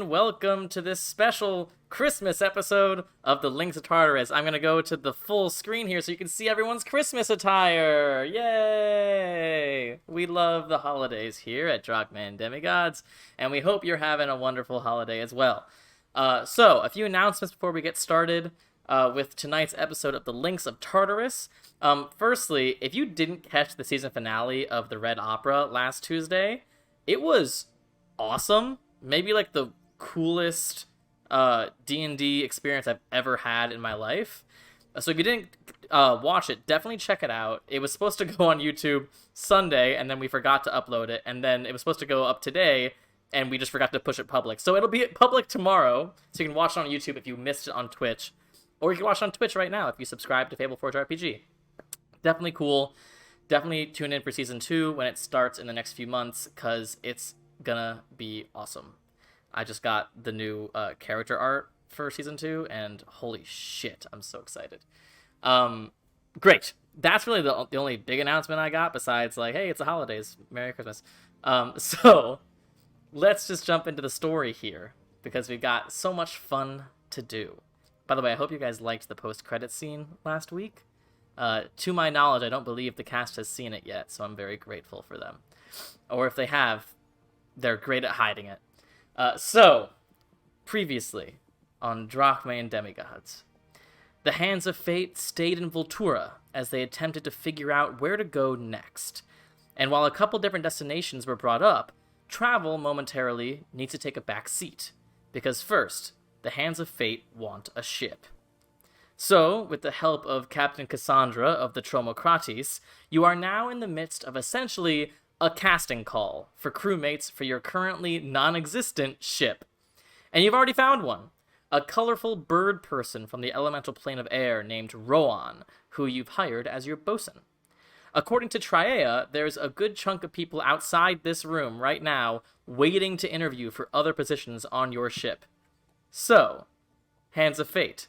and welcome to this special Christmas episode of the Links of Tartarus. I'm going to go to the full screen here so you can see everyone's Christmas attire. Yay! We love the holidays here at Drachmae and Demigods, and we hope you're having a wonderful holiday as well. So, a few announcements before we get started with tonight's episode of the Links of Tartarus. Firstly, if you didn't catch the season finale of the Red Opera last Tuesday, it was awesome. Maybe like the coolest D&D experience I've ever had in my life. So if you didn't watch it, definitely check it out. It was supposed to go on YouTube Sunday, and then we forgot to upload it, and then it was supposed to go up today, and we just forgot to push it public. So it'll be public tomorrow, so you can watch it on YouTube if you missed it on Twitch, or you can watch it on Twitch right now if you subscribe to Fable Forge RPG. Definitely cool. Definitely tune in for Season 2 when it starts in the next few months, because it's gonna be awesome. I just got the new character art for Season 2, and holy shit, I'm so excited. Great. That's really the only big announcement I got, besides, like, hey, it's the holidays. Merry Christmas. So, let's just jump into the story here, because we've got so much fun to do. By the way, I hope you guys liked the post-credit scene last week. To my knowledge, I don't believe the cast has seen it yet, so I'm very grateful for them. Or if they have, they're great at hiding it. So, previously on Drachmae and Demigods, the Hands of Fate stayed in Vultura as they attempted to figure out where to go next. And while a couple different destinations were brought up, travel momentarily needs to take a back seat, because first, the Hands of Fate want a ship. So, with the help of Captain Cassandra of the Tromocrates, you are now in the midst of essentially a casting call for crewmates for your currently non-existent ship. And you've already found one. A colorful bird person from the elemental plane of air named Roan, who you've hired as your bosun. According to Triea, there's a good chunk of people outside this room right now waiting to interview for other positions on your ship. So, Hands of Fate.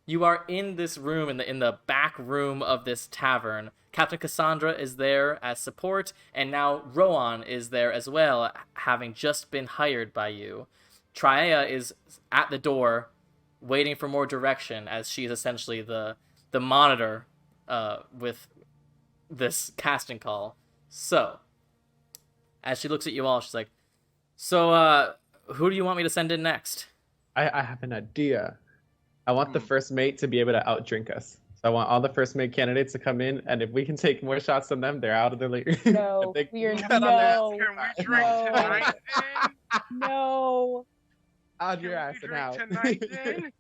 You are in this room, in the back room of this tavern. Captain Cassandra is there as support, and now Roan is there as well, having just been hired by you. Triea is at the door, waiting for more direction, as she's essentially the monitor with this casting call. So, as she looks at you all, she's like, so, who do you want me to send in next? I have an idea. I want the first mate to be able to outdrink us. So I want all the first mate candidates to come in, and if we can take more shots than them, they're out of the league. No, we are no. Can we drink tonight then? No. Out your ass and out. Tonight then?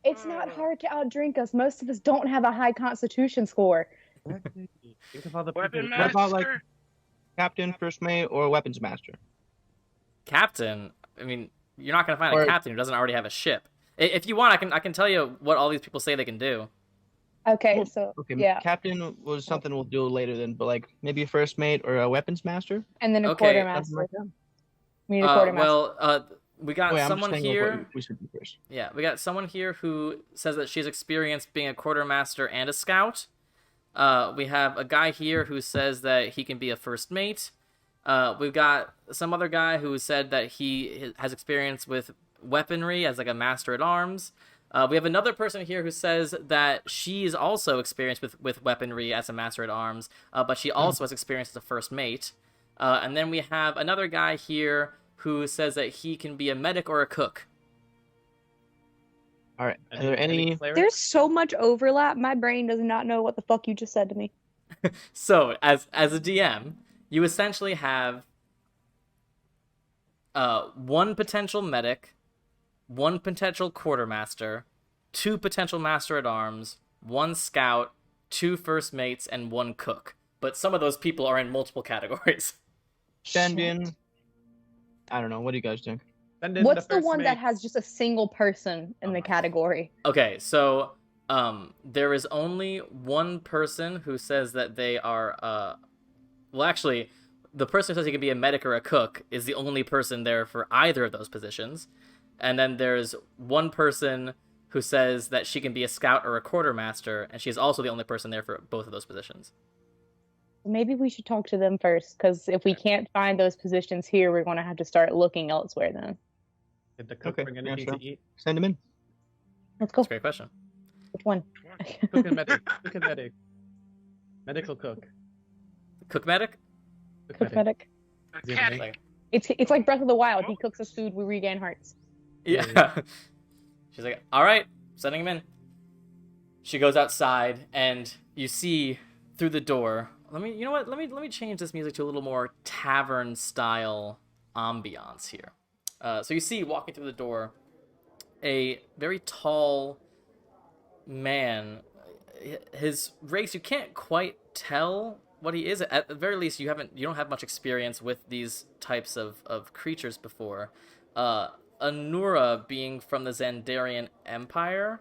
It's not hard to outdrink us. Most of us don't have a high constitution score. Exactly. Think of all the Weapon people. master? What about, like, Captain, First Mate, or Weapons Master? Captain? I mean, you're not going to find Or- a captain who doesn't already have a ship. If you want, I can tell you what all these people say they can do. Okay, so Okay, yeah, Captain was something we'll do later then, but like maybe a First Mate or a Weapons Master? and then a Okay, quartermaster. We need a quartermaster. We got Wait, I'm just someone saying here. what we should do first. Yeah, we got someone here who says that she's experienced being a quartermaster and a scout. We have a guy here who says that he can be a first mate. We've got some other guy who said that he has experience with weaponry as like a master at arms. We have another person here who says that she is also experienced with weaponry as a master at arms, but she also has experience as a first mate. And then we have another guy here who says that he can be a medic or a cook. All right. Are there any? There's so much overlap. My brain does not know what the fuck you just said to me. So, as a DM, you essentially have one potential medic, one potential quartermaster, two potential master-at-arms, one scout, two first mates, and one cook. But some of those people are in multiple categories. Send in. I don't know. What do you guys think? What's the one that has just a single person in the category? Okay, so there is only one person who says that they are... well, actually, the person who says he can be a medic or a cook is the only person there for either of those positions. And then there's one person who says that she can be a scout or a quartermaster, and she's also the only person there for both of those positions. Maybe we should talk to them first, because if we can't find those positions here, we're going to have to start looking elsewhere then. Did the cook Okay, bring yeah, anything sure. to eat? Send him in. Let's go. That's a great question. Which one? Cook and medic. Cook and medic. Medical cook. Cook medic? Cook medic. A Yeah, caddy. Like, It's like Breath of the Wild. He cooks us food, we regain hearts. yeah. She's like, all right, sending him in. She goes outside, and you see through the door. You know what? Let me change this music to a little more tavern style ambiance here. So you see walking through the door a very tall man. His race, you can't quite tell what he is. At the very least, you don't have much experience with these types of creatures before. Anura, being from the Xandarian Empire,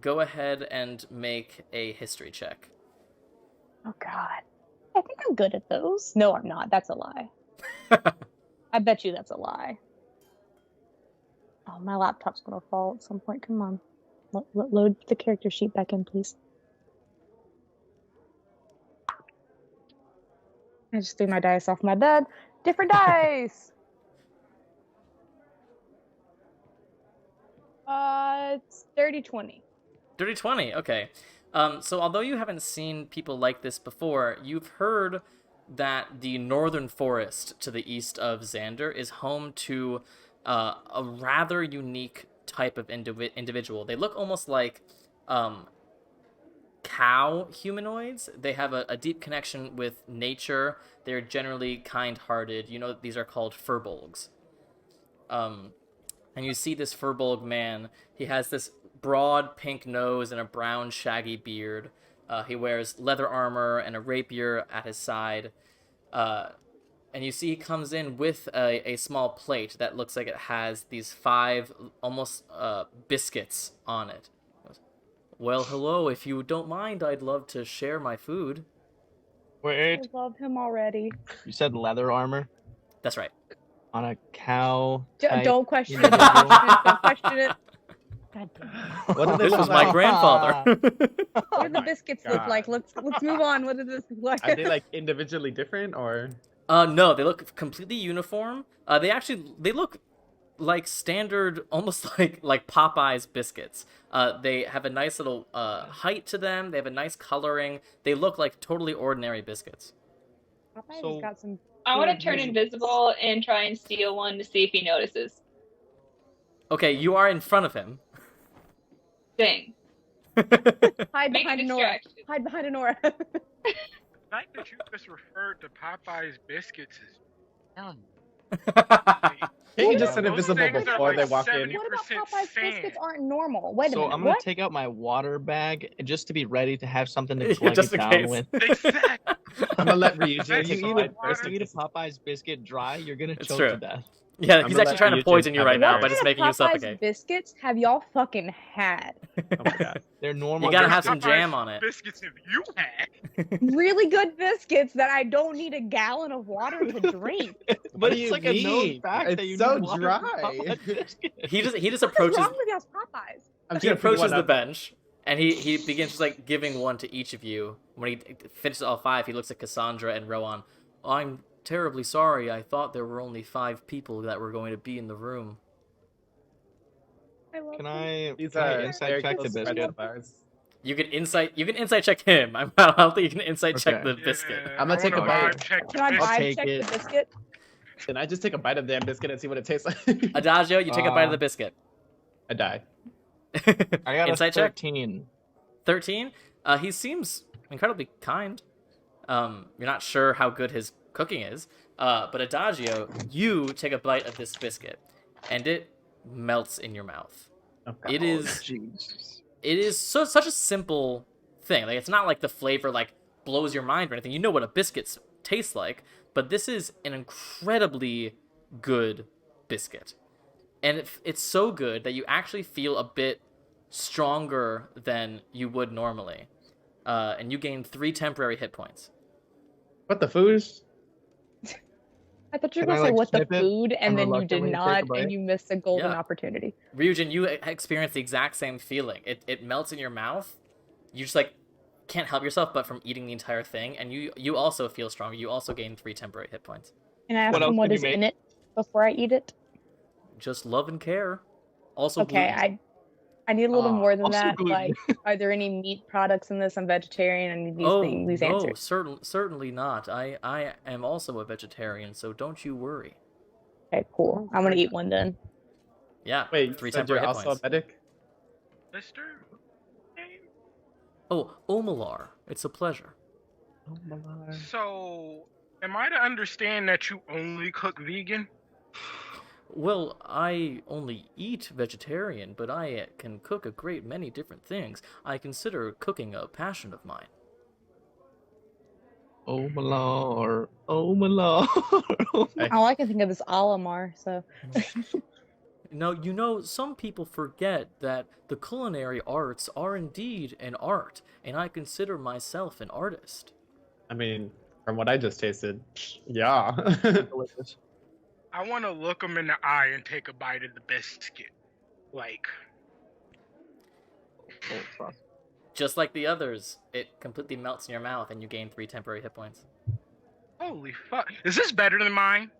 go ahead and make a history check. Oh, God. I think I'm good at those. No, I'm not. That's a lie. I bet you that's a lie. Oh, my laptop's going to fall at some point. Come on. Load the character sheet back in, please. I just threw my dice off my bed. Different dice! It's 30-20. Dirty 20, okay. So although you haven't seen people like this before, you've heard that the northern forest to the east of Xander is home to a rather unique type of individual. They look almost like cow humanoids. They have a deep connection with nature. They're generally kind-hearted. You know, these are called furbolgs. And you see this furbolg man. He has this broad pink nose and a brown shaggy beard. He wears leather armor and a rapier at his side. And you see he comes in with a small plate that looks like it has these 5 almost biscuits on it. Well, hello, if you don't mind, I'd love to share my food. Wait, I love him already. you said leather armor That's right. on a cow. Don't question it. individual. Don't question it. God damn it. What did they This look was like? my grandfather. What do the my biscuits look God. like? Let's move on. What do this look like? Are they like individually different or? No, they look completely uniform. They look like standard, almost like Popeye's biscuits. They have a nice little height to them. They have a nice coloring. They look like totally ordinary biscuits. Popeye's So- got some. I want good to turn visuals. invisible and try and steal one to see if he notices. Okay, you are in front of him. Dang. Hide Make a behind Nora. distraction. Hide behind Nora. The fact that you just referred to Popeye's biscuits is yum. Can't you just send Those invisible things are before like they walk in? What about 70% Popeye's sand. biscuits aren't normal? Wait a So minute. I'm gonna What? take out my water bag just to be ready to have something to Yeah, plug just it in down case. with. Exactly. I'm gonna let Ryujin That's take You a eat, bite a, first. you eat a Popeye's biscuit dry, you're gonna It's choke true. to death. Yeah, I'm he's gonna actually let trying to Ryujin poison you have right it now first. by just What making you kind of Popeye's suffocate. biscuits have y'all fucking had? Oh my God. They're normal. You gotta have biscuits. some jam on it. Biscuits if you had. Really good biscuits that I don't need a gallon of water to drink. What But do it's you like a known mean? fact that It's you so need water for dry. Popeye's biscuits. He just What's approaches wrong with y'all's Popeyes? I'm he gonna pick approaches one the up. bench and he begins just like giving one to each of you. When he finishes all 5, he looks at Cassandra and Rowan. I'm terribly sorry. I thought there were only 5 people that were going to be in the room. I love Can them. I, These can I are insight very check the close friends biscuit? of ours. You can insight check him. I don't think you can insight check Okay. the biscuit. Yeah, I'm gonna I take a wanna bite. vibe check the Can I biscuit. I'll vibe take check it. the biscuit? Can I just take a bite of the damn biscuit and see what it tastes like? Adagio, you take a bite of the biscuit. I die. I got Insight a check? 13. 13. He seems incredibly kind. You're not sure how good his cooking is, but Adagio, you take a bite of this biscuit, and it melts in your mouth. Oh, It is Jesus. such a simple thing. Like, it's not like the flavor like blows your mind or anything. You know what a biscuit tastes like, but this is an incredibly good biscuit, and it's so good that you actually feel a bit stronger than you would normally, and you gain 3 temporary hit points. What the foosh? I thought you were Can I, gonna say like, what the sniff it food, and and then you did reluctantly take not, a bite? and you missed a golden Yeah. opportunity. Ryujin, you experience the exact same feeling. It melts in your mouth. You just like can't help yourself but from eating the entire thing, and you also feel stronger. You also gain 3 temporary hit points. Can I ask What him else what did you is make? in it before I eat it? Just love and care. Also Okay, gluten. I need a little more than Also that. gluten. Like, are there any meat products in this? I'm vegetarian. I need these Oh things, these no, answers. certainly not. I am also a vegetarian, so don't you worry. Okay, cool. I'm gonna eat one then. Yeah, Wait, you 3 said you're temporary hit also points. a medic? Mister. Oh, Omalar, it's a pleasure. Oh my lord. So, am I to understand that you only cook vegan? Well, I only eat vegetarian, but I can cook a great many different things. I consider cooking a passion of mine. Oh my lord. Oh my lord. All I can think of is Alamar. So Now, you know, some people forget that the culinary arts are indeed an art, and I consider myself an artist. I mean, from what I just tasted, yeah. Delicious. I want to look him in the eye and take a bite of the biscuit. Like, Oh, fuck. Just like the others, it completely melts in your mouth and you gain 3 temporary hit points. holy fuck. Is this better than mine?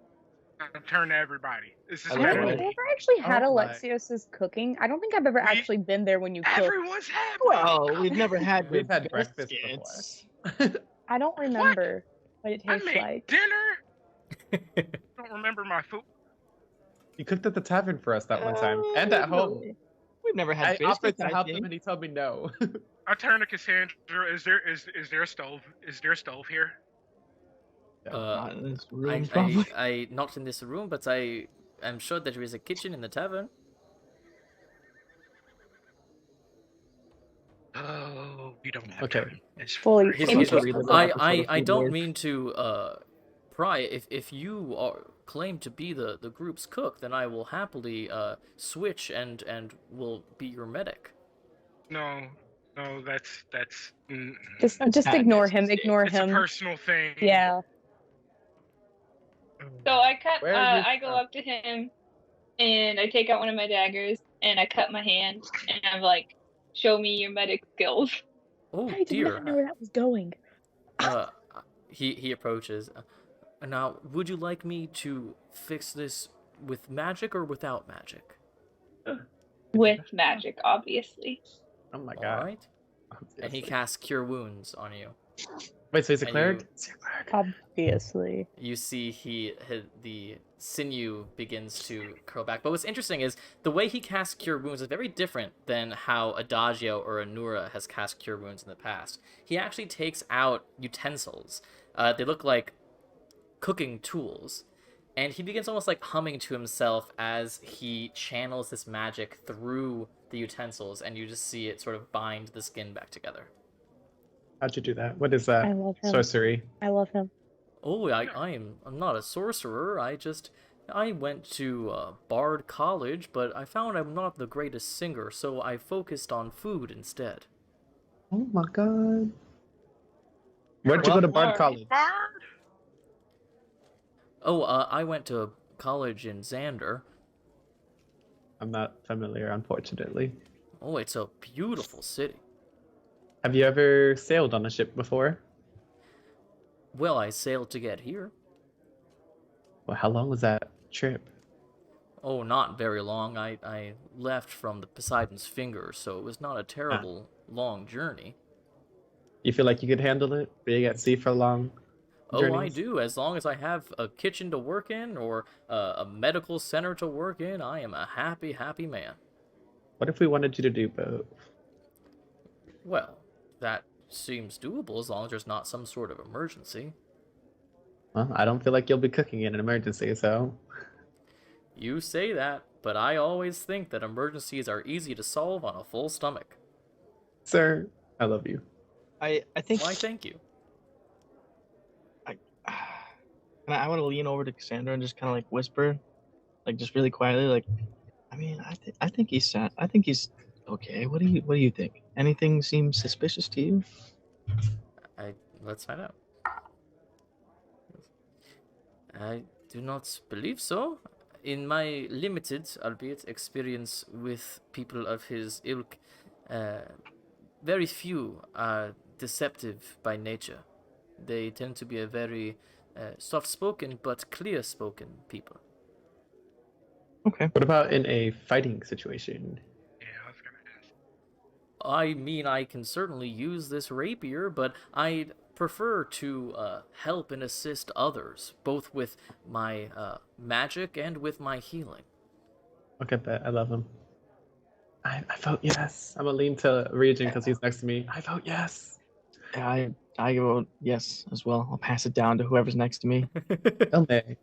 I'm turning to everybody. Is this I have better love you than it. me? ever actually had Oh my. Alexios's cooking? I don't think I've ever We- actually been there when you cook. Everyone's had Well, we've never had We've the had breakfast biscuits. I don't remember what it I tastes made like. dinner. I don't remember my food. You cooked at the tavern for us that one time, and at home. We've never had I biscuits. offered to I help him, think. and he told me no. I turned to Cassandra. Is there a stove? Is there a stove here? Not in this room, probably. Not in this room, but I am sure that there is a kitchen in the tavern. Oh, we don't have Okay. time. It's Fully- He's, Someone he's, should read the I, episode I, of I Food don't Wars. mean to pry. If you claim to be the group's cook, then I will happily switch and will be your medic. No, that's Just ignore him. Madness. Ignore it's a him. personal thing. Yeah. So I cut. Where are you I go from? up to him, and I take out one of my daggers, and I cut my hand, and I'm like, "Show me your medic skills." Oh I did not know dear. where that was going. Uh, he approaches. Now, would you like me to fix this with magic or without magic? With magic, obviously. Oh my All god. right. And he Obviously. casts Cure Wounds on you. Wait, so he's a and cleric? you- Is he a cleric? Obviously. You see the sinew begins to curl back. But what's interesting is the way he casts Cure Wounds is very different than how Adagio or Anura has cast Cure Wounds in the past. He actually takes out utensils. They look like cooking tools. And he begins almost like humming to himself as he channels this magic through the utensils, and you just see it sort of bind the skin back together. How'd you do that? What is that? I love him. Sorcery. I love him. Oh, I'm not a sorcerer. I went to Bard College, but I found I'm not the greatest singer, so I focused on food instead. Oh my god. Where'd you go to Bard Well, College? Bard? Oh, I went to college in Xander. I'm not familiar, unfortunately. Oh, it's a beautiful city. Have you ever sailed on a ship before? Well, I sailed to get here. Well, how long was that trip? Oh, not very long. I left from the Poseidon's Finger, so it was not a terrible long journey. You feel like you could handle it? Being at sea for long Oh, I journeys? do. As long as I have a kitchen to work in or a medical center to work in, I am a happy, happy man. What if we wanted you to do both? Well, that seems doable as long as there's not some sort of emergency. Well, I don't feel like you'll be cooking in an emergency, so... You say that, but I always think that emergencies are easy to solve on a full stomach. Sir, I love you. I think Why, thank you. and I want to lean over to Cassandra and just kind of like whisper, like just really quietly, like, I mean, I think he's okay. What do you think? Anything seems suspicious to you? Let's find out. I do not believe so. In my limited, albeit, experience with people of his ilk, very few deceptive by nature. They tend to be a very soft-spoken but clear-spoken people. Okay. What about in a fighting situation? Yeah, I was gonna ask. I mean, I can certainly use this rapier, but I'd prefer to help and assist others, both with my magic and with my healing. Look at that. I love him. I vote yes. I'm gonna lean to Regent because he's next to me. I vote yes. I vote yes as well. I'll pass it down to whoever's next to me. Elme.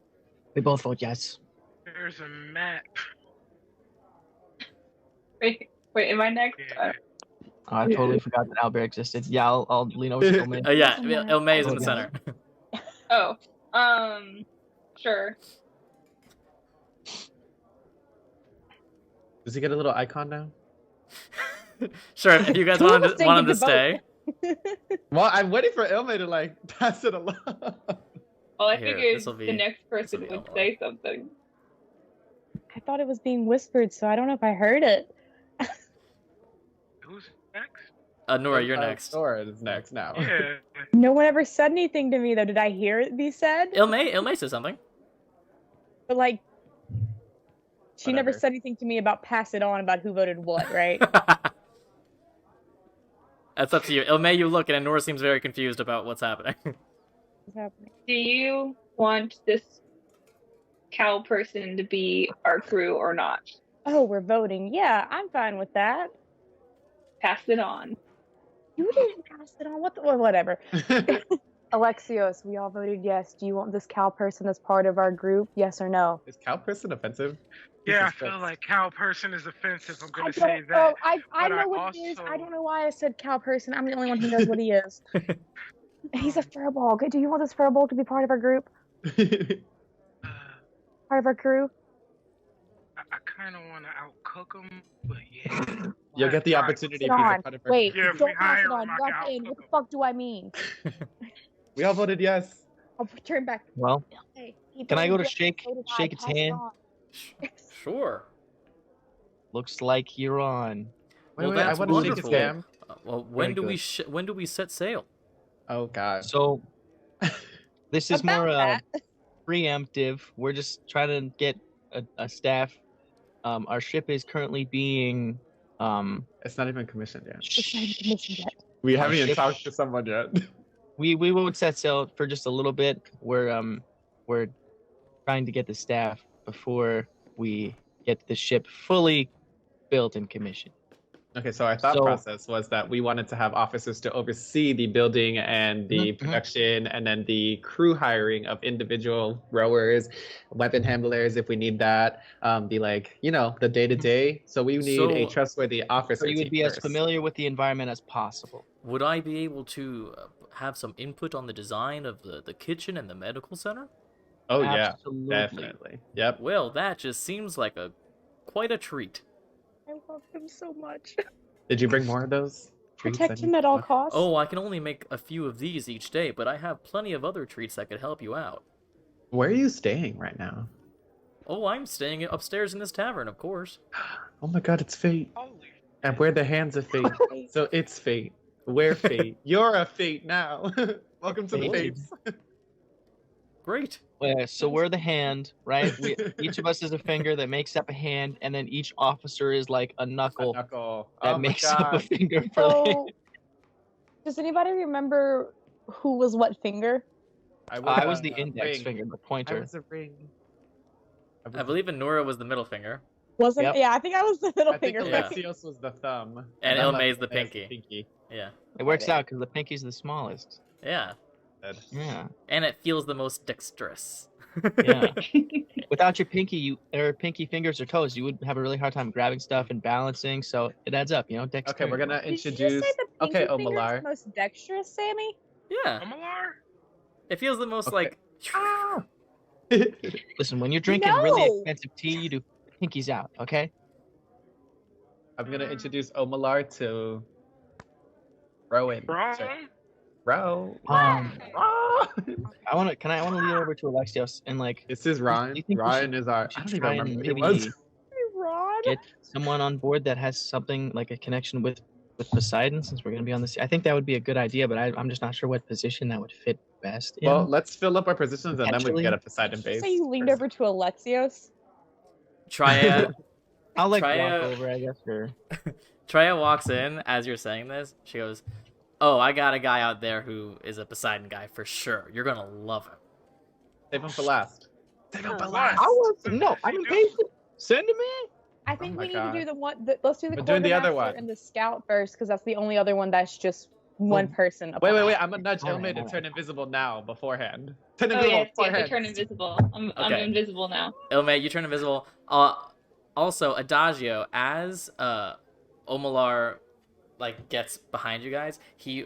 We both vote yes. There's a map. Wait, am I next? Yeah. I totally forgot that Albert existed. Yeah, I'll lean over to Omid. Yeah, Elme is in the Okay. center. Sure. Does he get a little icon now? Sure, if you guys Two of want us him didn't to get to stay. Well, I'm waiting for Elme to like pass it along. Well, I Here, figured this'll be- the next person this'll be would all say something. I thought it was being whispered, so I don't know if I heard it. Who's next? Nora, you're next. Nora is next now. Yeah. No one ever said anything to me, though. Did I hear it be said? Ilme says something. But, like, she never Whatever. said anything to me about pass it on about who voted what, right? That's up to you. Ilme, you look, and Nora seems very confused about what's happening. What's happening? Do you want this cow person to be our crew or not? Oh, we're voting. Yeah, I'm fine with that. Pass it on. You didn't pass it on. Well, whatever. Alexios, we all voted yes. Do you want this cow person as part of our group? Yes or no? Is cow person offensive? Yeah, I Jesus feel Christ. like cow person is offensive. I'm I gonna don't say know. that. I but know I what it is. I also- don't know why I said cow person. I'm the only one who knows what he is. He's a furball. Okay, do you want this furball to be part of our group? Uh, Part of our crew? I kind of want to outcook them, but yeah. You'll get the Why? opportunity Sit if he's a on. part of our- Wait, Yeah, if we don't pass hire it on. him, I Drop can in. What outcook the him. fuck do I mean? We all voted yes. I'll turn back. Well, Hey, he can I go to voted yes, shake so did I. shake its Pass it hand? on. Sure. Looks like you're on. Well, Wait, I that's want to shake his wonderful. hand. Well, when Very do good. when do we set sail? Oh God. So this is About more that. preemptive. We're just trying to get a staff. Our ship is currently being It's not even commissioned yet. It's not even commissioned yet. We haven't even ship- talked to someone yet. we won't set sail for just a little bit. We're trying to get the staff before we get the ship fully built and commissioned. Okay, so our thought So- process was that we wanted to have officers to oversee the building and the Mhm. production, and then the crew hiring of individual rowers, weapon handlers if we need that. Be like, the day to day. So we need a So- trustworthy officer. So you would team be as first. familiar with the environment as possible. Would I be able to have some input on the design of the kitchen and the medical center? Oh yeah, Absolutely. definitely. Yep. Well, that just seems like quite a treat. I love him so much. Did you bring more of those? treats? Protect him at all costs. Oh, I can only make a few of these each day, but I have plenty of other treats that could help you out. Where are you staying right now? Oh, I'm staying upstairs in this tavern, of course. Oh my God, it's fate. Holy. And we're the hands of fate. So it's fate. We're fate. You're a fate now. Welcome to the Fate. fates. Great. So we're the hand, right? Each of us is a finger that makes up a hand, and then each officer is like a knuckle Knuckle. that Oh my makes up a God. finger for the hand. So, does anybody remember who was what finger? I a was the index ring. finger, the I pointer. was a ring. I believe Nora was the middle finger. Wasn't? Yep. Yeah, I think I was the middle I think finger. Yeah. Alexios was the thumb. And I'm Ilme's the Ilme's pinky. Yeah. It works out because the pinky's the smallest. Yeah. Yeah. And it feels the most dexterous. Yeah. Without your pinky, or pinky fingers or toes, you would have a really hard time grabbing stuff and balancing. So it adds up, dexterity. Okay, we're gonna Did you just introduce. say the pinky Okay, finger's Omalar. the most dexterous, Sammy? Yeah. Omalar? It feels the most Okay. like. Ah, Listen, when you're drinking really No. expensive tea, you do pinkies out, okay? I'm gonna introduce Omalar to Rowan. Wrong? Sorry. Ro. Um, Ro. I want to lead over to Alexios and This is Ryan. You think we Ryan should- is our. I should don't even try and remember who he maybe was. Ron. get someone on board that has something like a connection with with Poseidon, since we're gonna be on the sea. I think that would be a good idea, but I'm just not sure what position that would fit best in. Well, let's fill up our positions and then we can get a Potentially. Poseidon base. Say you leaned first. over to Alexios. Trya I'll like Try walk a- over, I guess, or Trya walks in as you're saying this. She goes, "Oh, I got a guy out there who is a Poseidon guy for sure. You're gonna love him." Save him for last. Save him for Oh, last. I was So no, what I'm does he do? impatient. Send him in. I think my we need God. to do the one. Let's do the We're doing the other quartermaster one. and the scout first, because that's the only other one that's just one person. Wait. apart. I'm gonna nudge Alright, Ilme to alright. turn invisible now beforehand. Turn Oh invisible yes, yes, I beforehand. turn invisible. I'm Okay. invisible now. Ilme, you turn invisible. Also, Adagio, as Omalar like gets behind you guys, he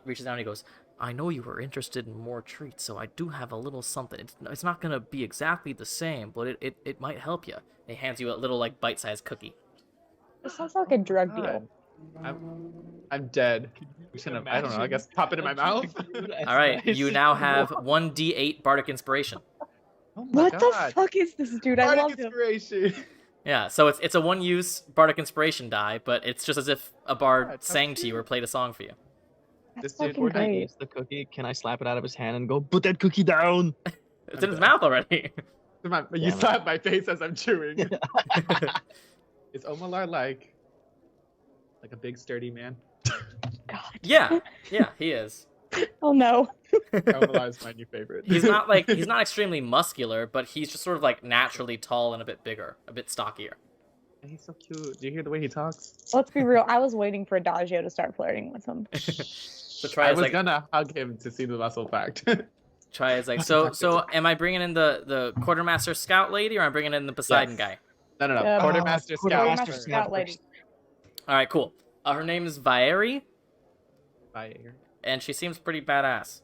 reaches down and he goes, "I know you were interested in more treats, so I do have a little something. It's not gonna be exactly the same, but it might help you." And he hands you a little like bite-sized cookie. This sounds like a drug deal. I'm dead. I don't know. I guess pop it in my mouth. All right, you now have 1d8 bardic inspiration. Oh my What the God. fuck is this dude? I Bardic love him. inspiration. Yeah, so it's a one-use bardic inspiration die, but it's just as if a bard Yeah, it's so sang to you cute. or played a song for you. That's This dude fucking worked Can I great. use the cookie? Can I slap it out of his hand and go, put that cookie down? It's in his mouth already. You Damn it. slap my face as I'm chewing. Is Omalar like a big sturdy man? God. Yeah, he is. Oh no. Omalar is my new favorite. He's not extremely muscular, but he's just sort of like naturally tall and a bit bigger, a bit stockier. He's so cute. Do you hear the way he talks? Let's be real. I was waiting for Adagio to start flirting with him. So I Trya's was like, gonna hug him to see the muscle fact. Trya's like, so am I bringing in the quartermaster scout lady, or am I bringing in the Poseidon Yes. guy? No. Yeah, Quartermaster Scout. Quartermaster first. Scout lady. All right, cool. Her name is Vaeri, Fire. and she seems pretty badass.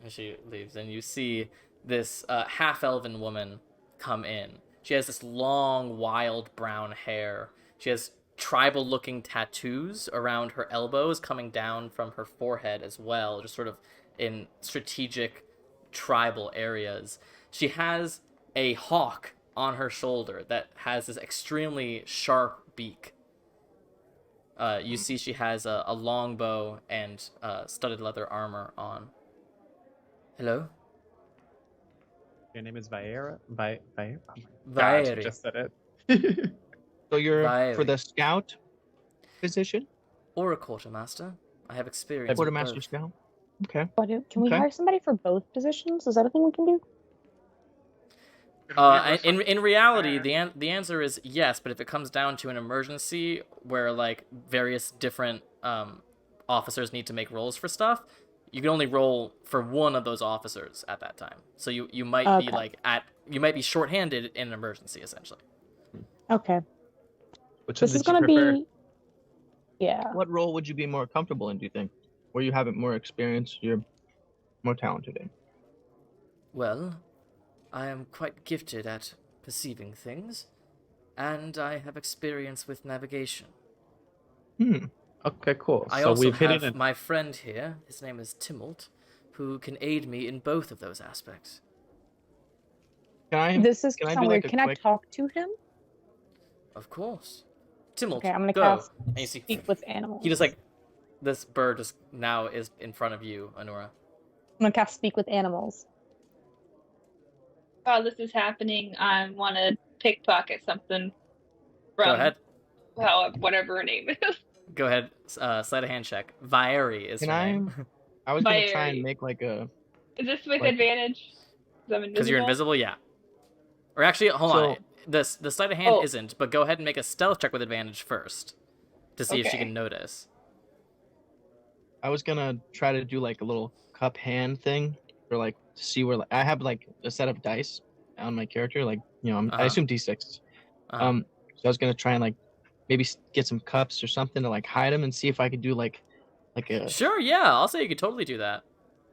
And she leaves, and you see this half-elven woman come in. She has this long, wild brown hair. She has tribal-looking tattoos around her elbows coming down from her forehead as well, just sort of in strategic tribal areas. She has a hawk on her shoulder that has this extremely sharp beak. You see she has a longbow and studded leather armor on. Hello? Your name is Viera? Oh my God, Vaeri. you just said it. So you're Fiery. for the scout position? Or a quartermaster. I have experience with Quartermaster both. scout? Okay. Can we Okay. hire somebody for both positions? Is that a thing we can do? In reality, the answer is yes, but if it comes down to an emergency where like various different officers need to make rolls for stuff, you can only roll for one of those officers at that time. So you might be Okay. you might be shorthanded in an emergency essentially. Okay. Which This one is did you gonna prefer? be. Yeah. What role would you be more comfortable in, do you think? Where you have more experience, you're more talented in? Well, I am quite gifted at perceiving things, and I have experience with navigation. Okay, cool. I So also we've hit have it in. my friend here, his name is Timolt, who can aid me in both of those aspects. Can I? This is can I kind do, of like, weird. a Can I quick- talk to him? Of course. Timolt, Okay, I'm gonna go. cast And you see, Speak with animals. he just like, this bird just now is in front of you, Anora. I'm gonna cast Speak with animals. While this is happening, I want to pickpocket something from Go ahead. whatever her name is. Go ahead. Sleight of hand check. Vaeri is Can her I? name. I was gonna try Fiery. and make like a. Is this with Like- advantage? 'Cause I'm Because you're invisible, yeah. Or actually, hold on. The sleight of hand Oh. isn't, but go ahead and make a stealth check with advantage first to see if she Okay. can notice. I was gonna try to do like a little cup hand thing, or like to see where I have like a set of dice on my character, like I Uh-huh. assume d6. Uh-huh. So I was gonna try and like maybe get some cups or something to like hide them and see if I could do like a Sure, yeah. I'll say you could totally do that.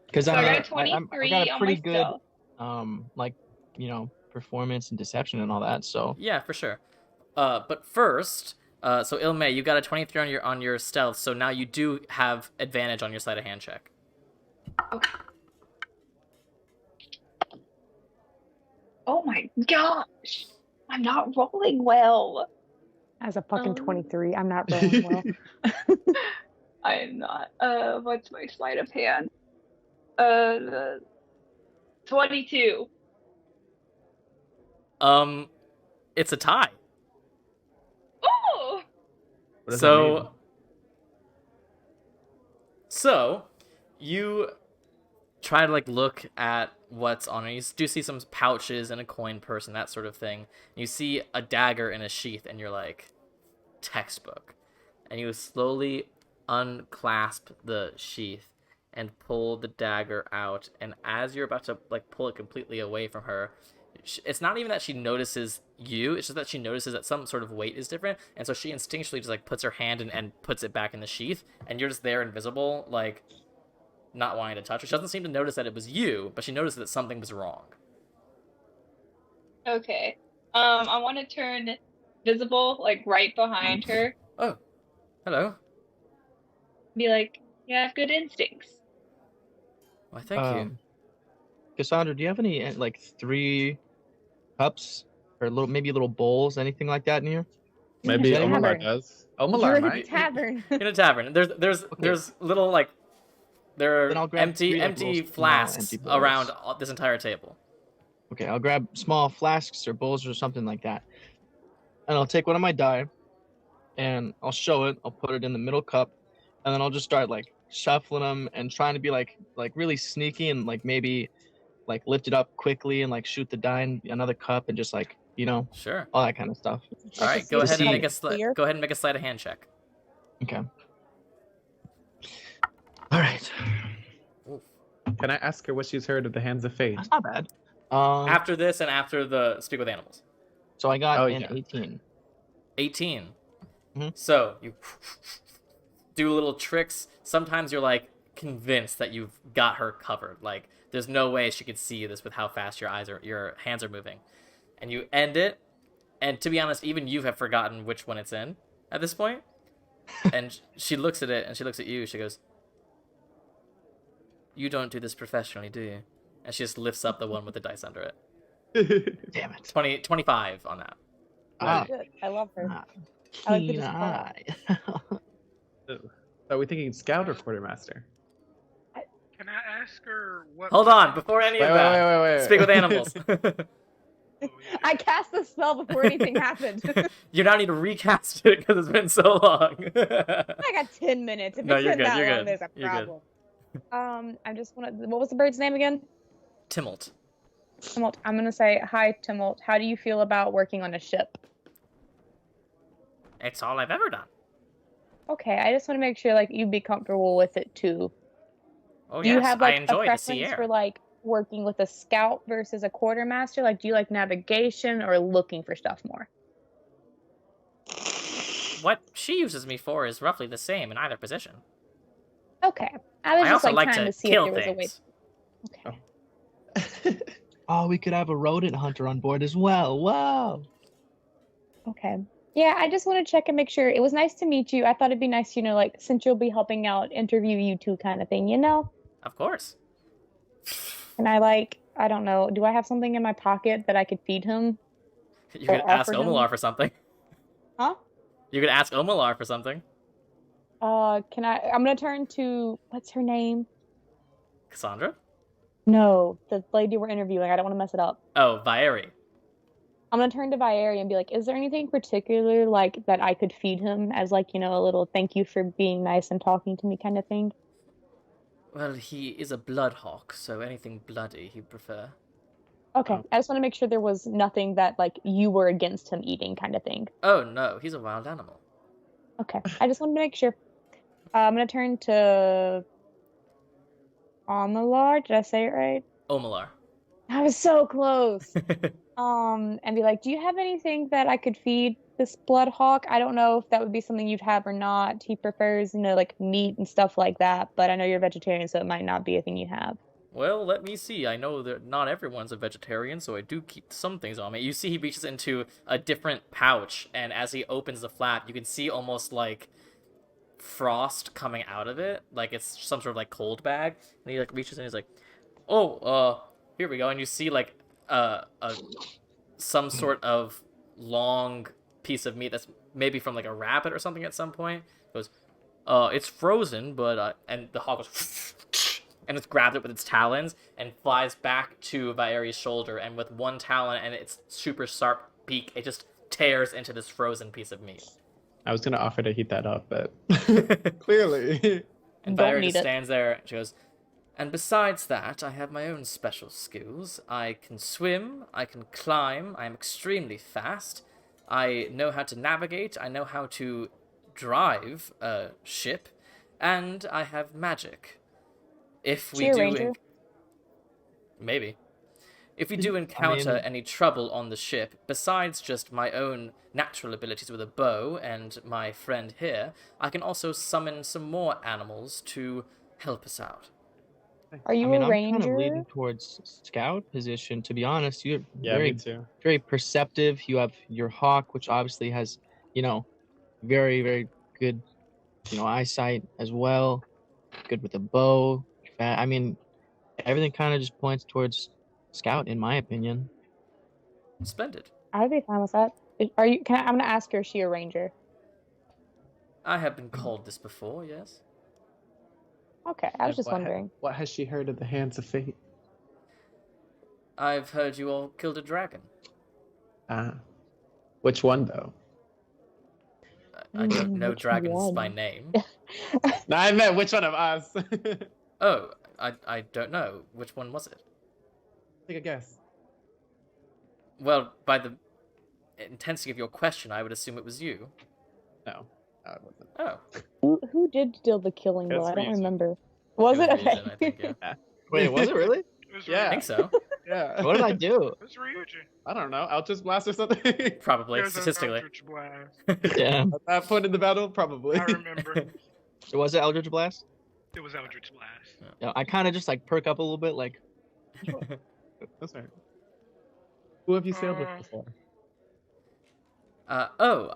because So I got a I got 23 a on pretty my good stealth. like performance and deception and all that. So Yeah, for sure. But first, so Ilme, you got a 23 on your stealth, so now you do have advantage on your sleight of hand check. Oh my gosh! I'm not rolling well. As a fucking Um, 23, I'm not rolling well. I am not. What's my sleight of hand? 22. It's a tie. Oh! What does that mean? So you try to like look at what's on it. You do see some pouches and a coin purse and that sort of thing. You see a dagger in a sheath, and you're like, textbook. And you slowly unclasp the sheath and pull the dagger out. And as you're about to like pull it completely away from her, it's not even that she notices you. It's just that she notices that some sort of weight is different, and so she instinctually just like puts her hand in and puts it back in the sheath. And you're just there, invisible, like not wanting to touch her. She doesn't seem to notice that it was you, but she noticed that something was wrong. Okay. I want to turn visible, like right behind her. Oh, hello. Be like, you have good instincts. Why, thank you. Cassandra, do you have any like 3 cups or maybe little bowls, anything like that in here? Maybe Yeah, Omalar tavern. does. You're Omalar at the might. tavern. In a tavern, there's little like there Then I'll are grab empty 3, like, little small flasks empty bowls. around this entire table. Okay, I'll grab small flasks or bowls or something like that. And I'll take one of my die and I'll show it. I'll put it in the middle cup, and then I'll just start like shuffling them and trying to be like really sneaky and like maybe like lift it up quickly and like shoot the die in another cup and just like, Sure. all that kind of stuff. All right, to go see ahead and if make a it's clear. go ahead and make a sleight of hand check. Okay. All right. Oof. Can I ask her what she's heard of the Hands of Fate? That's not bad. After this and after the speak with animals. So I got Oh, an yeah. 18. 18. Mhm. So you do little tricks. Sometimes you're like convinced that you've got her covered. Like there's no way she could see this with how fast your hands are moving. And you end it. And to be honest, even you have forgotten which one it's in at this point. And she looks at it and she looks at you. She goes, "You don't do this professionally, do you?" And she just lifts up the one with the dice under it. Damn it. 25 on that. Ah, Good. I love her. ah, I like the keen display. eye. Are we thinking Scout or Quartermaster? Can I ask her what? Hold on, before any of that, Wait. speak with animals. Oh, yeah. I cast the spell before anything happened. You now need to recast it because it's been so long. I got 10 minutes. If No, it's you're been good, that you're long, good, there's a you're good. problem. I just want to. What was the bird's name again? Timmelt. Timmelt. I'm gonna say hi, Timmelt. How do you feel about working on a ship? It's all I've ever done. Okay, I just want to make sure like you'd be comfortable with it too. Oh Do you yes, have I like a enjoy the preference sea air. for like working with a scout versus a quartermaster? Like, do you like navigation or looking for stuff more? What she uses me for is roughly the same in either position. Okay, I was I just also like like trying to to see if kill there was a way. things. Okay. Oh, we could have a rodent hunter on board as well. Wow. Okay. Yeah, I just want to check and make sure. It was nice to meet you. I thought it'd be nice, like since you'll be helping out, interview you two kind of thing, Of course. And I don't know, do I have something in my pocket that I could feed him? You could Or ask offer him- Omalar for something. Huh? You could ask Omalar for something. I'm gonna turn to, what's her name? Cassandra? No, the lady we're interviewing. I don't want to mess it up. Oh, Vieri. I'm gonna turn to Vieri and be like, is there anything particular like that I could feed him as like, a little thank you for being nice and talking to me kind of thing? Well, he is a bloodhawk, so anything bloody he'd prefer. Okay. Oh. I just want to make sure there was nothing that like you were against him eating kind of thing. Oh no, he's a wild animal. Okay. I just wanted to make sure. I'm gonna turn to Amalar. Did I say it right? Omalar. I was so close. And be like, do you have anything that I could feed this bloodhawk? I don't know if that would be something you'd have or not. He prefers, like meat and stuff like that, but I know you're a vegetarian, so it might not be a thing you have. Well, let me see. I know that not everyone's a vegetarian, so I do keep some things on me. You see he reaches into a different pouch, and as he opens the flap, you can see almost like frost coming out of it. Like it's some sort of like cold bag. And he like reaches in and he's like, "Oh, here we go." And you see like some sort of long piece of meat that's maybe from like a rabbit or something at some point. It goes, it's frozen, but and the hawk goes and it's grabbed it with its talons and flies back to Vaeri's shoulder, and with one talon and its super sharp beak, it just tears into this frozen piece of meat. I was gonna offer to heat that up, but clearly. And Don't Vaeri need just it. stands there and she goes, and besides that, I have my own special skills. I can swim, I can climb, I am extremely fast, I know how to navigate, I know how to drive a ship, and I have magic. If we She a do... ranger? Maybe. If we do encounter mean- any trouble on the ship, besides just my own natural abilities with a bow and my friend here, I can also summon some more animals to help us out. Are you I mean, a I'm kind ranger? of leaning towards scout position. To be honest, you're Yeah, very, me too. very perceptive. You have your hawk, which obviously has, very, very good, eyesight as well. Good with a bow. I mean, everything kind of just points towards scout, in my opinion. Splendid. I'd be fine with that. Are you? I'm gonna ask her. Is she a ranger? I have been called this before, yes? Okay, I was And just wondering. What has she heard of the hands of fate? I've heard you all killed a dragon. Which one though? I don't know Which dragons by one? name. No, I meant which one of us. Oh, I don't know. Which one was it? Take a guess. Well, by the intensity of your question, I would assume it was you. No, it wasn't. Oh. Who did steal the killing blow? It's I don't Reason. remember. Was it? was Okay. Reason, I think, yeah. Wait, was it really? It was Yeah. I think so. Yeah. What did I do? It was Ryujin. I don't know. Eldritch Blast or something? Probably, It was an statistically. Eldritch Blast. Yeah. At that point in the battle, probably. I remember. Was it Eldritch Blast? It was Eldritch Blast. Yeah, I kind of just perk up a little bit, like, That's right. Who have you sailed with Uh, before?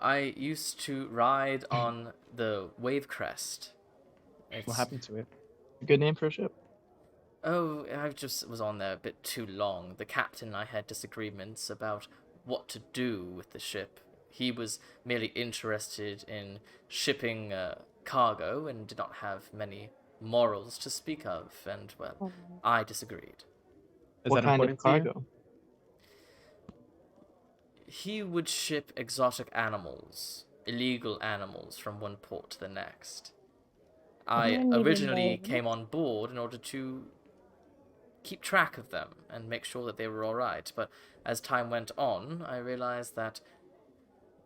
I used to ride on the Wave Crest. What It's- happened to it? good name for a ship. Oh, I just was on there a bit too long. The captain and I had disagreements about what to do with the ship. He was merely interested in shipping cargo and did not have many morals to speak of, and, well, Oh, I disagreed. Is What that kind of important to you? cargo? He would ship exotic animals, illegal animals, from one port to the next. I didn't even originally know. came on board in order to keep track of them and make sure that they were all right, but as time went on, I realized that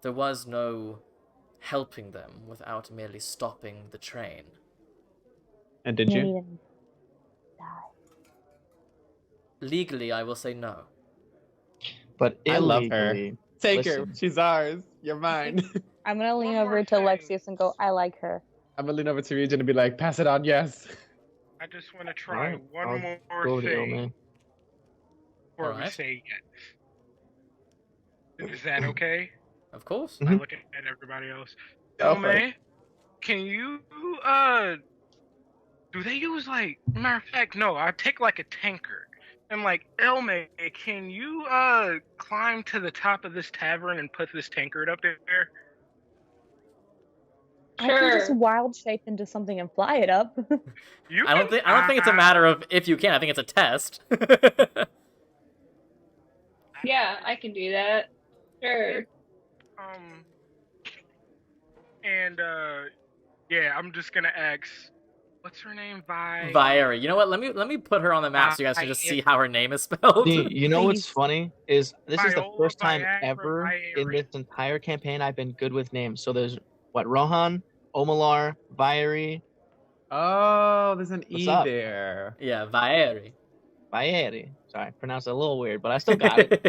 there was no helping them without merely stopping the train. And did Maybe you? then die. Legally, I will say no. But I love her. illegally, Take Listen. her. She's ours. You're mine. I'm gonna lean One more over to thing. Alexius and go, I like her. I'm gonna lean over to Regent and be like, pass it on, yes. I just want to try Alright, one I'll more go with thing Ilme. before we Alright. say yes. Is that okay? Of course. Mhm. I'm looking at everybody else. Go for it. Elme, can you do they use matter of fact, no, I take a tanker. And Elme, can you climb to the top of this tavern and put this tankard up there? I can just Sure. wild shape into something and fly it up. You I don't can think it's a fly. matter of if you can. I think it's a test. Yeah, I can do that. Sure. And yeah, I'm just gonna ask, what's her name? Vaeri. You know what? Let me put her on the map so you guys can just see how her name is spelled. You know what's Please. funny is this is the Viola, first time Viagra, ever in Vaeri. this entire campaign I've been good with names. So there's Rohan, Omalar, Vaeri, Oh, there's an What's E up? there. Yeah, Vaeri. Vaeri. Sorry, pronounced it a little weird, but I still got it.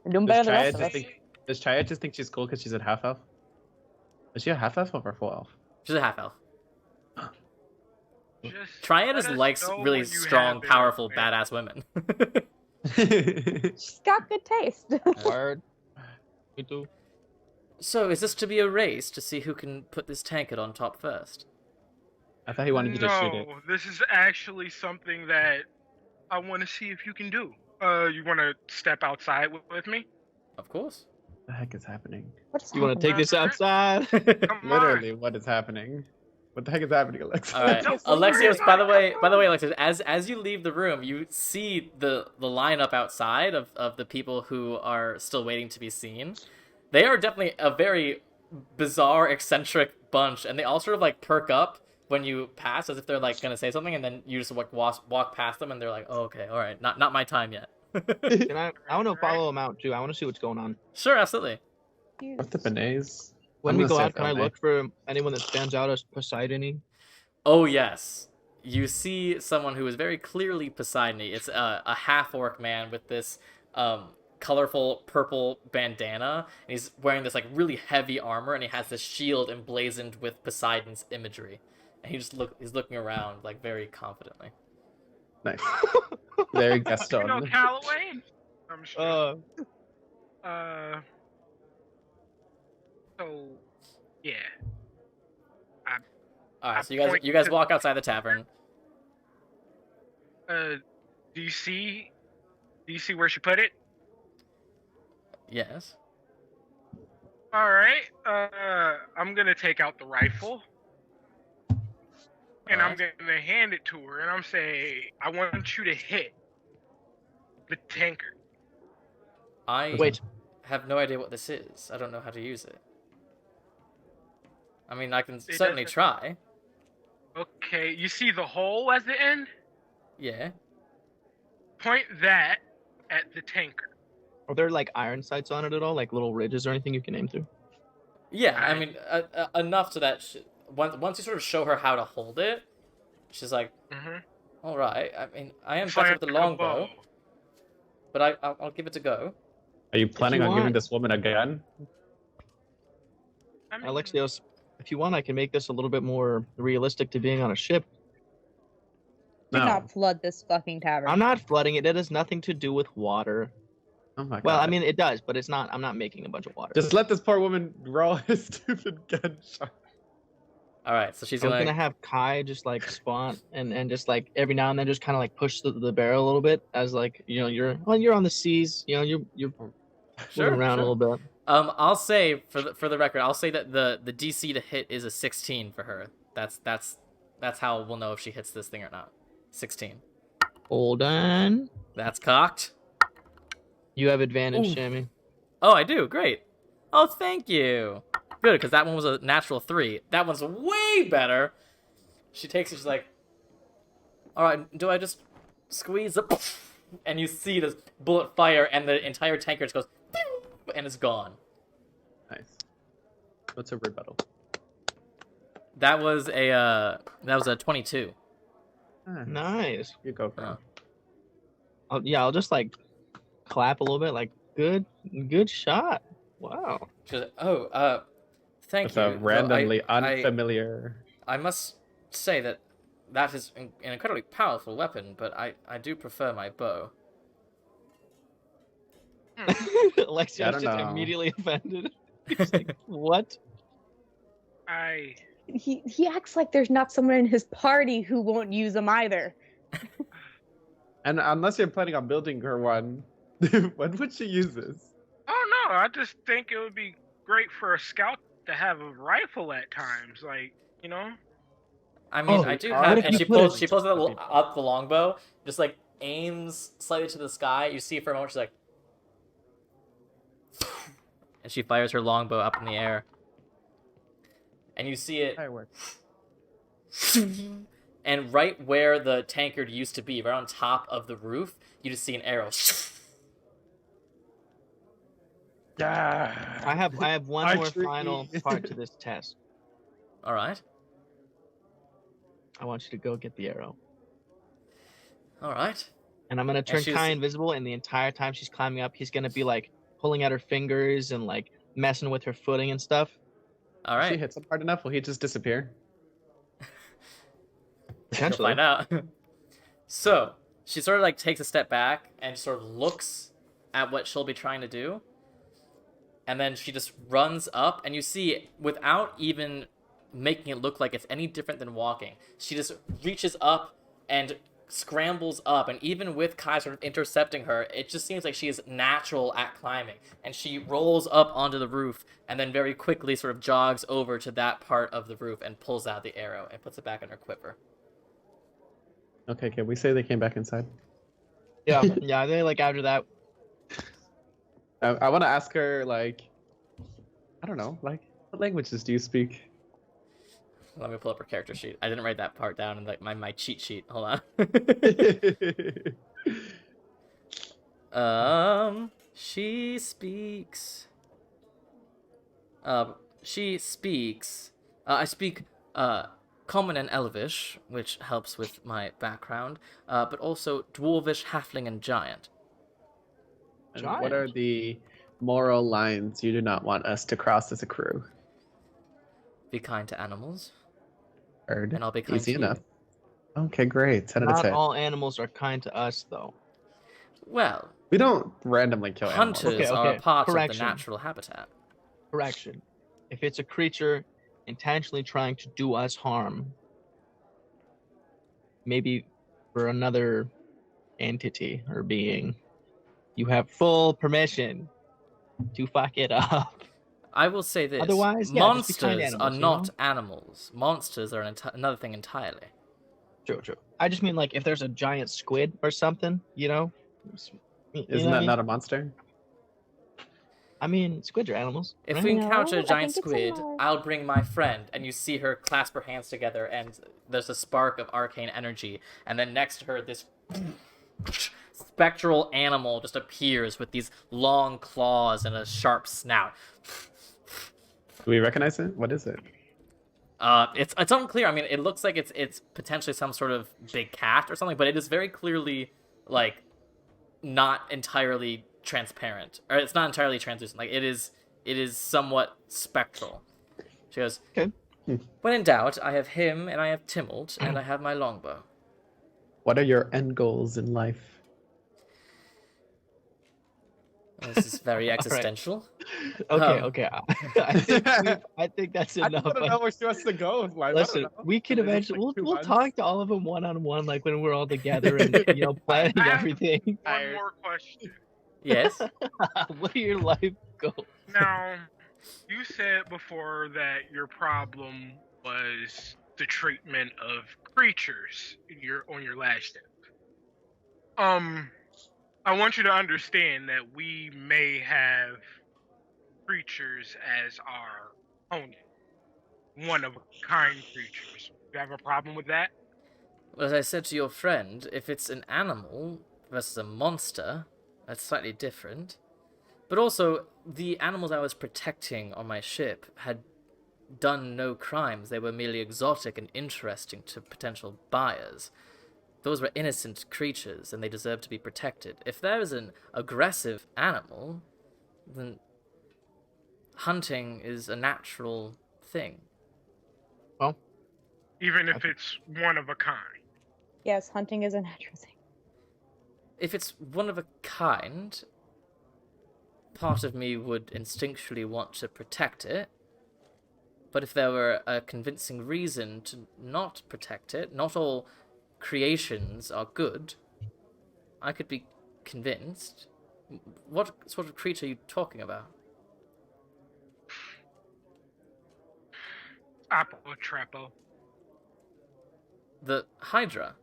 You're doing Does better than the Triad rest of just us. think? Does Triad just think she's cool because she's a half elf? Is she a half elf or a full elf? She's a half elf. Just Triad let is us likes know really when you strong, have it, powerful, man. badass women. She's got good taste. Word. Me too. So, is this to be a race to see who can put this tankard on top first? I thought he wanted to just shoot it. No, this is actually something that I want to see if you can do. You want to step outside with me? Of course. The heck is happening? What is You want to take happening? this outside? Come Literally, what is happening? What the heck is happening, Alexa? All right, No, Alexios. By the way, Alexios, as you leave the room, you see the lineup outside of the people who are still waiting to be seen. They are definitely a very bizarre, eccentric bunch, and they all sort of like perk up when you pass, as if they're like gonna say something, and then you just like walk past them, and they're like, "Oh, okay, all right, not my time yet." Can I want to follow him out too. I want to see what's going on. Sure, absolutely. What's the beignets? When I'm we gonna go say out, can I Elme. look for anyone that stands out as Poseidon-y? Oh yes, you see someone who is very clearly Poseidon. It's a half-orc man with this colorful purple bandana, and he's wearing this like really heavy armor, and he has this shield emblazoned with Poseidon's imagery. And he's looking around like very confidently. Nice. Very You know Gaston. Callaway? I'm sure. So, yeah. All right, I so you point guys to- walk outside the tavern. Do you see where she put it? Yes. All right. I'm gonna take out the rifle, and I'm Alright. gonna hand it to her, and I'm saying, I want you to hit the tanker. I Wait, have no idea what this is. I don't know how to use it. I mean, I can It certainly doesn't- try. Okay. You see the hole at the end? Yeah. Point that at the tanker. are there like iron sights on it at all? Like little ridges or anything you can aim through? Yeah, I I- mean, enough to that. Once you sort of show her how to hold it, she's like, Mm-hmm. "All right. I mean, I am better with the longbow, but I'll give it a go." Are you planning you on giving want- this woman a gun? I mean, Alexios, if you want, I can make this a little bit more realistic to being on a ship. Do No. not flood this fucking tavern. I'm not flooding it. It has nothing to do with water. Oh my god. Well, I mean, it does, but it's not. I'm not making a bunch of water. just let this poor woman roll his stupid gunshot. All right, so she's I'm gonna. gonna have Kai just like spawn and just like every now and then just kind of like push the barrel a little bit as like you're on the seas, you're Sure, moving around sure. a little bit. I'll say for the record, I'll say that the DC to hit is a 16 for her. That's how we'll know if she hits this thing or not. 16. Hold on. That's cocked. You have advantage, Ooh. Sammy. Oh, I do. Great. Oh, thank you. Good, because that one was a natural 3. That one's way better. She takes it. She's like, "All right, do I just squeeze it?" And you see this bullet fire, and the entire tanker just goes, and it's gone. Nice. What's a rebuttal? That was a 22. Ah, Nice. you go for Oh. it. I'll just like clap a little bit, like good shot. Wow. She's like, thank It's you. a Though randomly I unfamiliar. must say that is an incredibly powerful weapon, but I do prefer my bow. Alexios I don't just know. immediately offended. He's like, what? He acts like there's not someone in his party who won't use them either. And unless you're planning on building her one, when would she use this? Oh no, I just think it would be great for a scout to have a rifle at times, like, you know? I mean, Oh, I do what have, if and you she put pulls it- up the longbow, just like aims slightly to the sky. You see for a moment, she's like, and she fires her longbow up in the air, and you see it, Fireworks. and right where the tankard used to be, right on top of the roof, you just see an arrow. Yeah. I have one more Archery. final part to this test. All right, I want you to go get the arrow. all right. And I'm gonna turn she's- Kai invisible, and the entire time she's climbing up, he's gonna be like pulling at her fingers and like messing with her footing and stuff. All If she right, hits him hard enough, will he just disappear? we'll Potentially. find out. So she sort of like takes a step back and sort of looks at what she'll be trying to do, and then she just runs up, and you see, without even making it look like it's any different than walking, she just reaches up and scrambles up, and even with Kai sort of intercepting her, it just seems like she is natural at climbing, and she rolls up onto the roof and then very quickly sort of jogs over to that part of the roof and pulls out the arrow and puts it back in her quiver. Okay, can we say they came back inside? Yeah, yeah. I think like after that, I want to ask her, like, I don't know, like, what languages do you speak? Let me pull up her character sheet. I didn't write that part down in like my cheat sheet. Hold on. She speaks. I speak Common and Elvish, which helps with my background, but also Dwarvish, Halfling, and Giant. And what are the moral lines you do not want us to cross as a crew? Be kind to animals. Heard. And I'll be kind Easy to enough. you. Okay, great. 10 out of not 10. all animals are kind to us, though. Well, We don't randomly kill animals. hunters Okay, are okay. part of the Correction. natural habitat. Correction. If it's a creature intentionally trying to do us harm, maybe for another entity or being, you have full permission to fuck it up. I will say this. Otherwise, yeah, just be kind to monsters animals, are you not know? animals. Monsters are another thing entirely. True. I just mean like if there's a giant squid or something, you know? Isn't that not a monster? I mean, squids are animals. If right? we No, encounter a I giant think it's squid, alive. I'll bring my friend, and you see her clasp her hands together, and there's a spark of arcane energy, and then next to her, this spectral animal just appears with these long claws and a sharp snout. Do we recognize it? What is it? It's unclear. I mean, it looks like it's potentially some sort of big cat or something, but it is very clearly like not entirely transparent, or it's not entirely translucent. Like it is somewhat spectral. She goes, Okay. when in doubt, I have him and I have Timolt and I have my longbow. What are your end goals in life? This is very existential. Okay. I think that's enough. I don't know where she wants to go with life. Listen, we can Is it just eventually like 2 we'll months? talk to all of them one on one, like when we're all together and planning I have- everything. One more question. Yes. What are your life goals? Now, you said before that your problem was the treatment of creatures on your last step. I want you to understand that we may have creatures as our opponent. One of a kind creatures. You have a problem with that? Well, as I said to your friend, if it's an animal versus a monster, that's slightly different. But also, the animals I was protecting on my ship had done no crimes. They were merely exotic and interesting to potential buyers. Those were innocent creatures, and they deserve to be protected. If there is an aggressive animal, then hunting is a natural thing. Well, Even if it's one of a kind. Yes, hunting is a natural thing. If it's one of a kind, part of me would instinctually want to protect it. But if there were a convincing reason to not protect it, not all creations are good, I could be convinced. What sort of creature are you talking about? Apple Trappo. The Hydra?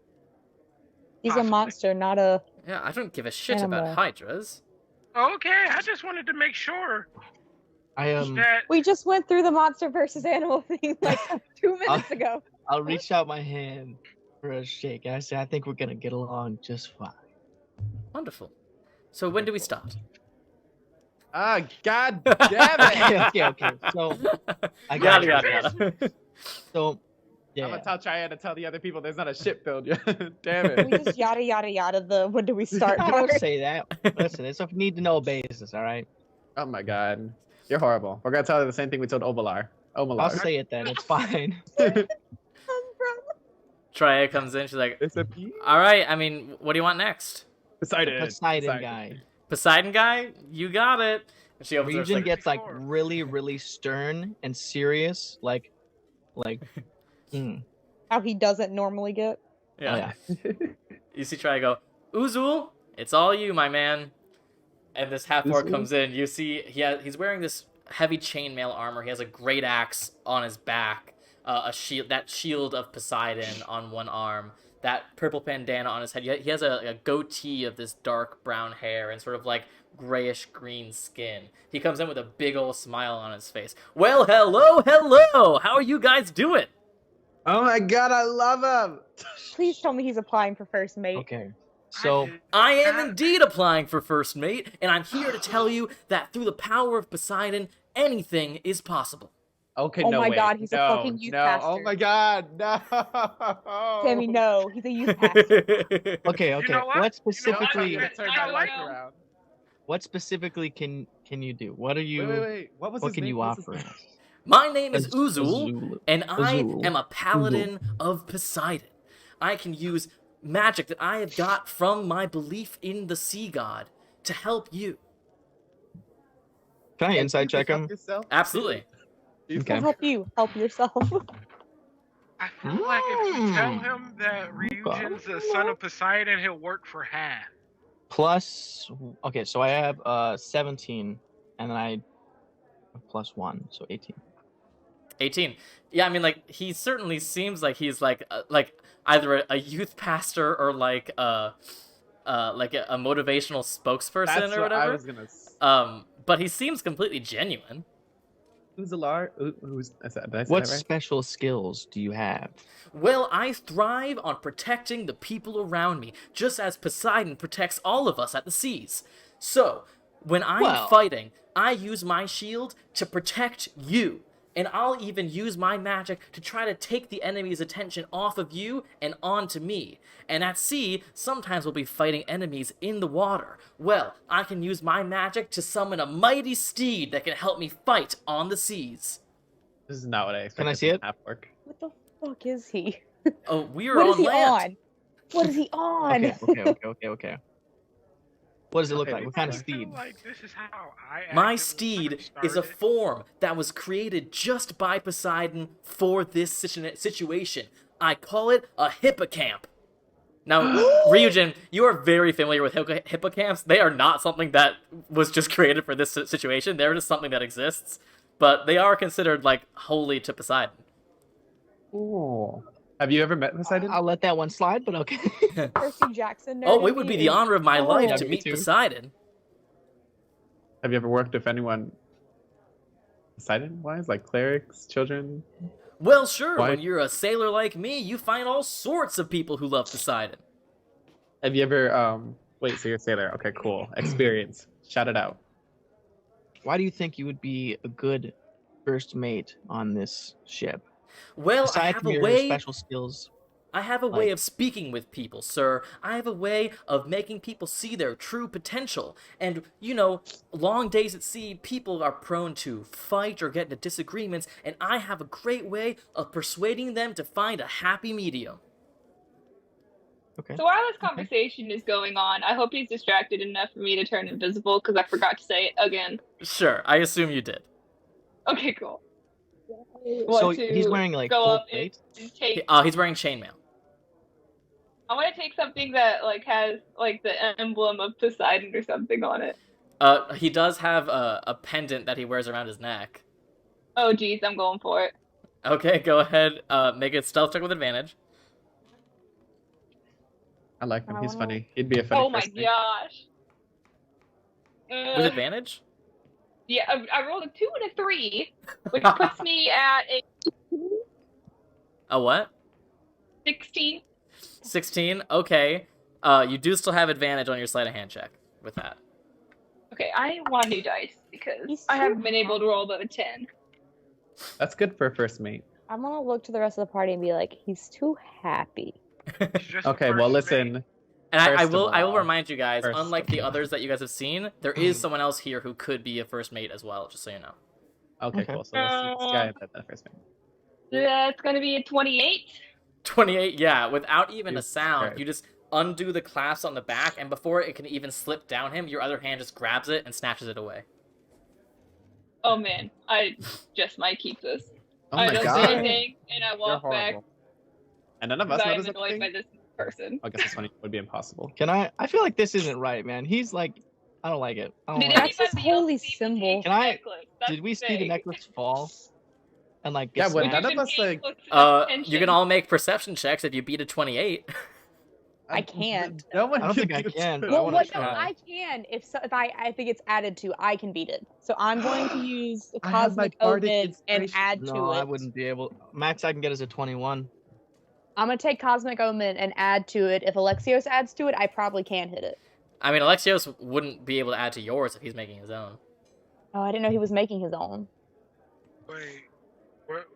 He's Possibly. a monster, not a. Yeah, I don't give a shit Animal. about Hydras. Okay, I just wanted to make sure I that We just went through the monster versus animal thing like 2 minutes ago. I'll reach out my hand for a shake. I say I think we're gonna get along just fine. Wonderful. So when do we start? Ah, god damn it! okay. So I got Yada you. yada yada. So I'm yeah. gonna tell Triad to tell the other people there's not a ship build yet. Damn it. We just yada yada yada the when do we start? I don't part. say that. Listen, it's a need to know basis, all right? Oh my god. You're horrible. We're gonna tell her the same thing we told Omalar. I'll Omalar. say it then. It's fine. Triad comes in, she's like, It's a P? alright, I mean, what do you want next? Poseidon. Poseidon guy. Poseidon guy? You got it. And she opens her, she's Region like, gets like Before. really, really stern and serious, like. How he doesn't normally get. yeah. Oh, yeah. You see Try go, Uzul, it's all you, my man. And this half-orc Uzul? comes in. You see he's wearing this heavy chainmail armor. He has a great axe on his back, a shield, that shield of Poseidon on one arm, that purple bandana on his head. He has a goatee of this dark brown hair and sort of like grayish green skin. He comes in with a big old smile on his face. Well, hello! How are you guys doing? Oh my god, I love him! Please tell me he's applying for first mate. Okay. So I am indeed applying for first mate, and I'm here to tell you that through the power of Poseidon, anything is possible. Okay, Oh no my way. god, he's a No, fucking youth no. pastor. Oh my god, no! Sammy, no, he's a youth pastor. okay. You know what? What You know specifically? I'm gonna turn I my don't life know. around. What specifically can you do? What are you? Wait. What was What his can name? you What's his offer? name? My name is Az- Uzul, Azul. and I Azul. am a paladin of Poseidon. I can use magic that I have got from my belief in the sea god to help you. Can I Can inside you check help him? yourself? Absolutely. Okay. I'll help you. Help yourself. I feel like if you tell him that Ryujin's the son of Poseidon, he'll work for half. Plus, okay, so I have 17, and then I plus 1, so 18. 18. Yeah, I mean, like, he certainly seems like he's like either a youth pastor or like a motivational spokesperson That's or what I whatever. was gonna. But he seems completely genuine. Who's Alar? Who's? Did I say What that right? special skills do you have? Well, I thrive on protecting the people around me, just as Poseidon protects all of us at the seas. So, when I'm Well- fighting, I use my shield to protect you. And I'll even use my magic to try to take the enemy's attention off of you and onto me. And at sea, sometimes we'll be fighting enemies in the water. Well, I can use my magic to summon a mighty steed that can help me fight on the seas. This is not what I expected. Can I see it? Half work. What the fuck is he? Oh, we are What is on he land. on? What is he on? Okay. What does it look Okay, like? What kind of I feel steed? like this is how I My actually steed is a started. form that was created just by Poseidon for this situation. I call it a hippocamp. Now, Ryujin, you are very familiar with hippocamps. They are not something that was just created for this situation. They're just something that exists. But they are considered, like, holy to Poseidon. Ooh. Have you ever met Poseidon? I'll let that one slide, but okay. Percy Jackson. Oh, nerd it would be the is- honor of my Oh. life Yeah, to me meet too. Poseidon. Have you ever worked with anyone Poseidon-wise, like clerics, children? Well, sure, Why- when you're a sailor like me, you find all sorts of people who love Poseidon. Have you ever Wait, so you're a sailor? Okay, cool. Experience. Shout it out. Why do you think you would be a good first mate on this ship? Well, I Aside have from a your way... special skills, I have a way Like- of speaking with people, sir. I have a way of making people see their true potential. And, you know, long days at sea, people are prone to fight or get into disagreements, and I have a great way of persuading them to find a happy medium. okay. So while this conversation is going on, I hope he's distracted enough for me to turn invisible because I forgot to say it again. Sure, I assume you did. Okay, cool. So Want he's to wearing like go full up plate. and take. He's wearing chainmail. I want to take something that like has like the emblem of Poseidon or something on it. He does have a pendant that he wears around his neck. Oh geez, I'm going for it. Okay, go ahead, make a stealth check with advantage. I like him. I He's wanna- funny. He'd be a funny Oh my first mate. gosh. With advantage? Yeah, I rolled a 2 and a 3, which puts me at a A what? 16. 16? Okay. You do still have advantage on your sleight of hand check with that. Okay, I want new dice because He's I haven't too been able to roll above a 10. That's good for a first mate. I'm gonna look to the rest of the party and be like, he's too happy. It's just Okay, first well, mate. listen. And I First of will all- remind you guys, first unlike of the all. others that you guys have seen, there is someone else here who could be a first mate as well, just so you know. Okay, Okay. cool. So let's see this guy and then that first mate. That's gonna be a 28. 28, yeah, without even a Jesus sound, Christ. you just undo the clasp on the back, and before it can even slip down him, your other hand just grabs it and snatches it away. Oh man, I just might keep this. Oh I my don't god. say anything, and I You're walk back horrible. And none of us because I am noticed annoyed by anything? this person. I guess this one would be impossible. Can I feel like this isn't right, man. He's like, I don't like it. I don't Did like it. That's his anybody else holy see the symbol. Can I- necklace? That's Did we the see the thing. necklace fall? And like Yeah, get but snapped? none of us like. You can all make perception checks if you beat a 28. I can't. No one I don't can think I beat can, it. but I Well, wanna what, no, try. I can. If I think it's added to, I can beat it. So I'm going to use the I have my cosmic bardic omen and inspiration. add to No, it. I wouldn't be able. Max I can get is a 21. I'm gonna take cosmic omen and add to it. If Alexios adds to it, I probably can hit it. I mean, Alexios wouldn't be able to add to yours if he's making his own. Oh, I didn't know he was making his own. Wait, what?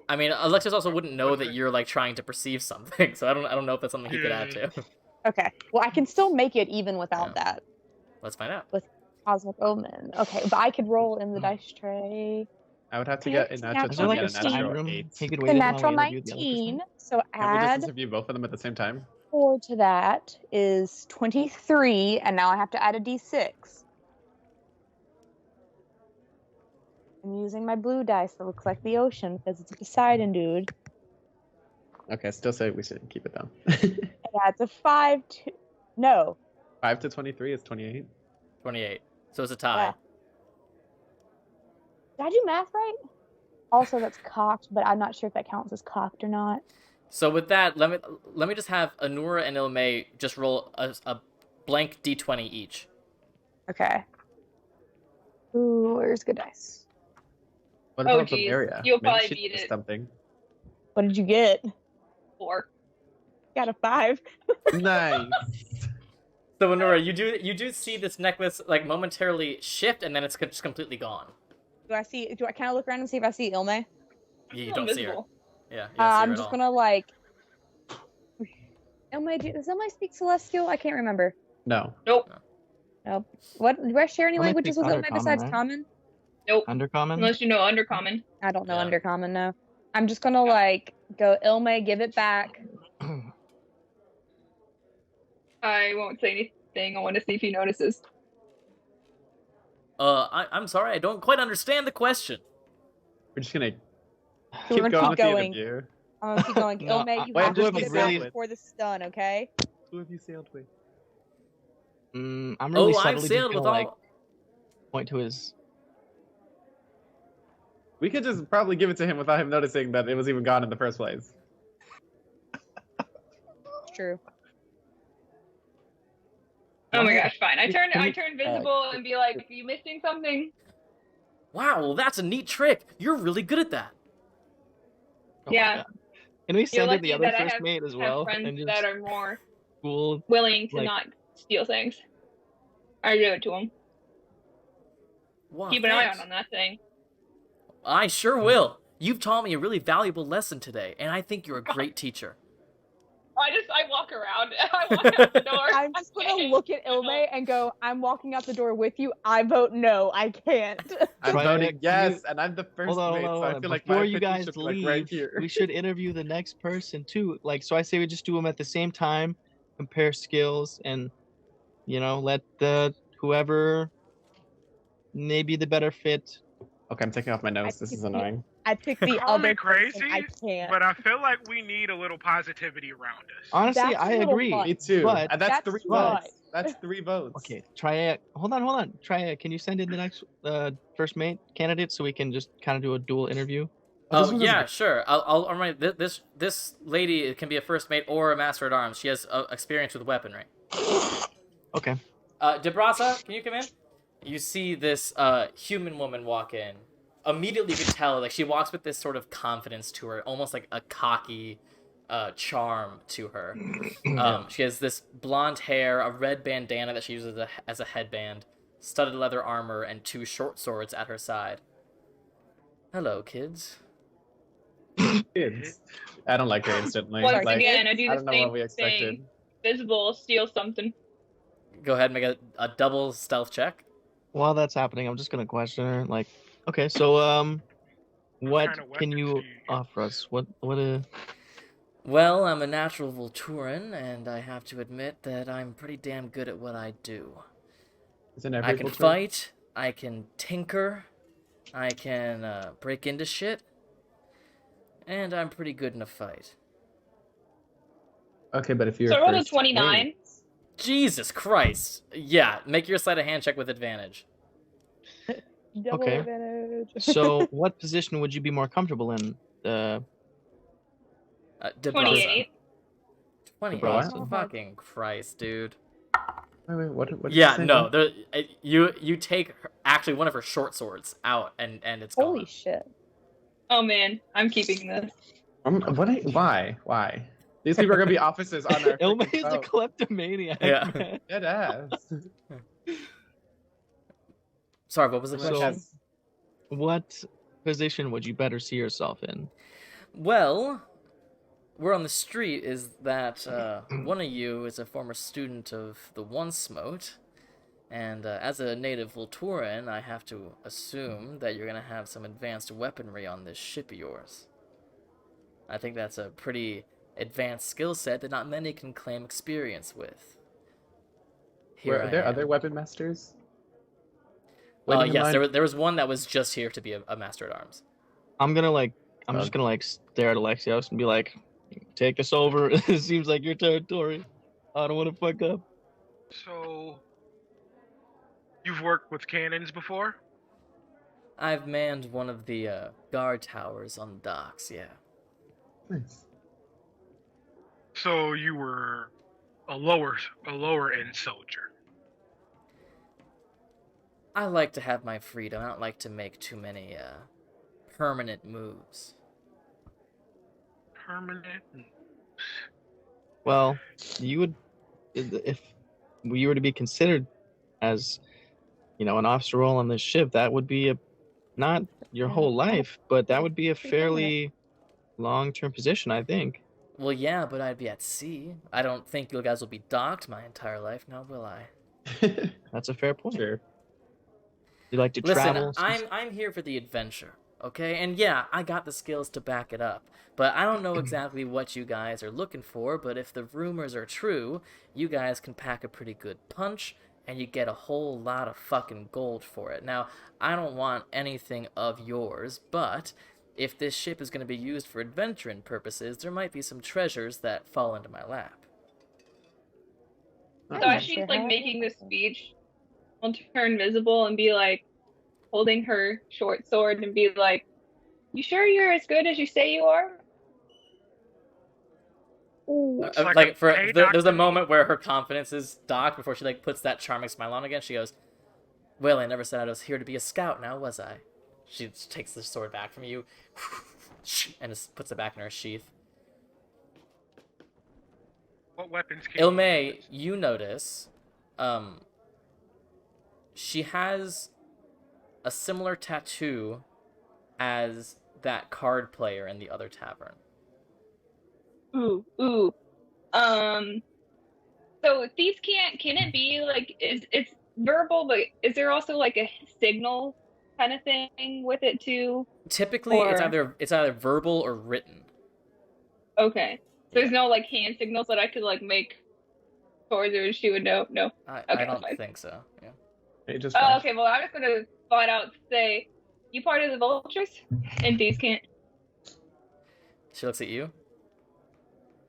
I mean, Alexios also wouldn't know What's that it? you're like trying to perceive something, so I don't know if that's something he could add to. Okay. Well, I can still make it even without Yeah. that Let's find out. cosmic omen. Okay, but I could roll in the dice tray. I would have to get a It's natural Is there like 20 a and a side natural room 8. he could The wait in while natural we interview the other 19. person? So Can we just add interview both of them at the same time? 4 to that is 23, and now I have to add a d6. I'm using my blue dice that looks like the ocean because it's a Poseidon dude. Okay, still say we should keep it down. It adds a 5 to... No. 5 to 23 is 28. 28. So it's a tie. Yeah. Did I do math right? Also, that's cocked, but I'm not sure if that counts as cocked or not. So with that, let me just have Anura and Ilme just roll a blank d20 each. Okay. Ooh, where's good dice? What Oh, about geez. Bavaria? You'll Maybe probably she beat knows it. something. What did you get? 4. Got a 5. Nice. So Anura, you do see this necklace like momentarily shift, and then it's just completely gone. Do I kind of look around and see if I see Ilme? You don't see her. Invisible. Yeah, you don't see her I'm at just all. gonna like... Ilme, does Ilme speak Celestial? I can't remember. No. Nope. What? Do I share any Ilme languages with speaks Ilme Undercommon, besides right? Common? Nope. Undercommon? Unless you know Undercommon. I don't know Yeah. Undercommon, no. I'm just gonna like go Ilme, give it back. I won't say anything. I want to see if he notices. I'm sorry, I don't quite understand the question. We're just gonna We're keep gonna going keep with the going. interview. I'm gonna keep going. No, Ilme, you wait, have to just give like it back really- before the stun, okay? Who have you sailed with? I'm really Oh, I've subtly just sailed with gonna, all. like, point to his... We could just probably give it to him without him noticing that it was even gone in the first place. It's true. Oh my gosh, fine. I Can turn we- visible and be like, "Are you missing something?" Wow, well, that's a neat trick. You're really good at that. Oh my Yeah. God. Can we You're send in lucky the other that I first have, mate as have well? friends And just that are more cool. willing to like- not steal things. I do it to them. Wow, Keep an eye thanks. on that thing. I sure will. You've taught me a really valuable lesson today, and I think you're a great teacher. I walk around. I walk out the door. I'm just gonna look at Ilme and go, I'm walking out the door with you. I vote no, I can't. I'm Try voting it. yes, and I'm the first Hold on, mate, hold on, so I hold on. feel like Before my you opinion guys should be leave, like right here. we should interview the next person too. Like, so I say we just do them at the same time, compare skills, and let the whoever maybe the better fit. Okay, I'm taking off my nose. This is annoying. I pick the Call me other person. crazy, I can't. but I feel like we need a little positivity around us. Honestly, That's I a little agree. much. Me too. But- and that's That's 3 right. votes. That's 3 votes. Okay, Triad. Hold on. Triad, can you send in the next first mate candidate so we can just kind of do a dual interview? Oh, this Oh one doesn't yeah, get- sure. I'll remind this lady can be a first mate or a master at arms. She has experience with weaponry. Okay. Debrasa, can you come in? You see this human woman walk in. Immediately you can tell, like, she walks with this sort of confidence to her, almost like a cocky charm to her. She has this blonde hair, a red bandana that she uses as a headband, studded leather armor, and 2 short swords at her side. Hello, kids. Kids. I don't like her instantly. Once like, again, I do I the don't know what we same expected. thing. Visible, steal something. Go ahead and make a double stealth check. While that's happening, I'm just gonna question her. Like, okay, so what kind of can weapons you do you use? offer us? What Well, I'm a natural Vulturan, and I have to admit that I'm pretty damn good at what I do. Isn't every I can Vultura- fight, I can tinker, I can break into shit, and I'm pretty good in a fight. Okay, but if you're So I rolled a first 29. mate- Jesus Christ. Yeah, make your sleight of hand check with advantage. Double Okay. advantage. So, what position would you be more comfortable in? Debrasa. 28. 28. What? Fucking Christ, dude. Wait, what did you Yeah, say? no. You take actually one of her short swords out, and it's gone. Holy shit. Oh man, I'm keeping this. Why? These people are gonna be officers on our Ilma freaking is a boat. kleptomaniac. Yeah. Man. Dead ass. Sorry, what was the So- question? What position would you better see yourself in? Well, word on the street is that one of you is a former student of the Once Smote, and as a native Vulturan, I have to assume that you're going to have some advanced weaponry on this ship of yours. I think that's a pretty advanced skill set that not many can claim experience with. Here Were I there am. other weapon masters? Waiting in Yes, line? there was one that was just here to be a master at arms. I'm just gonna stare at Alexios and be like, "Take us over. It seems like your territory. I don't want to fuck up." So, you've worked with cannons before? I've manned one of the guard towers on the docks, yeah. Nice. So you were a lower end soldier. I like to have my freedom. I don't like to make too many permanent moves. Permanent. Well, you would, if you were to be considered as, an officer role on this ship, that would be not your whole life, but that would be a fairly long-term position, I think. Well, yeah, but I'd be at sea. I don't think you guys will be docked my entire life, now will I? That's a fair point. Sure. You like to Listen, travel? I'm here for the adventure, okay? And yeah, I got the skills to back it up. But I don't know exactly what you guys are looking for, but if the rumors are true, you guys can pack a pretty good punch, and you get a whole lot of fucking gold for it. Now, I don't want anything of yours, but if this ship is going to be used for adventuring purposes, there might be some treasures that fall into my lap. So as she's like making this speech, I'll turn visible and be like holding her short sword and be like, "You sure you're as good as you say you are?" Ooh. It's like Like a for paid there's a doctor. moment where her confidence is docked before she like puts that charming smile on again. She goes, "Well, I never said I was here to be a scout. Now was I?" She just takes the sword back from you, and just puts it back in her sheath. What weapons can you Ilme, use? you notice, she has a similar tattoo as that card player in the other tavern. Ooh. So thieves can it be like it's verbal, but is there also like a signal kind of thing with it too? Typically, it's Or- either verbal or written. Okay. So there's no like hand signals that I could like make towards her and she would know. No. I Okay, don't fine. think so. Yeah. It just Oh, okay. Well, I'm just gonna flat out say, "You part of the vultures?" And thieves can't. She looks at you.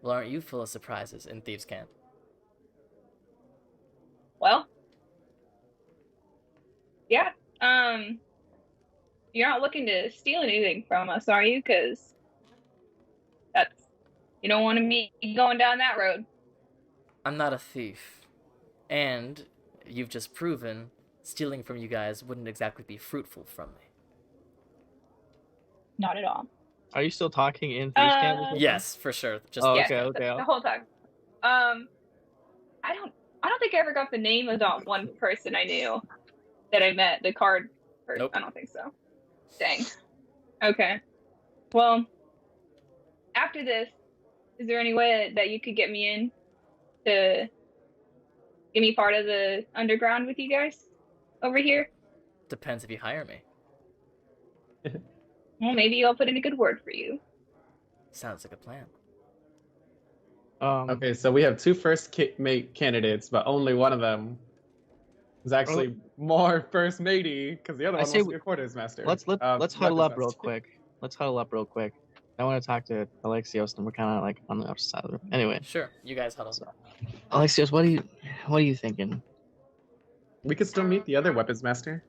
Well, aren't you full of surprises in Thieves' Camp? Well, yeah. You're not looking to steal anything from us, are you? Because you don't want to be going down that road. I'm not a thief. And you've just proven stealing from you guys wouldn't exactly be fruitful from me. Not at all. Are you still talking in Thieves Camp? this whole time? Yes, for sure. Just Oh, Yeah, okay. The whole time. I don't think I ever got the name of that one person I knew that I met. The card person. Nope. I don't think so. Dang. Okay. Well, after this, is there any way that you could get me in to give me part of the underground with you guys over here? depends if you hire me. Well, maybe I'll put in a good word for you. Sounds like a plan. Okay, so we have two first mate candidates, but only one of them is actually more first matey because the other I one say wants to be a quarters master. Let's huddle weapons up real master. quick. Let's huddle up real quick. I want to talk to Alexios, and we're kind of like on the opposite side of the room. Anyway, Sure, you guys huddle. so, Alexios, what are you thinking? We could still meet the other weapons master.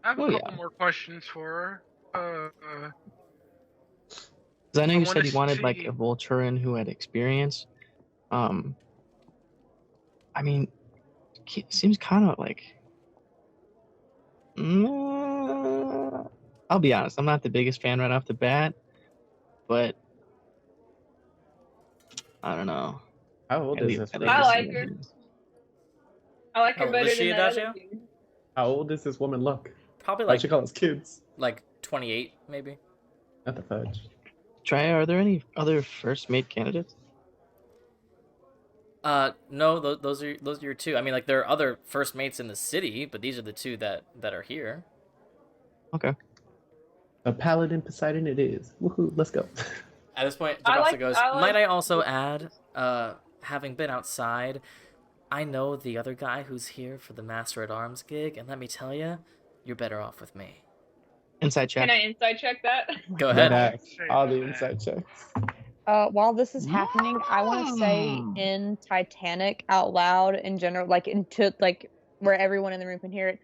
I have a Oh, couple yeah. more questions for her. Because I know I you said wanna you wanted like see- a Vulturan who had experience. I mean, seems kind of like. I'll be honest, I'm not the biggest fan right off the bat, but I don't know. How old is this? I woman? I like her. I like How her old better is she, than that other Adagio? dude. How old does this woman look? Probably Why'd like you call us kids? 28, maybe. Not the fudge. Try. Are there any other first mate candidates? No, those are your two. I mean, like there are other first mates in the city, but these are the two that are here. Okay. A paladin Poseidon it is. Woohoo, let's go. At this point, I Jabasa like- goes, I like- might I also add, having been outside, I know the other guy who's here for the Master at Arms gig, and let me tell you, you're better off with me. Inside check. Can I inside check that? Go Dead ahead. ass. All the inside checks. While this is happening, I want to say in Titanic out loud in general, like into like where everyone in the room can hear it.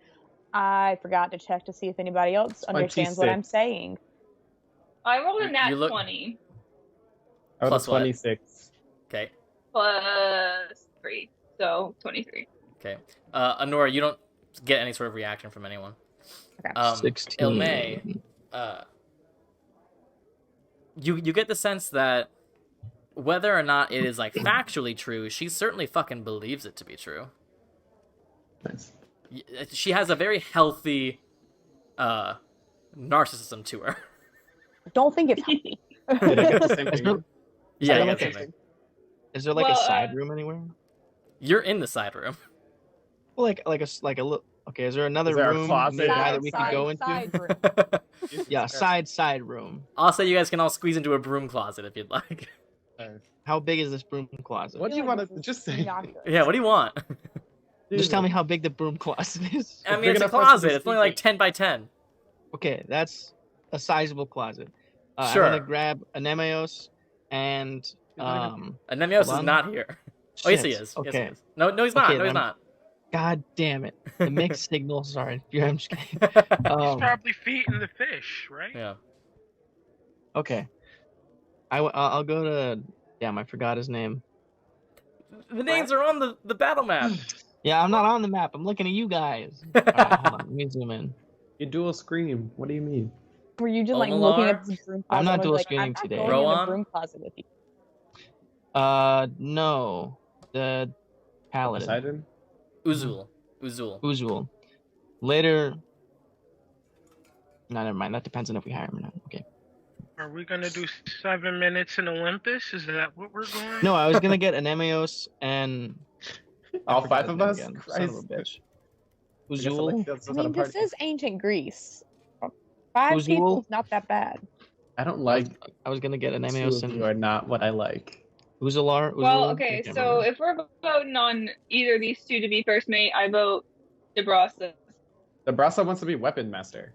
I forgot to check to see if anybody else understands what I'm 26. saying. I rolled a nat You look- 20 I was Plus what? 26. Okay. plus 3, so 23. Okay. Honora, you don't get any sort of reaction from anyone. Okay. 16. Ilme, you get the sense that whether or not it is like factually true, she certainly fucking believes it to be true. Nice. She has a very healthy narcissism to her. Don't think it's healthy. Did I get the same Is thing? there, Yeah, I you don't get think- something. is there like Well, a side room anywhere? You're in the side room. Well, like a little. Okay, is there another Is there a room closet? nearby that we can go into? Side room. Yeah, side room. I'll say you guys can all squeeze into a broom closet if you'd like. How big is this broom closet? What do you want to just say? Yeah, what do you want? Just tell me how big the broom closet is. I mean, big it's a enough for us to closet. be It's only like sleeping. 10 by 10. Okay, that's a sizable closet. Sure. I'm gonna grab a Nemeos and Anemios is Hold on. not here. Oh, yes, he shit, is. Okay. Yes, he is. No, he's not. Okay, no, he's then- not. God damn it. The mixed signal. Sorry. I'm just kidding. He's Um, probably feeding the fish, right? Yeah. okay. I'll go to. Damn, I forgot his name. The names are on the battle map. Yeah, I'm not on the map. I'm looking at you guys. All right, hold on. Let me zoom in. You dual scream. What do you mean? Were you just like Omalar? looking at this broom closet? I'm not and was dual like, screening I'm not today. going in the Rowan? broom closet with you. No. The Paladin. Poseidon? Uzul. Uzul. Later. No, never mind. That depends on if we hire him or not. Okay. Are we gonna do 7 minutes in Olympus? Is that what we're going? No, I was gonna get an Emeos and I All forgot 5 his of name us? again. Son of a Christ. bitch. I guess Uzul. Alexios I knows how mean, to this party. is ancient Greece. 5 Uzul? people is not that bad. I don't like I was gonna get an two Emeos of and you are not what I like. Uzular. Well, Uzul? okay, I can't so remember. if we're voting on either of these two to be first mate, I vote Debrasa. The Brasa wants to be weapon master.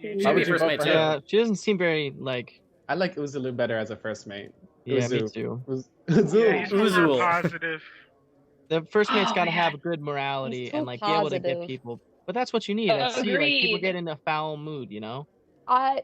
She Why would be would you first vote mate for too. him? Yeah, she doesn't seem very like. I like Uzulu better as a first mate. Yeah, me Uzu. too. Yeah, Uzul. he's more Uzul. positive. The first mate's Oh, got to man. have good morality He's so and like be able to get positive. people. But that's what you need at sea. Like people Agreed. get in a foul mood, you know.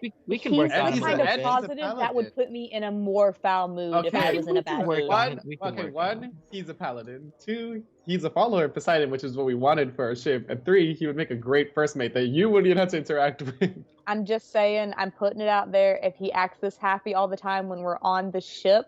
He's We can work the on And him he's a kind an little of edge bit. as a positive that paladin. would put me in a more foul mood if I Okay. was in a bad work mood. on it. We can Okay, work on it. 1, he's a paladin. 2, he's a follower of Poseidon, which is what we wanted for our ship. And 3, he would make a great first mate that you wouldn't even have to interact with. I'm just saying, I'm putting it out there. If he acts this happy all the time when we're on the ship,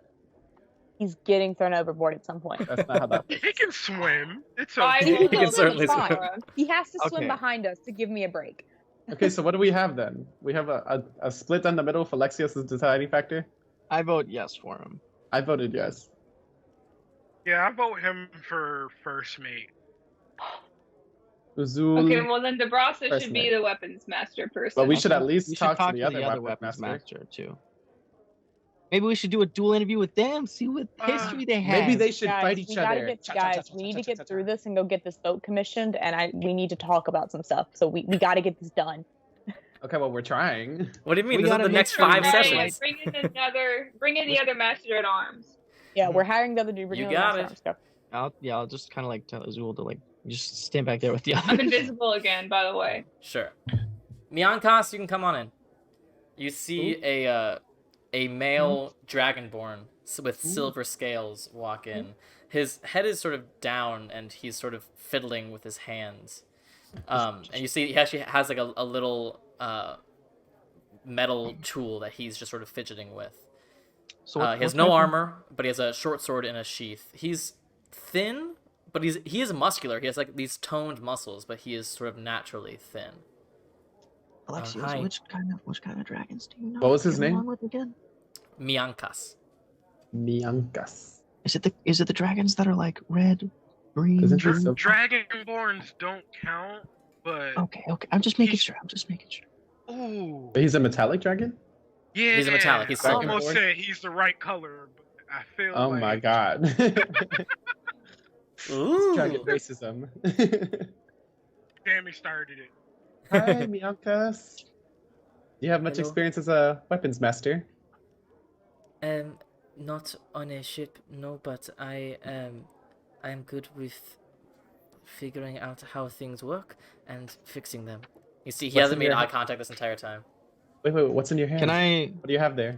he's getting thrown overboard at some point. That's not how that works. He can swim. It's I okay. will He can vote certainly swim. Debrasa. He has to swim Okay. behind us to give me a break. Okay, so what do we have then? We have a split down the middle for Alexios' deciding factor? I vote yes for him. I voted yes. Yeah, I vote him for first mate. Uzul. Okay, well then Debrasa First should mate. be the weapons master person. But we should Okay. at least We should talk to talk the other weapons master. too. Maybe we should do a dual interview with them. See what history they have. Maybe they should Guys, fight each we gotta other. get, guys, we need to get through this and go get this boat commissioned, and we need to talk about some stuff. So we got to get this done. Okay, well, we're trying. What do you mean? We This is gotta the make next sure we 5 make it sessions. right. Bring in the other master at arms. Yeah, we're hiring the other dude. Bring You in the got master it. arms, go. I'll just kind of like tell Azul to like just stand back there with the I'm others. invisible again, by the way. Sure. Miankas, you can come on in. You see a male dragonborn with silver scales walk in. His head is sort of down, and he's sort of fiddling with his hands. And you see he actually has like a little metal tool that he's just sort of fidgeting with. So He has no armor, but he has a short sword in a sheath. He's thin, but he is muscular. He has like these toned muscles, but he is sort of naturally thin. Alexios, hi. which kind of dragons do you know? What was his Get name? along with again? Miankas. Miankas. Is it the dragons that are like red, green? Isn't he blue? so- Dragonborns don't count, but Okay. I'm just making sure. ooh, But he's a metallic dragon? yeah, He's a metallic, he's I silver. almost said he's the right color, but I feel Oh like my god. Ooh. Dragon racism. Sammy started it. Hi, Miankas. You have much Hello. experience as a weapons master. Not on a ship, no, but I'm good with figuring out how things work and fixing them. You see, he What's hasn't in made your eye hand? contact this entire time. Wait, what's in your hand? Can I? What do you have there?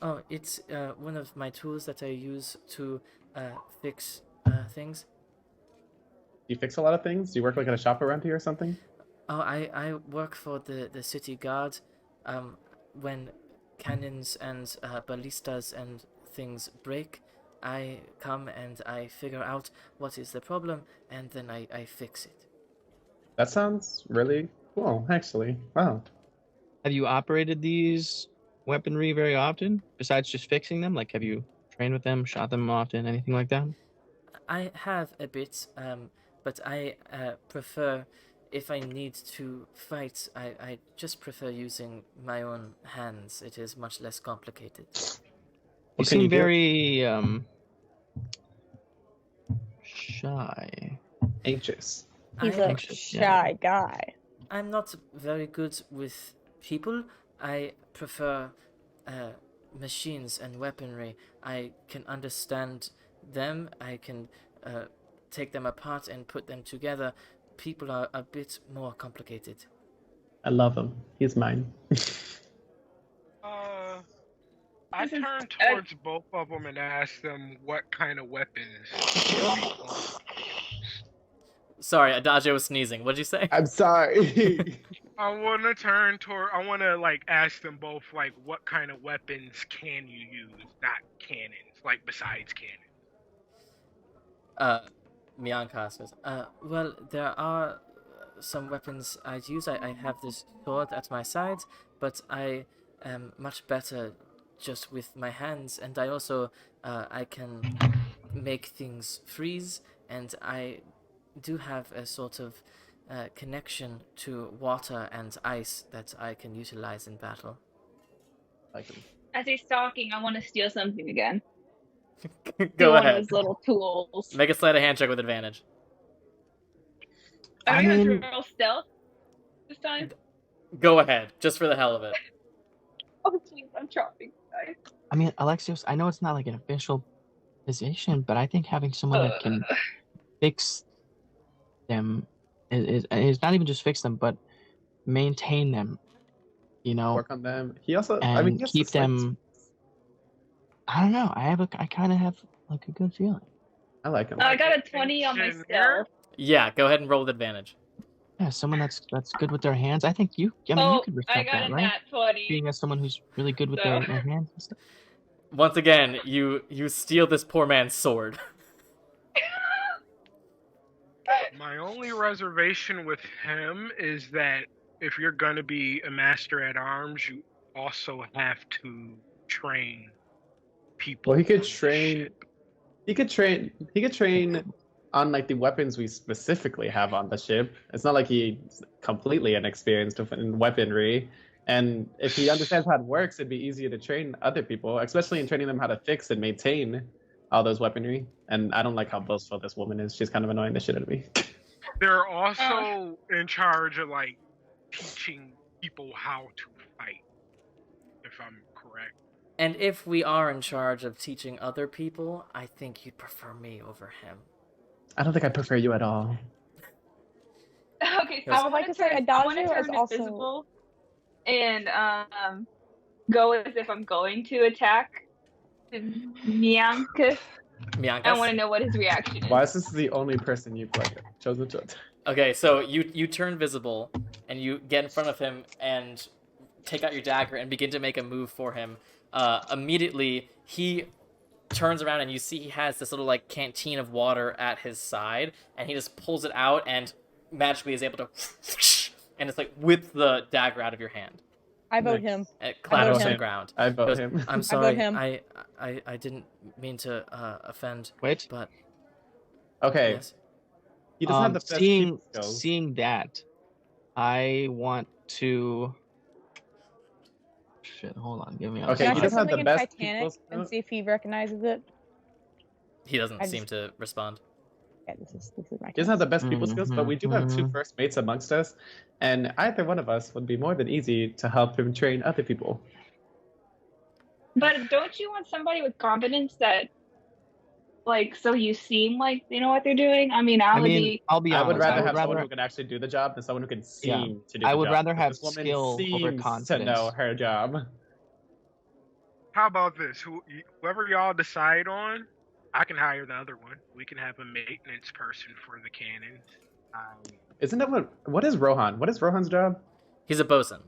Oh, it's one of my tools that I use to fix things. Do you fix a lot of things? Do you work like at a shop around here or something? Oh, I work for the city guard. When cannons and ballistas and things break, I come and I figure out what is the problem, and then I fix it. That sounds really cool, actually. Wow. Have you operated these weaponry very often? Besides just fixing them, like have you trained with them, shot them often, anything like that? I have a bit, but I prefer, if I need to fight, I just prefer using my own hands. It is much less complicated. You What can you seem do? very shy. Anxious. He's I- a anxious, yeah. shy guy. I'm not very good with people. I prefer machines and weaponry. I can understand them. I can take them apart and put them together. People are a bit more complicated. I love him. He's mine. I This is- turned towards both of them and asked them what kind of weapons. Sorry, Adagio was sneezing. What'd you say? I'm sorry. I want to turn toward. I want to like ask them both like what kind of weapons can you use, not cannons, like besides cannons. Miankas goes, well, there are some weapons I use. I have this sword at my side, but I am much better just with my hands, and I also, I can make things freeze, and I do have a sort of connection to water and ice that I can utilize in battle. Like him. As he's talking, I want to steal something again. Go Steal one of ahead. his little tools. Make a sleight of hand check with advantage. Are I we going mean- to roll stealth this time? Go ahead, just for the hell of it. Oh, jeez, I'm dropping. Guys. I mean, Alexios, I know it's not like an official position, but I think having someone that can fix them is not even just fix them, but maintain them. You know, Work on them. He also, and I mean, he has keep this, like, them. I don't know. I kind of have like a good feeling. I like him. I got a 20 on my Engineer? stealth. Yeah, go ahead and roll with advantage. Yeah, someone that's good with their hands. I think you. I mean, you Oh, could I respect got that, a right? nat 20. Being as someone who's really good with So- their hands and stuff. Once again, you steal this poor man's sword. My only reservation with him is that if you're gonna be a master at arms, you also have to train people. Well, he could on the train. ship. He could train. He could train on like the weapons we specifically have on the ship. It's not like he's completely inexperienced in weaponry. And if he understands how it works, it'd be easier to train other people, especially in training them how to fix and maintain all those weaponry. And I don't like how boastful this woman is. She's kind of annoying the shit out of me. They're also in charge of like teaching people how to fight, if I'm correct. And if we are in charge of teaching other people, I think you'd prefer me over him. I don't think I prefer you at all. Okay, so I would like to say I want to Adagio is turn also- invisible and go as if I'm going to attack Nyankus. I want to know what his reaction is. Why is this the only person you've like chosen to? Okay, so you turn visible, and you get in front of him and take out your dagger and begin to make a move for him. Immediately, he turns around and you see he has this little like canteen of water at his side, and he just pulls it out and magically is able to, and it's like whip the dagger out of your hand. I vote him. And it clatters to him. the ground. I vote Goes, him. I'm sorry. him. I didn't mean to offend. Wait. But Okay. yes. He doesn't have the best seeing people skills. seeing that, I want to. Shit, hold on, give me a Okay, Can I he say doesn't have the something in best Titanic people and skills. see if he recognizes it? He doesn't I seem just- to respond. Yeah, this is my He doesn't have the best people skills, but we do have two Mhm. first mates amongst us, and either one of us would be more than easy to help him train other people. But don't you want somebody with confidence that, like, so you seem like they know what they're doing? I mean, I mean, I'll be I honest. would rather I would have someone rather. who can actually do the job than someone who can Yeah. seem to do the I job. would rather because have this woman skill over seems to confidence. know her job. How about this? Whoever y'all decide on, I can hire the other one. We can have a maintenance person for the cannons. Isn't that what is Rohan? What is Rohan's job? He's a bosun.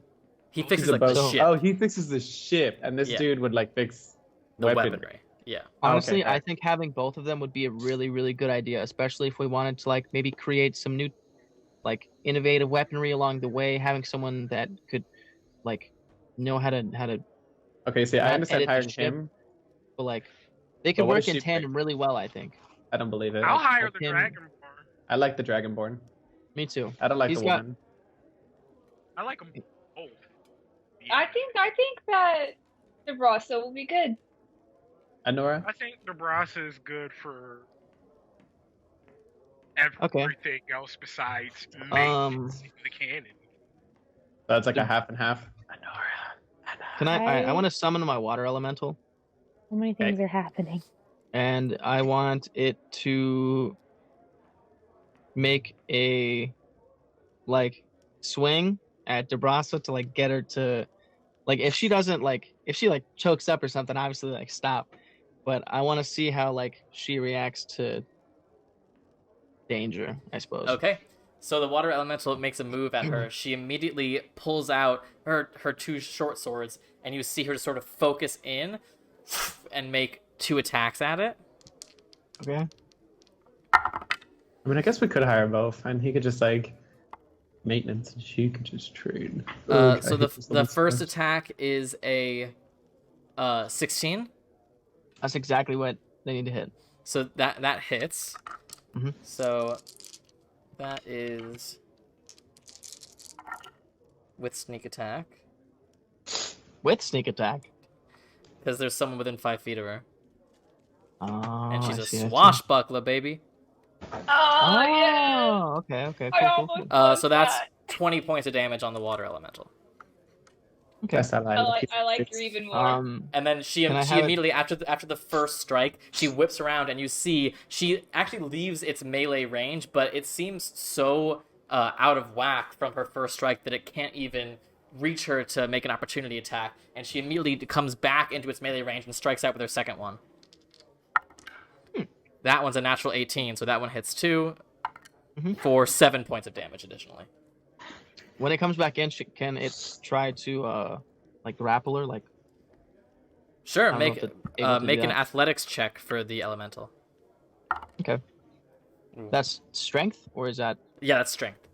He He's fixes a like the bosun. ship, Oh, he fixes the ship, and this Yeah. dude would like fix the weaponry. Yeah. Honestly, Okay. I think having both of them would be a really, really good idea, especially if we wanted to like maybe create some new, like innovative weaponry along the way. Having someone that could, like, know how to, Okay, see, I not understand edit the hiring ship. him. but like, they could what work does in she tandem really well. I think. I don't believe it. I'll hire like the him- Dragonborn. I like the Dragonborn. Me too. I don't like He's the got- woman. I like them both. I think that the Rosso will be good. Anora? I think Nebraska is good for Okay. everything else besides Um, maintenance the cannon. That's like a half and half. Anora. Can I I- want to summon my water elemental, So many things are happening. and I want it to make a like swing at Debrasa to like get her to like if she doesn't like if she like chokes up or something, obviously like stop. But I want to see how like she reacts to danger, I suppose. Okay. So the water elemental makes a move at her. She immediately pulls out her two short swords, and you see her sort of focus in and make 2 attacks at it. Okay. I mean, I guess we could hire both, and he could just like maintenance, and she could just trade. Ugh, So I the hate this the little first stuff. attack is a 16. That's exactly what they need to hit. So that hits. Mhm. So that is with sneak attack, With sneak attack. because there's someone within 5 feet of her, Oh, and she's I a see, I see. swashbuckler, baby. Oh, yeah. Oh, okay, I cool, almost cool. loved So that's that. 20 points of damage on the water elemental. Okay. That's how I like you even more. And then she Can I have it- immediately after the first strike, she whips around and you see she actually leaves its melee range, but it seems so out of whack from her first strike that it can't even reach her to make an opportunity attack, and she immediately comes back into its melee range and strikes out with her second one. That one's a natural 18, so that one hits 2 Mhm. for 7 points of damage additionally. When it comes back in, can it try to like grapple her? Like Sure, I don't know make if it's able to make do an that. athletics check for the elemental. okay, that's strength or is that Yeah, that's strength.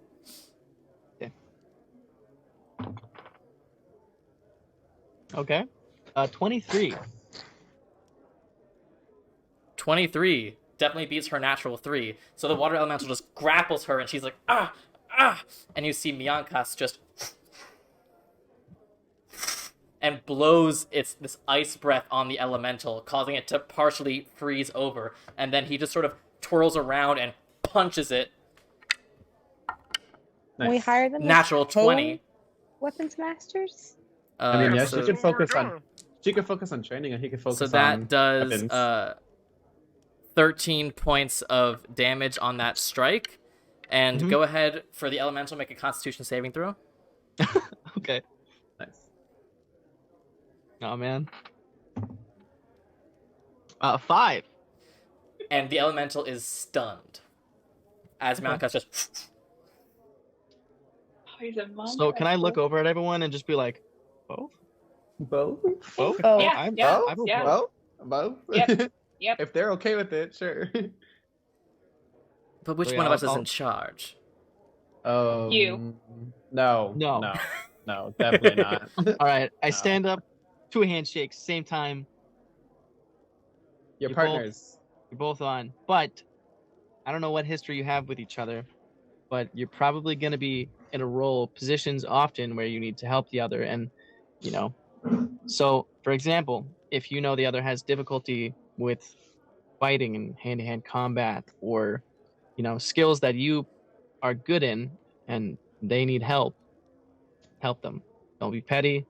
23? 23 definitely beats her natural 3. So the water elemental just grapples her, and she's like, ah, ah. And you see Miankas just and blows this ice breath on the elemental, causing it to partially freeze over. And then he just sort of twirls around and punches it. Can we hire them? as Natural 20. weapons masters? I mean, yeah, so, she could focus we're on doing. she could focus on training, and he could focus so on that does weapons. 13 points of damage on that strike. And Mhm. go ahead for the elemental, make a Constitution saving throw. Okay. Nice. Oh man. 5. And the elemental is stunned. As Okay. Malkas just Oh, he's a monk. So can I look over at everyone and just be like, both? Both. Both? Oh. Yeah, I'm, yeah, I vote yeah. both. Both. Yep, yep. If they're okay with it, sure. But which Wait, one of us is I'll- in charge? Oh. You. No. No. No. No. Definitely not. All right. I No. stand up, 2 handshakes, same time. Your You're partners. You're both on. But I don't know what history you have with each other, but you're probably going to be in a role, positions often where you need to help the other. And, you know, so for example, if you know the other has difficulty with fighting and hand-to-hand combat, or, you know, skills that you are good in and they need help them. Don't be petty.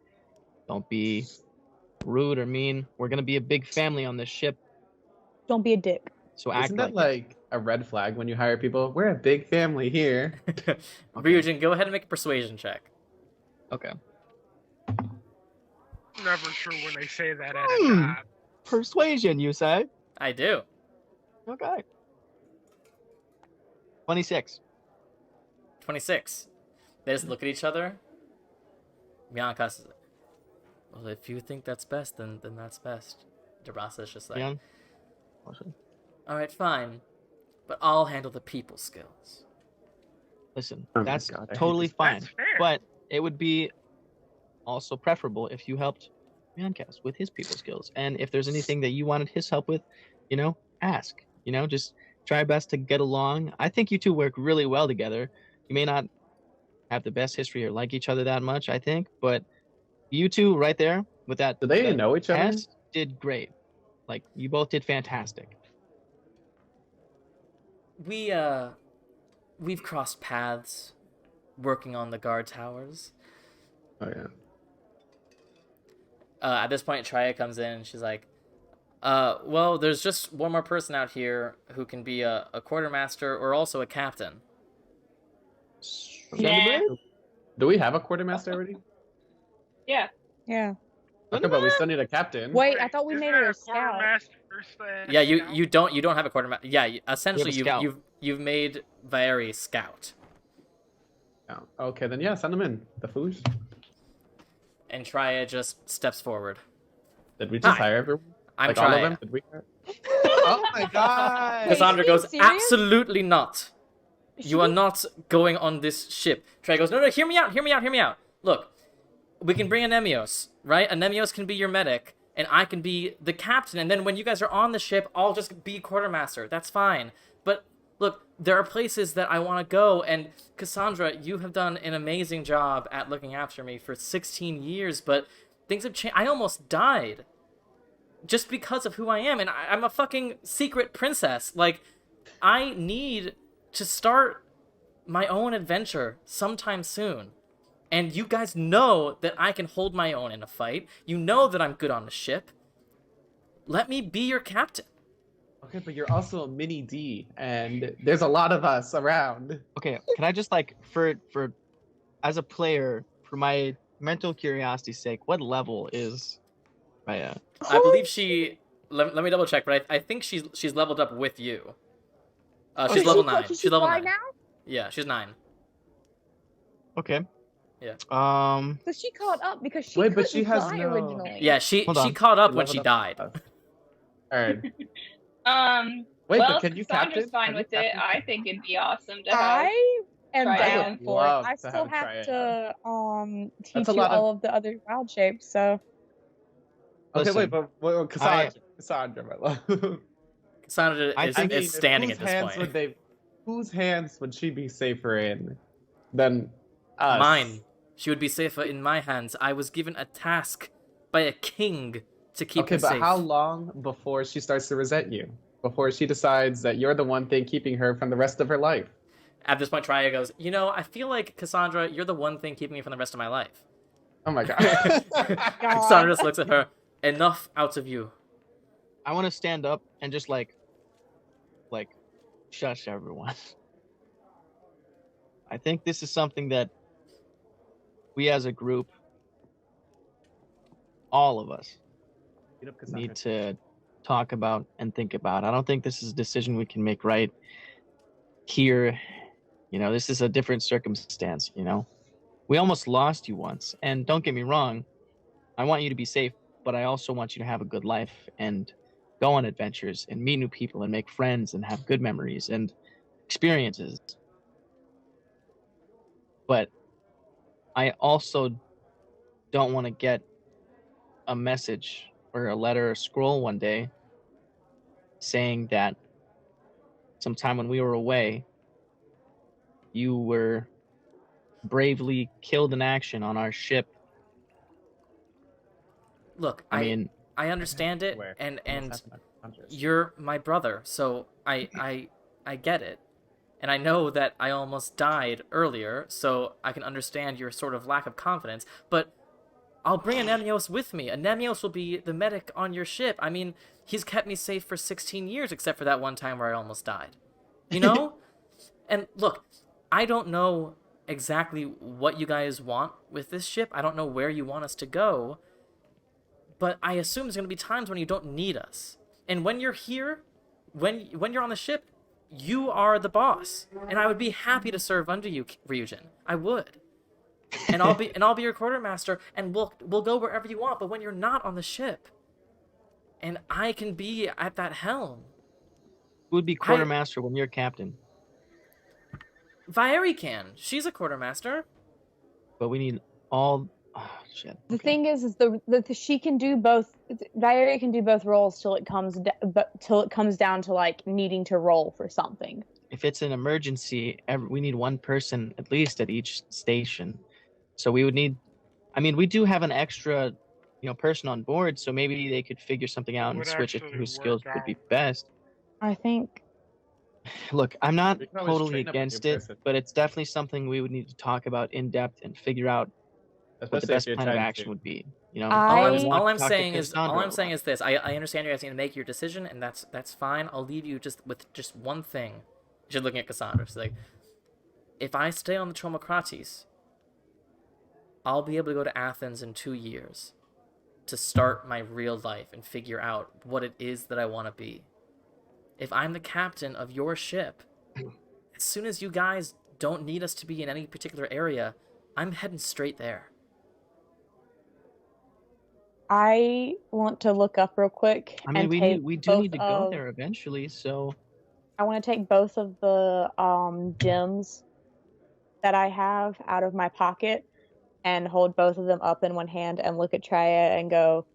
Don't be rude or mean. We're going to be a big family on this ship, Don't be a dick. so act Isn't that like it. like a red flag when you hire people? We're a big family here. Ryujin, go ahead and make a persuasion check. Okay. Never true when they say that at a Hmm. job. Persuasion, you say? I do. Okay. 26. 26. They just look at each other. Miankas is like, well, if you think that's best, then that's best. Derasa is just like, Young. alright, fine. But I'll handle the people skills. Listen, Oh my that's God, I hate totally this. fine. That's fair. But it would be also preferable if you helped Mancast with his people skills. And if there's anything that you wanted his help with, you know, ask. You know, just try your best to get along. I think you two work really well together. You may not have the best history or like each other that much, I think, but you two right there with that, Do they that know each other? test did great. Like, you both did fantastic. We've crossed paths working on the guard towers. Oh yeah. At this point, Traya comes in and she's like, well, there's just one more person out here who can be a quartermaster or also a captain. Nah. Do we have a quartermaster already? Yeah. Yeah. Okay, but we still need a captain. Wait, I thought we Isn't made there her a scout. quartermaster Yeah, scout? you don't have a quartermaster. Yeah, essentially We have a you've made Vaeri scout. Oh, okay, then yeah, send them in. The foosh. And Traya just steps forward. Did we just Hi. hire everyone? I'm Like all of them? Traya. Did we? Oh my god! Cassandra Wait, are you goes, serious? absolutely not. You are not going on this ship. Trey goes, no, hear me out. Look, we can bring a Nemios, right? A Nemios can be your medic, and I can be the captain, and then when you guys are on the ship, I'll just be quartermaster. That's fine. But look, there are places that I want to go, and Cassandra, you have done an amazing job at looking after me for 16 years, but things have changed. I almost died just because of who I am, and I'm a fucking secret princess. Like, I need to start my own adventure sometime soon. And you guys know that I can hold my own in a fight. You know that I'm good on the ship. Let me be your captain. Okay, but you're also a mini D, and there's a lot of us around. Okay, can I just like for as a player, for my mental curiosity's sake, what level is Raya? I believe she... Let me double check, but I think she's leveled up with you. She's Is level she- 9. does she She's level fly 9. now? Yeah, she's 9. Okay. Yeah. So she caught up because she Wait, but couldn't she has fly no- originally. Yeah, she Hold on. caught up She when leveled she up died. us. Alright. Wait, Wait, well, but can you Cassandra's captain? fine Can you with it. captain? I think it'd be awesome to have. I am Try it. down I would for it. love I to still have have Traya. to teach That's a you lot of- all of the other wild shapes. So Okay, Listen, wait, but wait, Cassandra, my love. Cassandra I is, think- is standing at whose this hands point. whose hands would she be safer in than us? Mine. She would be safer in my hands. I was given a task by a king to keep Okay, him but safe. how long before she starts to resent you? Before she decides that you're the one thing keeping her from the rest of her life? At this point, Triad goes, you know, I feel like, Cassandra, you're the one thing keeping me from the rest of my life. Oh my god. Cassandra just looks at her. Enough out of you. I want to stand up and just like shush everyone. I think this is something that we as a group, all of us, Beat up Cassandra. need to talk about and think about. I don't think this is a decision we can make right here. You know, this is a different circumstance, you know. We almost lost you once, and don't get me wrong, I want you to be safe, but I also want you to have a good life and go on adventures and meet new people and make friends and have good memories and experiences. But I also don't want to get a message or a letter or scroll one day saying that sometime when we were away, you were bravely killed in action on our ship. Look, I mean, I understand it, Where? and What's happened to Cassandra? you're my brother, so I get it. And I know that I almost died earlier, so I can understand your sort of lack of confidence, but I'll bring Anemios with me. Anemios will be the medic on your ship. I mean, he's kept me safe for 16 years, except for that one time where I almost died. You know? And look, I don't know exactly what you guys want with this ship. I don't know where you want us to go. But I assume there's going to be times when you don't need us. And when you're here, when you're on the ship, you are the boss. And I would be happy to serve under you, Ryujin. I would. And I'll be your quartermaster, and we'll go wherever you want. But when you're not on the ship, and I can be at that helm, who would be quartermaster when you're captain? Vieri can. She's a quartermaster. But we need all. Oh, shit. The Okay. thing is the she can do both. Valeria can do both roles till it comes down to like needing to roll for something. If it's an emergency, we need one person at least at each station. So we would need. I mean, we do have an extra, person on board. So maybe they could figure something out and Would switch it to actually whose skills work would be out. best. I think Look, I'm not We can always totally train up a new against it, person. but it's definitely something we would need to talk about in depth and figure out what the Especially if best you're plan of trying action to. would be. I- All I'm Talk to saying is Cassandra a lot. this. I understand you guys need to make your decision, and that's fine. I'll leave you with just one thing. She's looking at Cassandra. She's like, if I stay on the Tromocrates, I'll be able to go to Athens in 2 years to start my real life and figure out what it is that I want to be. If I'm the captain of your ship, as soon as you guys don't need us to be in any particular area, I'm heading straight there. I want to look up real quick. I mean, and we take do both need to go of- there eventually. So I want to take both of the gems that I have out of my pocket and hold both of them up in one hand and look at Triad and go,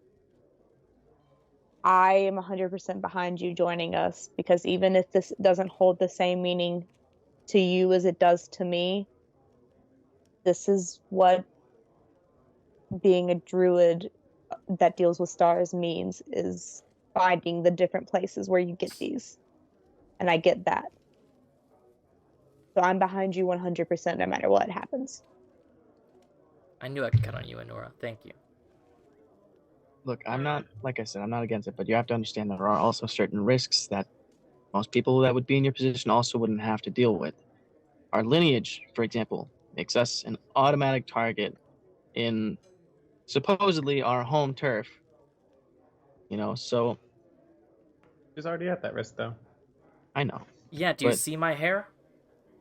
I am 100% behind you joining us, because even if this doesn't hold the same meaning to you as it does to me, this is what being a druid that deals with stars means, is finding the different places where you get these. And I get that. So I'm behind you 100% no matter what happens. I knew I could count on you, Anora. Thank you. look, I'm not, like I said, I'm not against it, but you have to understand that there are also certain risks that most people that would be in your position also wouldn't have to deal with. Our lineage, for example, makes us an automatic target in supposedly our home turf. So She's already at that risk, though. I know. Yeah, do you But- see my hair?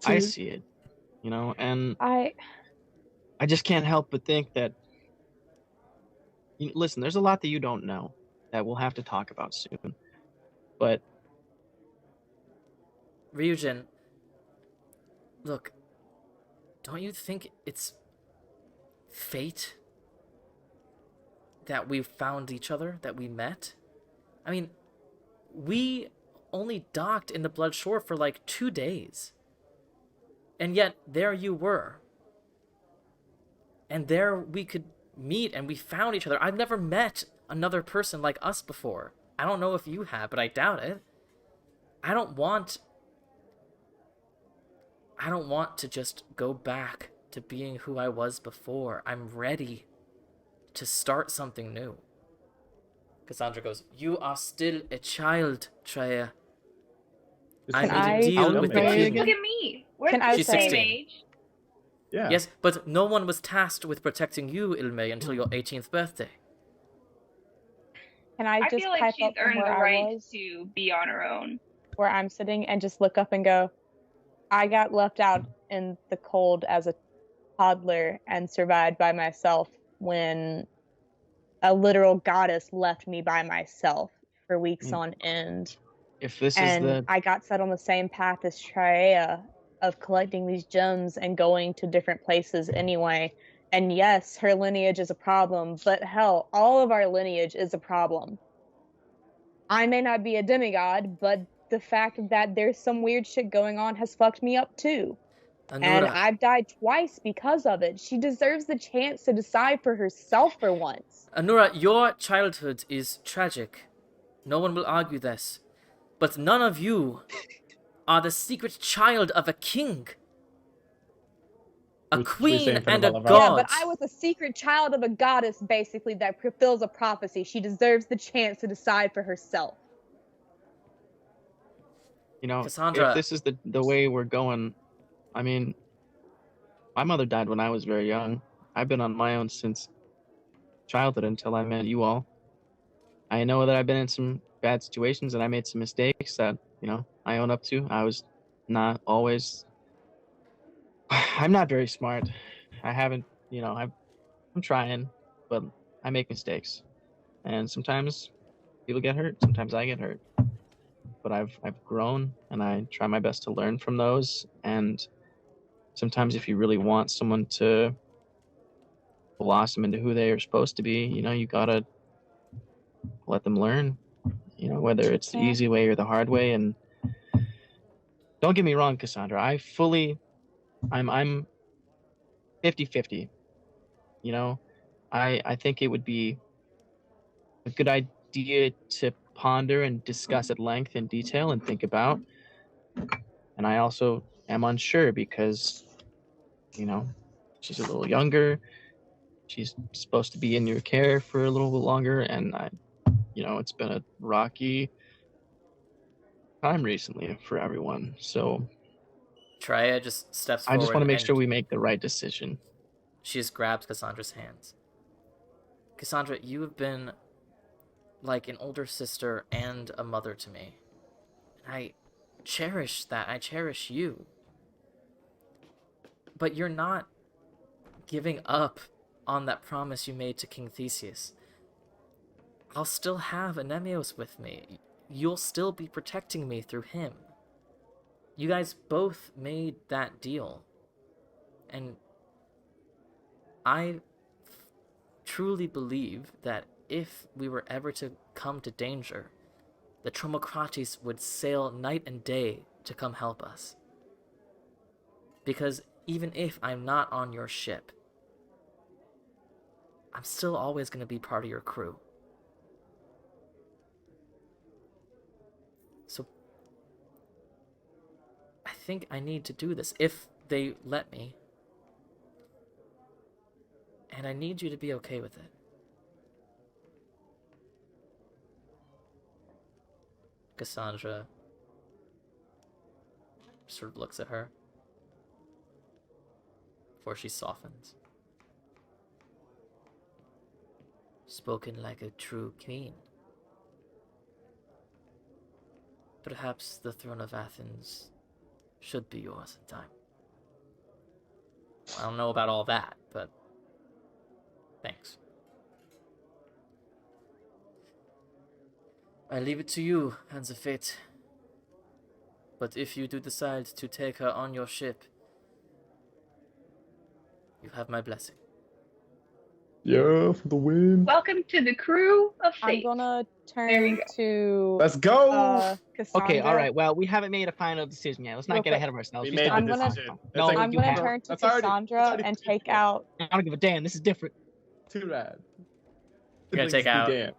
I see it. And I I just can't help but think that. Listen, there's a lot that you don't know that we'll have to talk about soon. But Ryujin, look, don't you think it's fate that we found each other, that we met? I mean, we only docked in the Blood Shore for like 2 days. And yet, there you were. And there we could meet, and we found each other. I've never met another person like us before. I don't know if you have, but I doubt it. I don't want I don't want to just go back to being who I was before. I'm ready to start something new. Cassandra goes, you are still a child, Treya. I Can need I to deal tell with me? the Look king. at me. We're Can the I She's same 16. age. Yeah. Yes, but no one was tasked with protecting you, Ilme, until your 18th birthday. Can I I just feel like pipe she's up from earned where the I right was, to be on her own. where I'm sitting, and just look up and go, I got left out in the cold as a toddler and survived by myself when a literal goddess left me by myself for weeks on end. If this is And the I got set on the same path as Triea of collecting these gems and going to different places anyway. And yes, her lineage is a problem, but hell, all of our lineage is a problem. I may not be a demigod, but the fact that there's some weird shit going on has fucked me up too. And Anura, I've died twice because of it. She deserves the chance to decide for herself for once. Anura, your childhood is tragic. No one will argue this. But none of you are the secret child of a king, a Which we queen, say in front and of a all of us. Yeah, god. but I was a secret child of a goddess, basically, that fulfills a prophecy. She deserves the chance to decide for herself. You know, Cassandra. if this is the way we're going, I mean, my mother died when I was very young. I've been on my own since childhood until I met you all. I know that I've been in some bad situations and I made some mistakes that, I own up to. I was not always. I'm not very smart. I haven't, I'm trying, but I make mistakes. And sometimes people get hurt, sometimes I get hurt. But I've grown and I try my best to learn from those. And sometimes if you really want someone to blossom into who they are supposed to be, you gotta let them learn, whether it's the Yeah. easy way or the hard way. And don't get me wrong, Cassandra, I'm 50-50. I think it would be a good idea to ponder and discuss at length in detail and think about. And I also am unsure because, she's a little younger. She's supposed to be in your care for a little bit longer. And it's been a rocky time recently for everyone. So Triea just steps I forward. just want to make and sure we make the right decision. She just grabs Cassandra's hands. Cassandra, you have been like an older sister and a mother to me. I cherish that. I cherish you. But you're not giving up on that promise you made to King Theseus. I'll still have Anemios with me. You'll still be protecting me through him. You guys both made that deal. And I truly believe that if we were ever to come to danger, the Tromocrates would sail night and day to come help us. Because even if I'm not on your ship, I'm still always going to be part of your crew. So I think I need to do this, if they let me. And I need you to be okay with it. Cassandra sort of looks at her before she softens. Spoken like a true queen. Perhaps the throne of Athens should be yours in time. I don't know about all that, but thanks. I leave it to you, hands of fate. But if you do decide to take her on your ship, you have my blessing. Yeah, for the win. Welcome to the crew of I'm fate. gonna There we turn go. to Let's go. Cassandra. Okay, all right. Well, we haven't made a final decision yet. Let's not Real get quick. ahead of ourselves. We made I'm the gonna- decision. No, It's like- I'm you gonna have- turn to That's already- Cassandra that's already and taken. take out. I don't give a damn. This is different. Too rad. You're gonna take out. Began.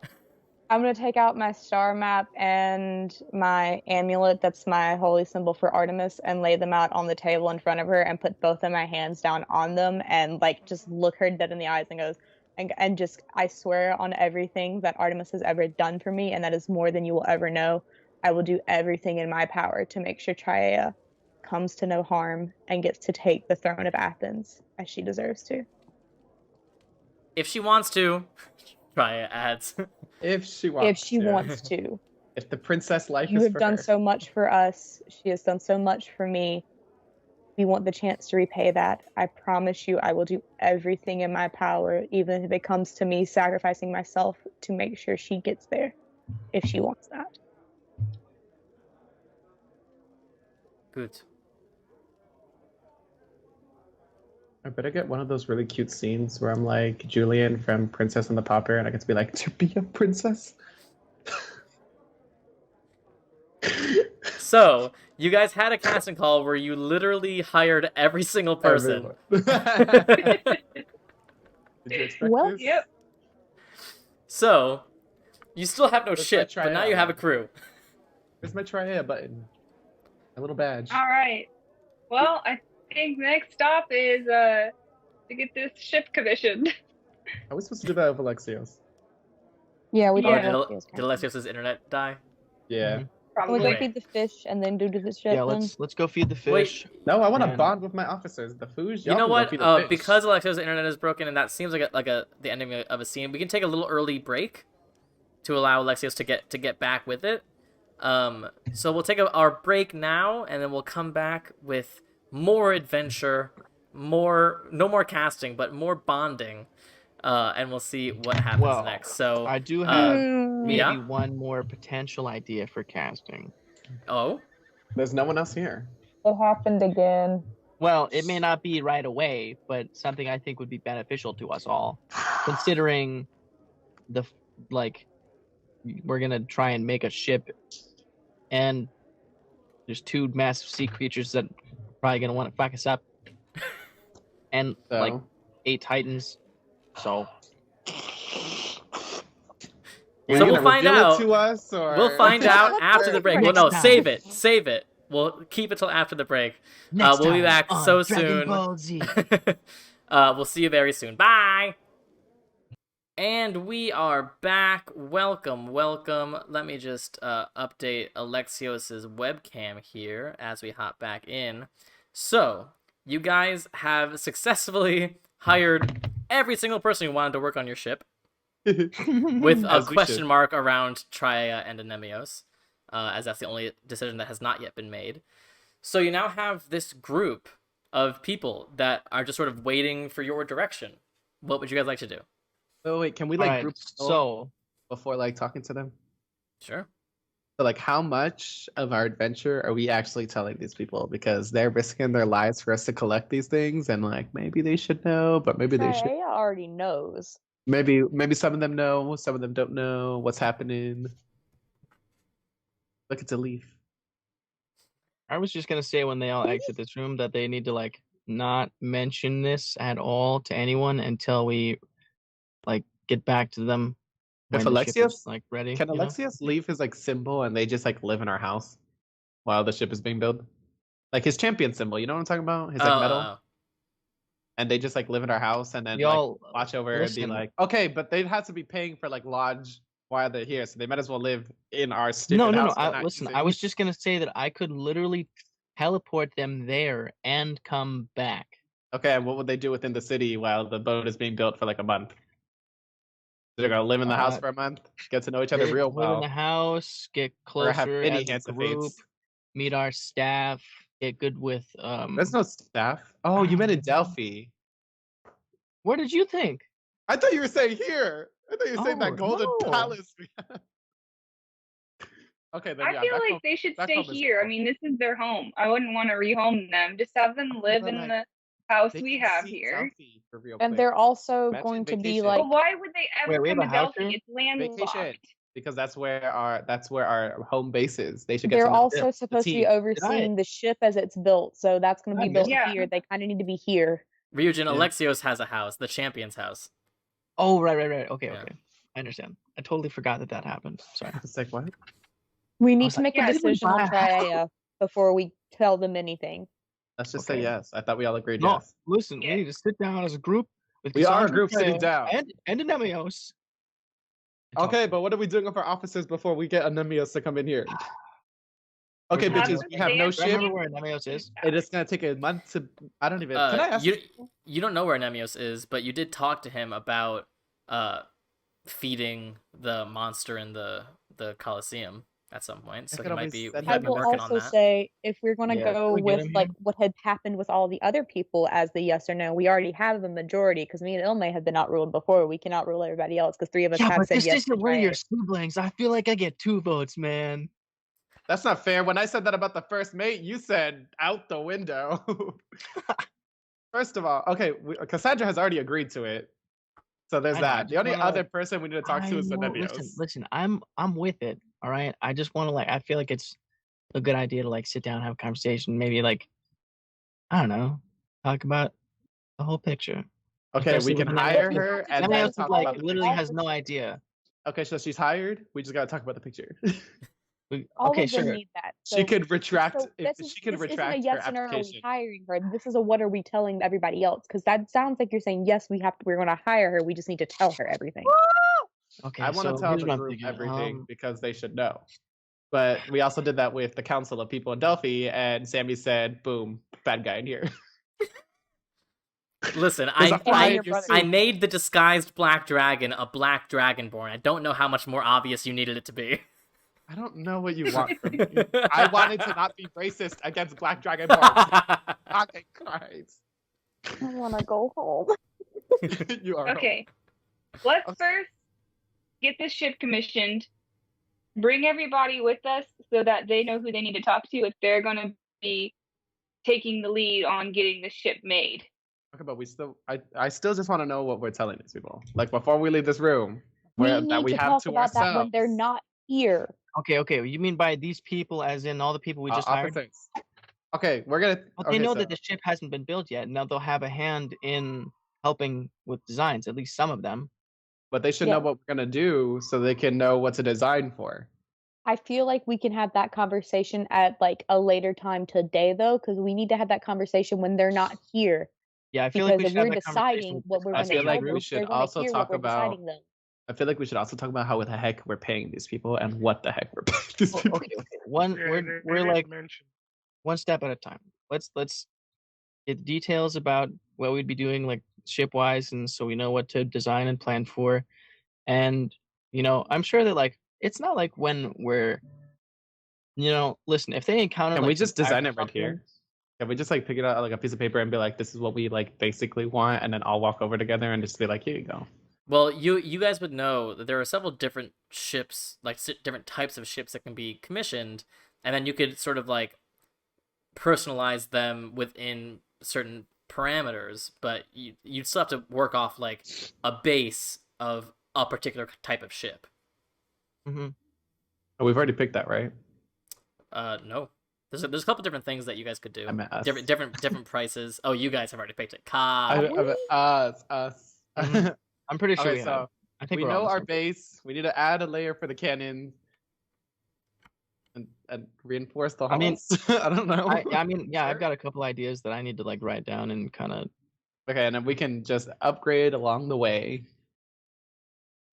I'm gonna take out my star map and my amulet, that's my holy symbol for Artemis, and lay them out on the table in front of her and put both of my hands down on them and like just look her dead in the eyes and goes and just I swear on everything that Artemis has ever done for me, and that is more than you will ever know. I will do everything in my power to make sure Triea comes to no harm and gets to take the throne of Athens as she deserves to. If she wants to, Triea adds. If she wants. If she wants to. If the princess life You is have for done her. so much for us. She has done so much for me. We want the chance to repay that. I promise you I will do everything in my power, even if it comes to me sacrificing myself to make sure she gets there, if she wants that. Good. I better get one of those really cute scenes where I'm like Julian from Princess and the Pauper, and I get to be like, to be a princess. So, you guys had a casting call where you literally hired every single person. Everyone. Did you expect Well, this? Yep. So, you still have no Let's ship, try but now it you have a out. crew. Where's my Triea button? My little badge. All right. Well, I think next stop is to get this ship commissioned. Are we supposed to do that with Alexios? yeah, we Oh, Yeah. don't did Alexios' internet die? Yeah. Mhm. Can we Probably. go Wait. feed the fish and then do the ship Yeah, then? let's go feed the Wait. fish. No, I want to Man. bond with my officers. The food. You know what? Feed the fish. Because Alexios' internet is broken, and that seems like the ending of a scene, we can take a little early break to allow Alexios to get back with it. So we'll take our break now, and then we'll come back with more adventure, no more casting, but more bonding, and we'll see what happens Well, next. So I do have maybe yeah? one more potential idea for casting. Oh, There's no one else here. It happened again. Well, it may not be right away, but something I think would be beneficial to us all, considering we're gonna try and make a ship, and there's two massive sea creatures that are probably gonna want to fuck us up, and So like 8 titans. So Are you So we'll gonna find reveal out. it to us, or we'll find out after the break. Well, Next no, time. save it. We'll keep it till after the break. next we'll be time back on so Dragon soon. Ball Z. We'll see you very soon. Bye! And we are back. Welcome. Let me just update Alexios' webcam here as we hop back in. So, you guys have successfully hired every single person who wanted to work on your ship, with a As we question should. mark around Triea and Anemios, as that's the only decision that has not yet been made. So you now have this group of people that are just sort of waiting for your direction. What would you guys like to do? Oh wait, can we like Alright, group so before like talking to them? Sure. So like, how much of our adventure are we actually telling these people? Because they're risking their lives for us to collect these things, and like maybe they should know, but maybe they should. Triea already knows. Maybe some of them know, some of them don't know what's happening. Look, it's a leaf. I was just gonna say when they all exit this room that they need to like not mention this at all to anyone until we like get back to them. If when the ship is, Alexios- like ready. Can you know? Alexios leave his like symbol and they just like live in our house while the ship is being built? Like his champion symbol, you know what I'm talking about? His like metal. And they just like live in our house and then Y'all, like watch over listen. and be like, okay, but they'd have to be paying for like lodge while they're here, so they might as well live in our stupid No. house. we're not Listen, using. I was just gonna say that I could literally teleport them there and come back. Okay, and what would they do within the city while the boat is being built for like a month? They're gonna live in the house for a month, get to know each other real Live in well. the house, get Or have closer any as a hands of group, fates. meet our staff, get good with There's no staff. Oh, you meant in Delphi. Where did you think? I thought you were saying here. I thought you were saying Oh, that golden no. palace. Okay, then I yeah, feel back like home- they should back stay home is here. I cool. mean, this is their home. I wouldn't want to rehome them. Just have them live But, in like, the house they we can have see here. Delphi for real And quick. they're also Imagine going to be vacation. like But why would they ever Wait, we come have to a house Delphi? here? It's landlocked. Vacation. Because that's where our home base is. They should get they're to know also the supposed to be team. overseeing the ship as it's built, so that's going to be I built missed here. They kind of need to be here. Ryujin, Yeah. Alexios has a house, the champion's house. Oh, right. Okay, Yeah. okay. I understand. I totally forgot that happened. Sorry. It's like, what? We need was to like, make a yeah, decision on Triea before we tell them anything. Let's just Okay. say yes. I thought we all agreed No, yes. listen, Yeah. we need to sit down as a group with We are a Cassandra, group sitting Freya, down. and Demigods. and talk. Okay, but what are we doing with our officers before we get Anemios to come in here? Okay, Where's bitches, Anemios? we have no Do I remember ship. where Demigods is? It is gonna take a month to. I don't even. Can I ask? You don't know where Anemios is, but you did talk to him about feeding the monster in the Colosseum at some point. So I he could might always be send I might be will working on also that. say, if we're going to Yeah, go can we get with him like here? what had happened with all the other people as the yes or no, we already have a majority because me and Ilme have been outruled before. We can outrule everybody else because 3 of us Yeah, have but said this yes to isn't one of your Triea. siblings. I feel like I get 2 votes, man. That's not fair. When I said that about the first mate, you said out the window. First of all, okay, Cassandra has already agreed to it, so there's I know, I that. The just only wanna, other like, person we need to talk to is the Nebios. listen, I'm with it. All right. I just want to I feel like it's a good idea to sit down, have a conversation, maybe I don't know, talk about the whole picture. Okay, we Especially can with hire Demigods. her and then Demigods talk is about the literally picture. has no idea. Okay, so she's hired. We just gotta talk about the picture. All Okay, of them sure. need that. She could retract. So If this she can isn't a retract her yes or no, are we application. hiring her? This is a what are we telling everybody else? Because that sounds like you're saying yes, we're going to hire her. We just need to tell her everything. Okay, I want to so tell here's the what I'm group thinking. everything because they should know. But we also did that with the Council of People in Delphi, and Sammy said, "Boom, bad guy in here." Listen, There's a fly in your brother. I soup. made the disguised black dragon a black dragonborn. I don't know how much more obvious you needed it to be. I don't know what you want from me. I wanted to not be racist against Black Dragonborn. Okay, Christ. I want to go home. You are Okay. Let's first get this ship commissioned. Bring everybody with us so that they know who they need to talk to if they're going to be taking the lead on getting the ship made. Okay, but I still just want to know what we're telling these people. Like before we leave this room, We that need we to have talk to about that when ourselves. they're not here. Okay. You mean by these people as in all the people we just hired? Officers. Okay, we're gonna. Well, okay, they know so, that the ship hasn't been built yet. Now they'll have a hand in helping with designs, at least some of them. but they should Yeah. know what we're gonna do so they can know what to design for. I feel like we can have that conversation at like a later time today, though, because we need to have that conversation when they're not here. Yeah, I feel like Because we if should have we're that conversation deciding with what we're I going to feel tell like them, we should they're going to also hear talk what we're about. deciding them. I feel like we should also talk about how the heck we're paying these people and what the heck we're paying these people. Okay. One, Yeah, we're didn't like mention. one step at a time. Let's get details about what we'd be doing, like ship wise, and so we know what to design and plan for. And I'm sure that it's not like when we're listen, if they encounter Can we just some design fire it right something- here? Can we just pick it out like a piece of paper and be like, this is what we basically want, and then all walk over together and just be like, here you go. Well, you guys would know that there are several different ships, different types of ships that can be commissioned, and then you could sort of personalize them within certain parameters, but you'd still have to work off a base of a particular type of ship. Mhm. Oh, we've already picked that, right? No. There's a couple different things that you guys could do. I meant us. Different prices. Oh, you guys have already picked it. Us. Mhm. I'm pretty sure Okay, we have. so I think we we're on know the our same- base. We need to add a layer for the cannon and reinforce the halls. I mean- I don't know. I've got a couple ideas that I need to write down and kind of. Okay, and then we can just upgrade along the way.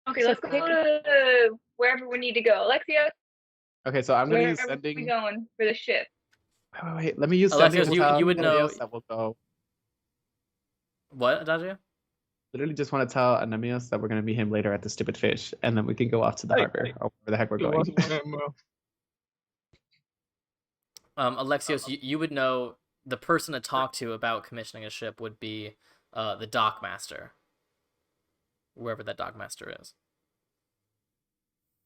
Okay, So let's go to wherever we need to go. Alexia, Okay, so I'm gonna where use are we sending. going for the ship? Wait. Let me use Alexios, sending. you would know- That will go. What, Adagio? Literally just want to tell Anemios that we're gonna meet him later at the stupid fish, and then we can go off to the harbor or wherever the heck we're going. Alexios, you would know the person to talk to about commissioning a ship would be the dockmaster, wherever that dockmaster is.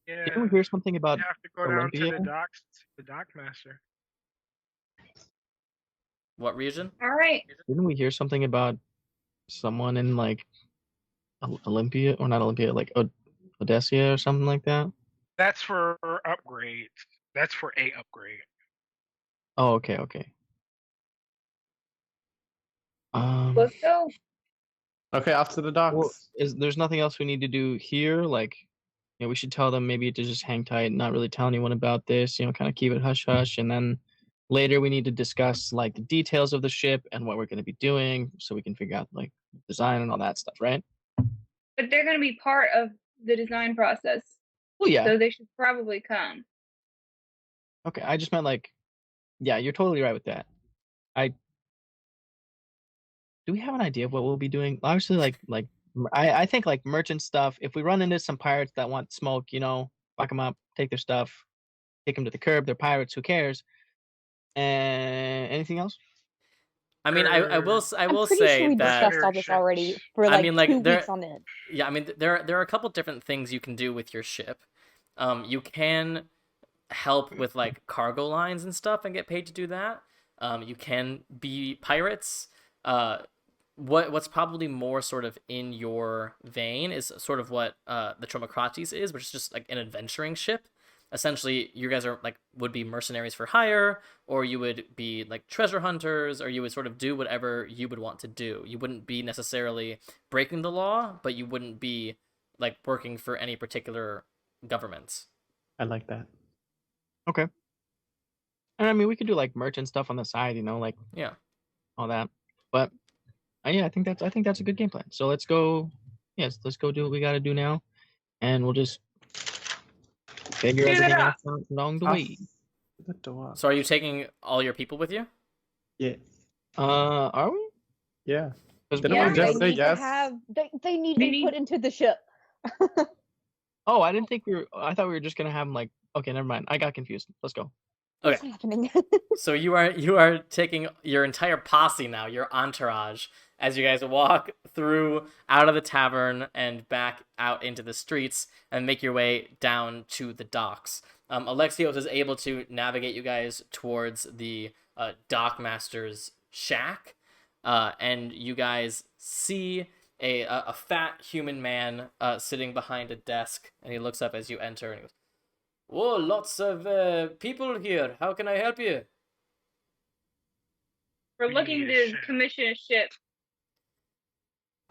Yeah, Didn't we hear something about you have to go down to Olympia? the dock master. What region? All right. Didn't we hear something about someone in Olympia or not Olympia, Odessia or something like that? That's for upgrades. That's for a upgrade. Oh, okay. Let's go. Okay, off to the docks. Well, there's nothing else we need to do here? Like, we should tell them maybe to just hang tight and not really tell anyone about this, kind of keep it hush hush. And then later we need to discuss like the details of the ship and what we're going to be doing so we can figure out like design and all that stuff, right? But they're going to be part of the design process. Well, yeah. So they should probably come. Okay, I just meant like, yeah, you're totally right with that. Do we have an idea of what we'll be doing? Obviously, I think like merchant stuff. If we run into some pirates that want smoke, fuck them up, take their stuff, take them to the curb. They're pirates. Who cares? And anything else? I mean, I will I'm pretty say sure we that. discussed all this already for like, 2 weeks on end. Yeah, I mean, there are a couple different things you can do with your ship. You can help with like cargo lines and stuff and get paid to do that. You can be pirates. What's probably more sort of in your vein is sort of what the Tromocrates is, which is just like an adventuring ship. Essentially, you guys are like would be mercenaries for hire, or you would be like treasure hunters, or you would sort of do whatever you would want to do. You wouldn't be necessarily breaking the law, but you wouldn't be like working for any particular government. I like that. Okay. And I mean, we could do like merchant stuff on the side, like Yeah, all that. But yeah, I think that's a good game plan. So let's go. Yes, let's go do what we got to do now, and we'll just figure everything else out along the way. The door. So are you taking all your people with you? Yeah. Are we? Yeah. They need to be put into the ship. Oh, I didn't think I thought we were just gonna have them like. Okay, never mind. I got confused. Let's go. Okay. What's happening? So you are taking your entire posse now, your entourage, as you guys walk through out of the tavern and back out into the streets and make your way down to the docks. Alexios is able to navigate you guys towards the dockmaster's shack, and you guys see a fat human man sitting behind a desk, and he looks up as you enter and he goes, "Whoa, lots of people here. How can I help you?" We're looking to commission a ship.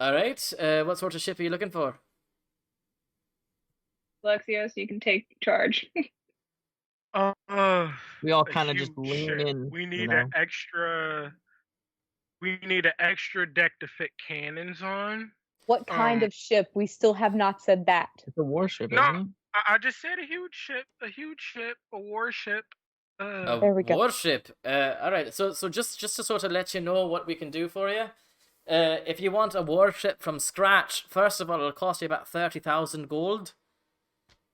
All right. What sort of ship are you looking for? Alexios, you can take charge. We all kind of just lean in. We need an extra. We need an extra deck to fit cannons on. What kind of ship? We still have not said that. It's a warship, No. isn't it? I just said a huge ship, a warship. There we go. Warship. All right. So just to sort of let you know what we can do for you. If you want a warship from scratch, first of all, it'll cost you about 30,000 gold,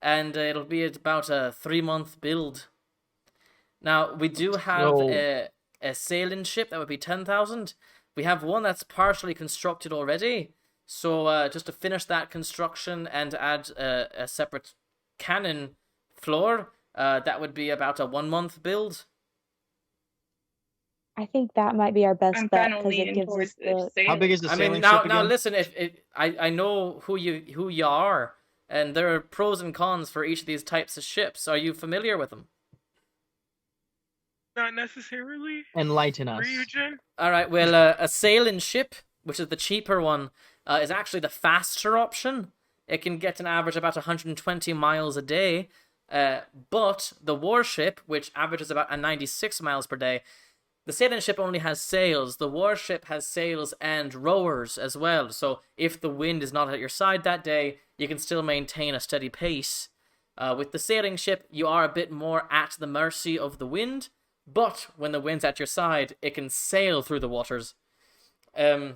and it'll be about a 3-month build. Now we do have a sailing ship that would be 10,000. We have one that's partially constructed already. So just to finish that construction and add a separate cannon floor, that would be about a 1-month build. I think that might be our best I'm bet kind of because it leaning gives towards us the. the How big is the I sailing mean, ship now again? listen. I know who you are, and there are pros and cons for each of these types of ships. Are you familiar with them? Not necessarily. Enlighten us. Ryujin? All right. Well, a sailing ship, which is the cheaper one, is actually the faster option. It can get an average about 120 miles a day. But the warship, which averages about 96 miles per day, the sailing ship only has sails. The warship has sails and rowers as well. So if the wind is not at your side that day, you can still maintain a steady pace. With the sailing ship, you are a bit more at the mercy of the wind. But when the wind's at your side, it can sail through the waters. I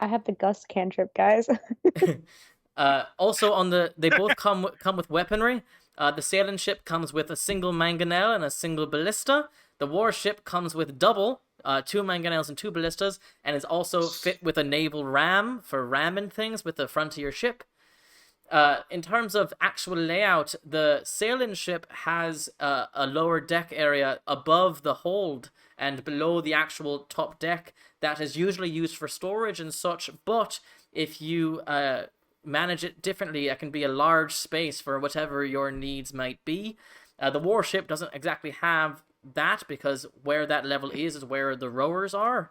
have the gust cantrip, guys. Also, they both come with weaponry. The sailing ship comes with a single mangonel and a single ballista. The warship comes with double, 2 mangonels and 2 ballistas, and is also fit with a naval ram for ramming things with the front of your ship. In terms of actual layout, the sailing ship has a lower deck area above the hold and below the actual top deck that is usually used for storage and such, but if you manage it differently, it can be a large space for whatever your needs might be. The warship doesn't exactly have that because where that level is where the rowers are.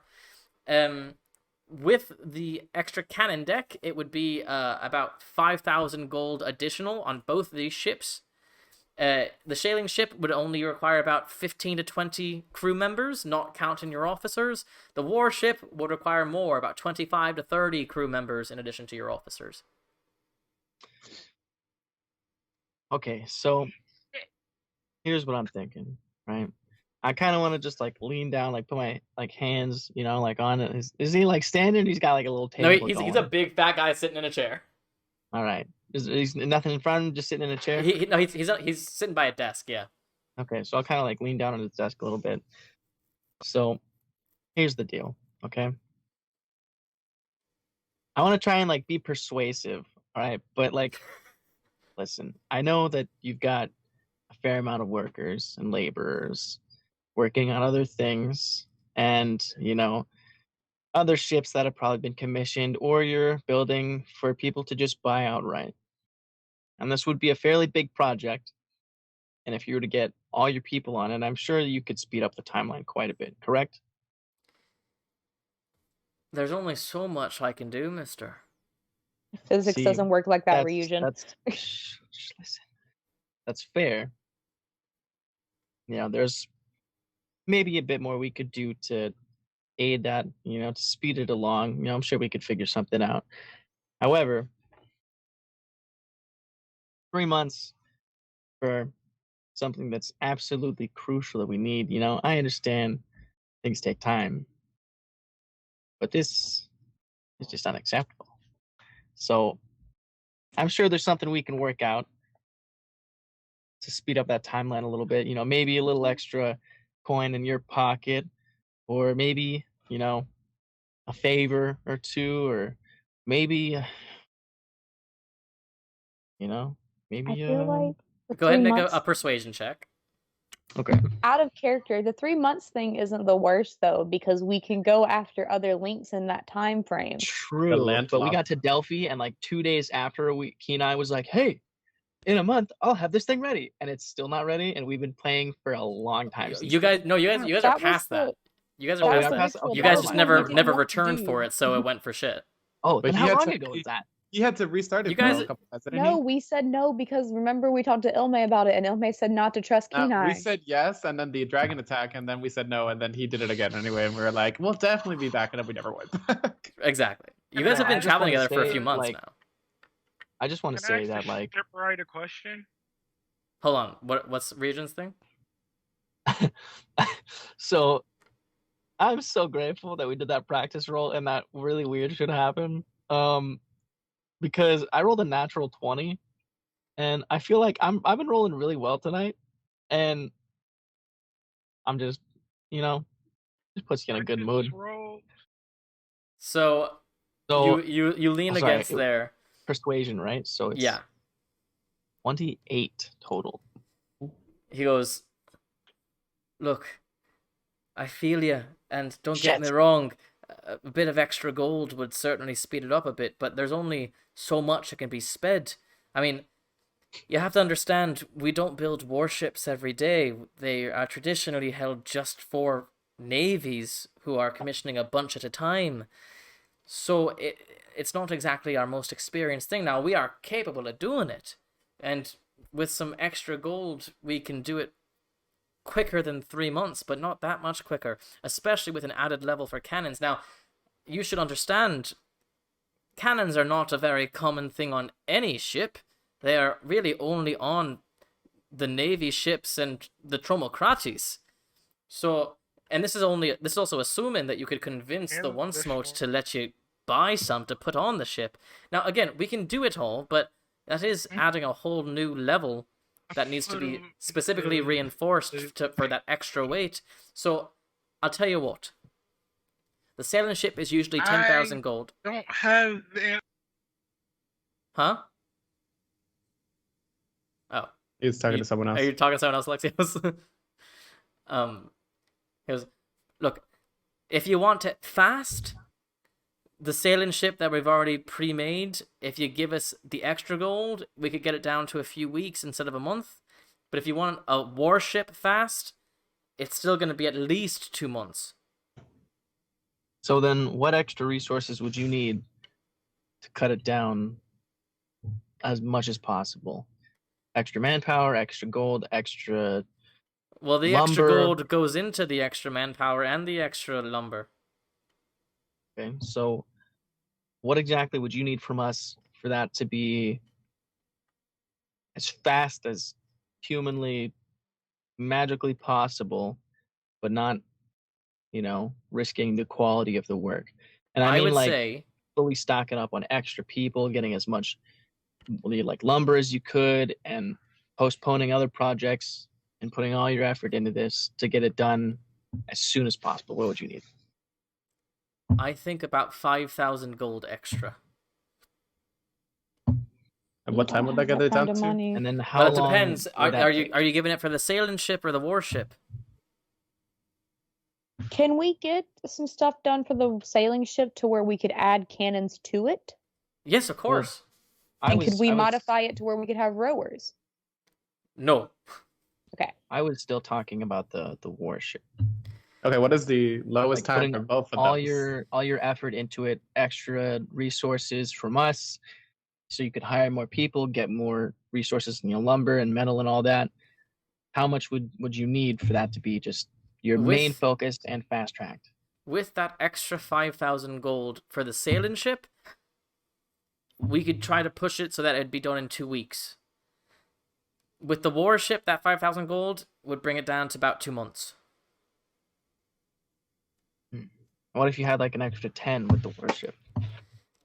with the extra cannon deck, it would be about 5,000 gold additional on both of these ships. The sailing ship would only require about 15 to 20 crew members, not counting your officers. The warship would require more, about 25 to 30 crew members in addition to your officers. Okay, so here's what I'm thinking, right? I kind of want to just like lean down, like put my like hands, like on it. Is he like standing? He's got like a little table. No, he's a big fat guy sitting in a chair. All right. He's nothing in front of him, just sitting in a chair? He's sitting by a desk, yeah. Okay, so I'll kind of like lean down on his desk a little bit. So here's the deal, okay? I want to try and like be persuasive, all right? But like, listen, I know that you've got a fair amount of workers and laborers working on other things and, other ships that have probably been commissioned or you're building for people to just buy outright. And this would be a fairly big project. And if you were to get all your people on it, I'm sure you could speed up the timeline quite a bit, correct? There's only so much I can do, mister. Physics See, doesn't work like that, Ryujin. Listen, that's fair. There's maybe a bit more we could do to aid that, to speed it along. I'm sure we could figure something out. However, 3 months for something that's absolutely crucial that we need, I understand things take time, but this is just unacceptable. So I'm sure there's something we can work out to speed up that timeline a little bit, maybe a little extra coin in your pocket, or maybe, a favor or two, or maybe, maybe. I feel like the Go ahead and 3 make months, a persuasion check. Okay. out of character. The 3 months thing isn't the worst though, because we can go after other links in that time frame. True, but we got to Delphi, and like 2 days after, Kenai was like, "Hey, in a month, I'll have this thing ready," and it's still not ready, and we've been playing for a long time. You guys are past that. You guys are past that. You guys just never returned for it, so it went for shit. Oh, But then he how had long to- ago was that? You had to restart it You guys- for a couple times, didn't No, he? we said no because remember we talked to Ilme about it, and Ilme said not to trust Kenai. We said yes, and then the dragon attack, and then we said no, and then he did it again anyway, and we were like, we'll definitely be back, and then we never went back. Exactly. You guys have I been just traveling wanna together for a say, few months like, now. I just want to Can I say ask that, like, the shipwright a question? Hold on. What's Region's thing? so I'm so grateful that we did that practice roll and that really weird shit happened. Because I rolled a natural 20, and I feel like I've been rolling really well tonight, and I'm just, just puts you in a good mood. Roll. So So you lean I'm sorry, against there. persuasion, right? So it's Yeah. 28 total. He goes, "Look, I feel you, and don't get me Shit. wrong, a bit of extra gold would certainly speed it up a bit, but there's only so much that can be sped. I mean, you have to understand, we don't build warships every day. They are traditionally held just for navies who are commissioning a bunch at a time. So it's not exactly our most experienced thing. Now, we are capable of doing it, and with some extra gold, we can do it quicker than 3 months, but not that much quicker, especially with an added level for cannons. Now, you should understand, cannons are not a very common thing on any ship. They are really only on the navy ships and the Tromokratis. So, and this is also assuming that you could convince the One Smote to let you buy some to put on the ship. Now, again, we can do it all, but that is adding a whole new level that needs to be specifically reinforced for that extra weight. So, I'll tell you what. The sailing ship is usually 10,000 gold. Don't have the... Huh? Oh. He's talking to someone else. Are you talking to someone else, Lexios? He goes, look, if you want it fast, the sailing ship that we've already pre-made, if you give us the extra gold, we could get it down to a few weeks instead of a month. But if you want a warship fast, it's still going to be at least 2 months. So then, what extra resources would you need to cut it down as much as possible? Extra manpower, extra gold, extra Well, the extra lumber. gold goes into the extra manpower and the extra lumber. Okay, so what exactly would you need from us for that to be as fast as humanly, magically possible, but not, risking the quality of the work? And I I mean, would like, say fully stocking up on extra people, getting as much like lumber as you could, and postponing other projects and putting all your effort into this to get it done as soon as possible. What would you need? I think about 5,000 gold extra. And what time would that get that it kind down of to? money. And then how Well, it long depends. would that Are you take? are you giving it for the sailing ship or the warship? Can we get some stuff done for the sailing ship to where we could add cannons to it? Yes, of course. And could we modify it to where we could have rowers? No. Okay. I was still talking about the warship. Okay, what is the lowest Like time putting for both of all those? your effort into it, extra resources from us, so you could hire more people, get more resources, lumber and metal and all that. How much would you need for that to be just your main With focus and fast tracked? with that extra 5,000 gold for the sailing ship, we could try to push it so that it'd be done in 2 weeks. With the warship, that 5,000 gold would bring it down to about 2 months. What if you had like an extra 10 with the warship?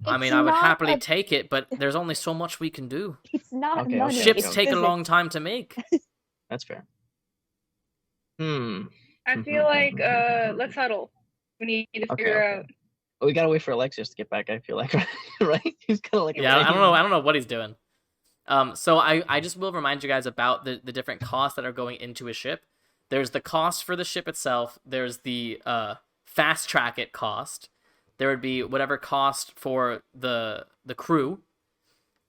I mean, I would happily take it, but there's only so much we can do. It's not Okay, money. Ships it's take a physics. long time to make. That's fair. I feel like let's huddle. We need to figure out. Oh, we gotta wait for Alexius to get back. I feel like, right? He's kind of like Yeah, I don't know what he's doing. So I just will remind you guys about the different costs that are going into a ship. There's the cost for the ship itself. There's the fast track it cost. There would be whatever cost for the crew,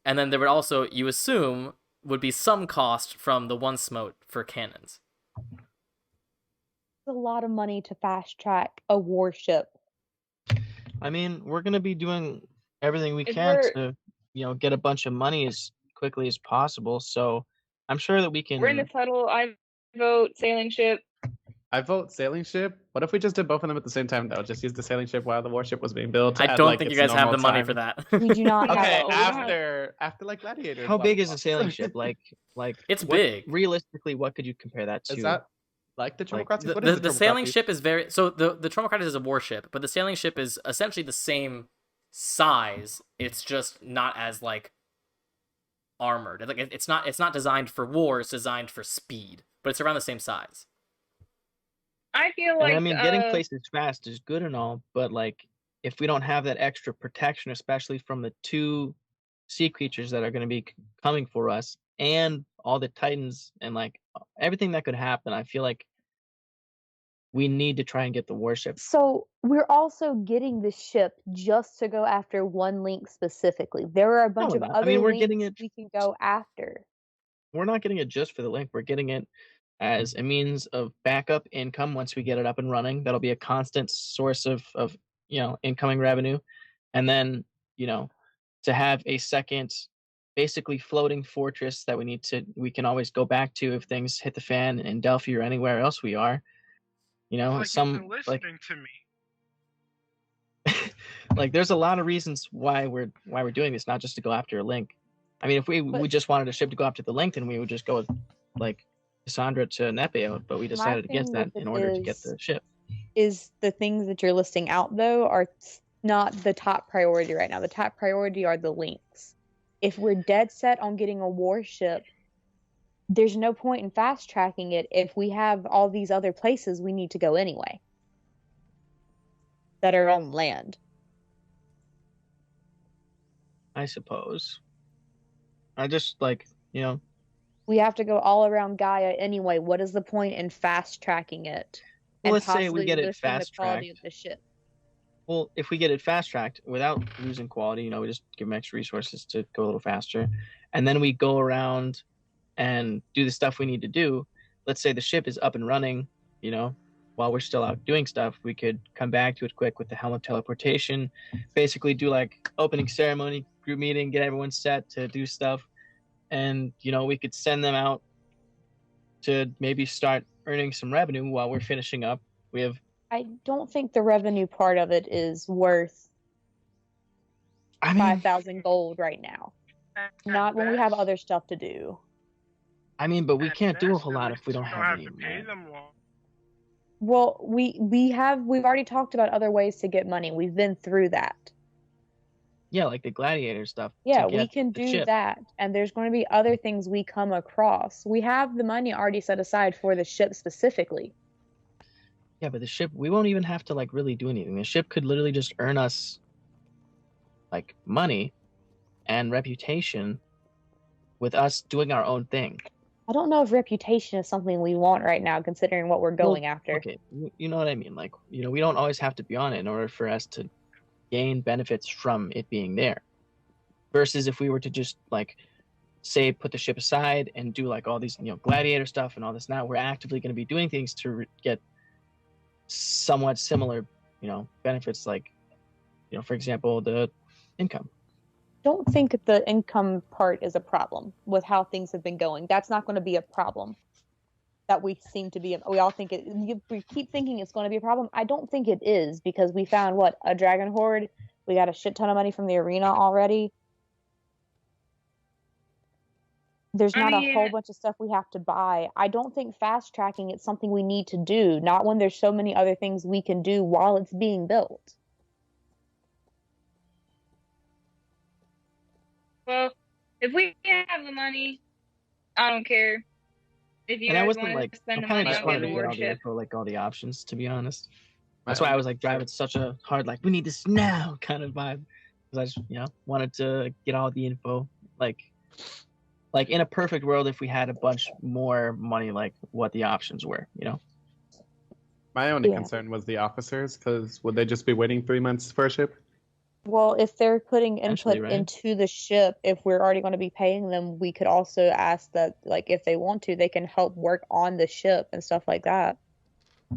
and then there would also, you assume, would be some cost from the one smote for cannons. It's a lot of money to fast track a warship. I mean, we're gonna be doing everything we can to, get a bunch of money as quickly as possible. So I'm sure that we can. We're in this huddle. I vote sailing ship. I vote sailing ship. What if we just did both of them at the same time, though? Just use the sailing ship while the warship was being built. I don't think you guys have the money for that. that. We do not Okay, have after like Gladiator. How big is a sailing ship? Like It's big. Realistically, what could you compare that to? Is that like the Tromocrates? The sailing ship is very... So the Tromocrates is a warship, but the sailing ship is essentially the same size. It's just not as, like, armored. Like, it's not designed for war, it's designed for speed. But it's around the same size. I feel like getting places fast is good and all, but like if we don't have that extra protection, especially from the 2 sea creatures that are going to be coming for us, and all the titans and like everything that could happen, I feel like we need to try and get the warship. So we're also getting the ship just to go after one link specifically. There are a bunch of other links we can go after. We're not getting it just for the link. We're getting it as a means of backup income once we get it up and running. That'll be a constant source of incoming revenue. And then, to have a second basically floating fortress that we can always go back to if things hit the fan in Delphi or anywhere else we are. Listening to me. Like there's a lot of reasons why we're doing this, not just to go after a link. I mean, if we just wanted a ship to go after the link, then we would just go with like Cassandra to Nepio, but we decided against that in order to get the ship. Is the things that you're listing out, though, are not the top priority right now. The top priority are the links. If we're dead set on getting a warship, there's no point in fast tracking it if we have all these other places we need to go anyway that are on land. I suppose. I just we have to go all around Gaia anyway. What is the point in fast tracking it? Well, let's say we get it fast tracked. The ship. Well, if we get it fast tracked without losing quality, we just give them extra resources to go a little faster, and then we go around and do the stuff we need to do. Let's say the ship is up and running, while we're still out doing stuff, we could come back to it quick with the helm of teleportation, basically do like opening ceremony, group meeting, get everyone set to do stuff, and we could send them out to maybe start earning some revenue while we're finishing up. We have. I don't think the revenue part of it is worth I mean, 5,000 gold right now. Not when we have other stuff to do. I mean, but we At can't do a best, whole at lot least if we don't you have to any pay money. them well. Well, we've already talked about other ways to get money. We've been through that. Yeah, like the gladiator stuff. Yeah, to we get can the do ship. that. And there's going to be other things we come across. We have the money already set aside for the ship specifically. Yeah, but the ship, we won't even have to like really do anything. The ship could literally just earn us like money and reputation with us doing our own thing. I don't know if reputation is something we want right now, considering what we're going after. Okay, you know what I mean. Like, we don't always have to be on it in order for us to gain benefits from it being there. Versus if we were to just like, say, put the ship aside and do like all these, gladiator stuff and all this. Now we're actively going to be doing things to get somewhat similar, benefits. Like, for example, the income. Don't think the income part is a problem with how things have been going. That's not going to be a problem. That we seem to be. We all think it. We keep thinking it's going to be a problem. I don't think it is, because we found a dragon horde. We got a shit ton of money from the arena already. There's not a whole bunch of stuff we have to buy. I don't think fast tracking is something we need to do. Not when there's so many other things we can do while it's being built. Well, if we have the money, I don't care. If you And I guys wasn't want like, to spend I the kind of money just on wanted getting to the get all the warship, info, like all the options, to be honest. That's My why I own was like driving such a hard, like, we need this now kind of vibe. Because I just, wanted to get all the info. Like in a perfect world, if we had a bunch more money, like what the options were, My only Yeah. concern was the officers, because would they just be waiting 3 months for a ship? Well, if they're putting Potentially, input right? into the ship, if we're already going to be paying them, we could also ask that, like, if they want to, they can help work on the ship and stuff like that. I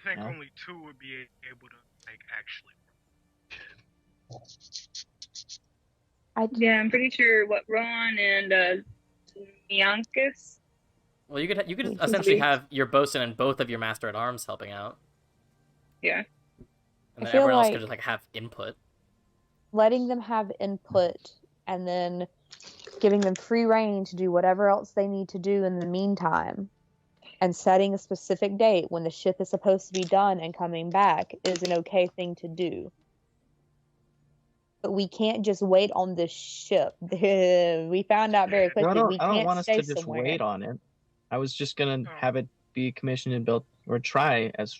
think Yeah. only 2 would be able to like actually. yeah, I'm pretty sure Ron and Miankis. Well, you could Seems to essentially be- have your bosun and both of your master at arms helping out, Yeah. and I then feel everyone else like- could just like have input. Letting them have input and then giving them free reign to do whatever else they need to do in the meantime, and setting a specific date when the ship is supposed to be done and coming back is an okay thing to do. But we can't just wait on this ship. We found out very I quickly don't, we I don't can't want us stay to just somewhere. wait on it. I was just going to Oh. have it be commissioned and built, or try as,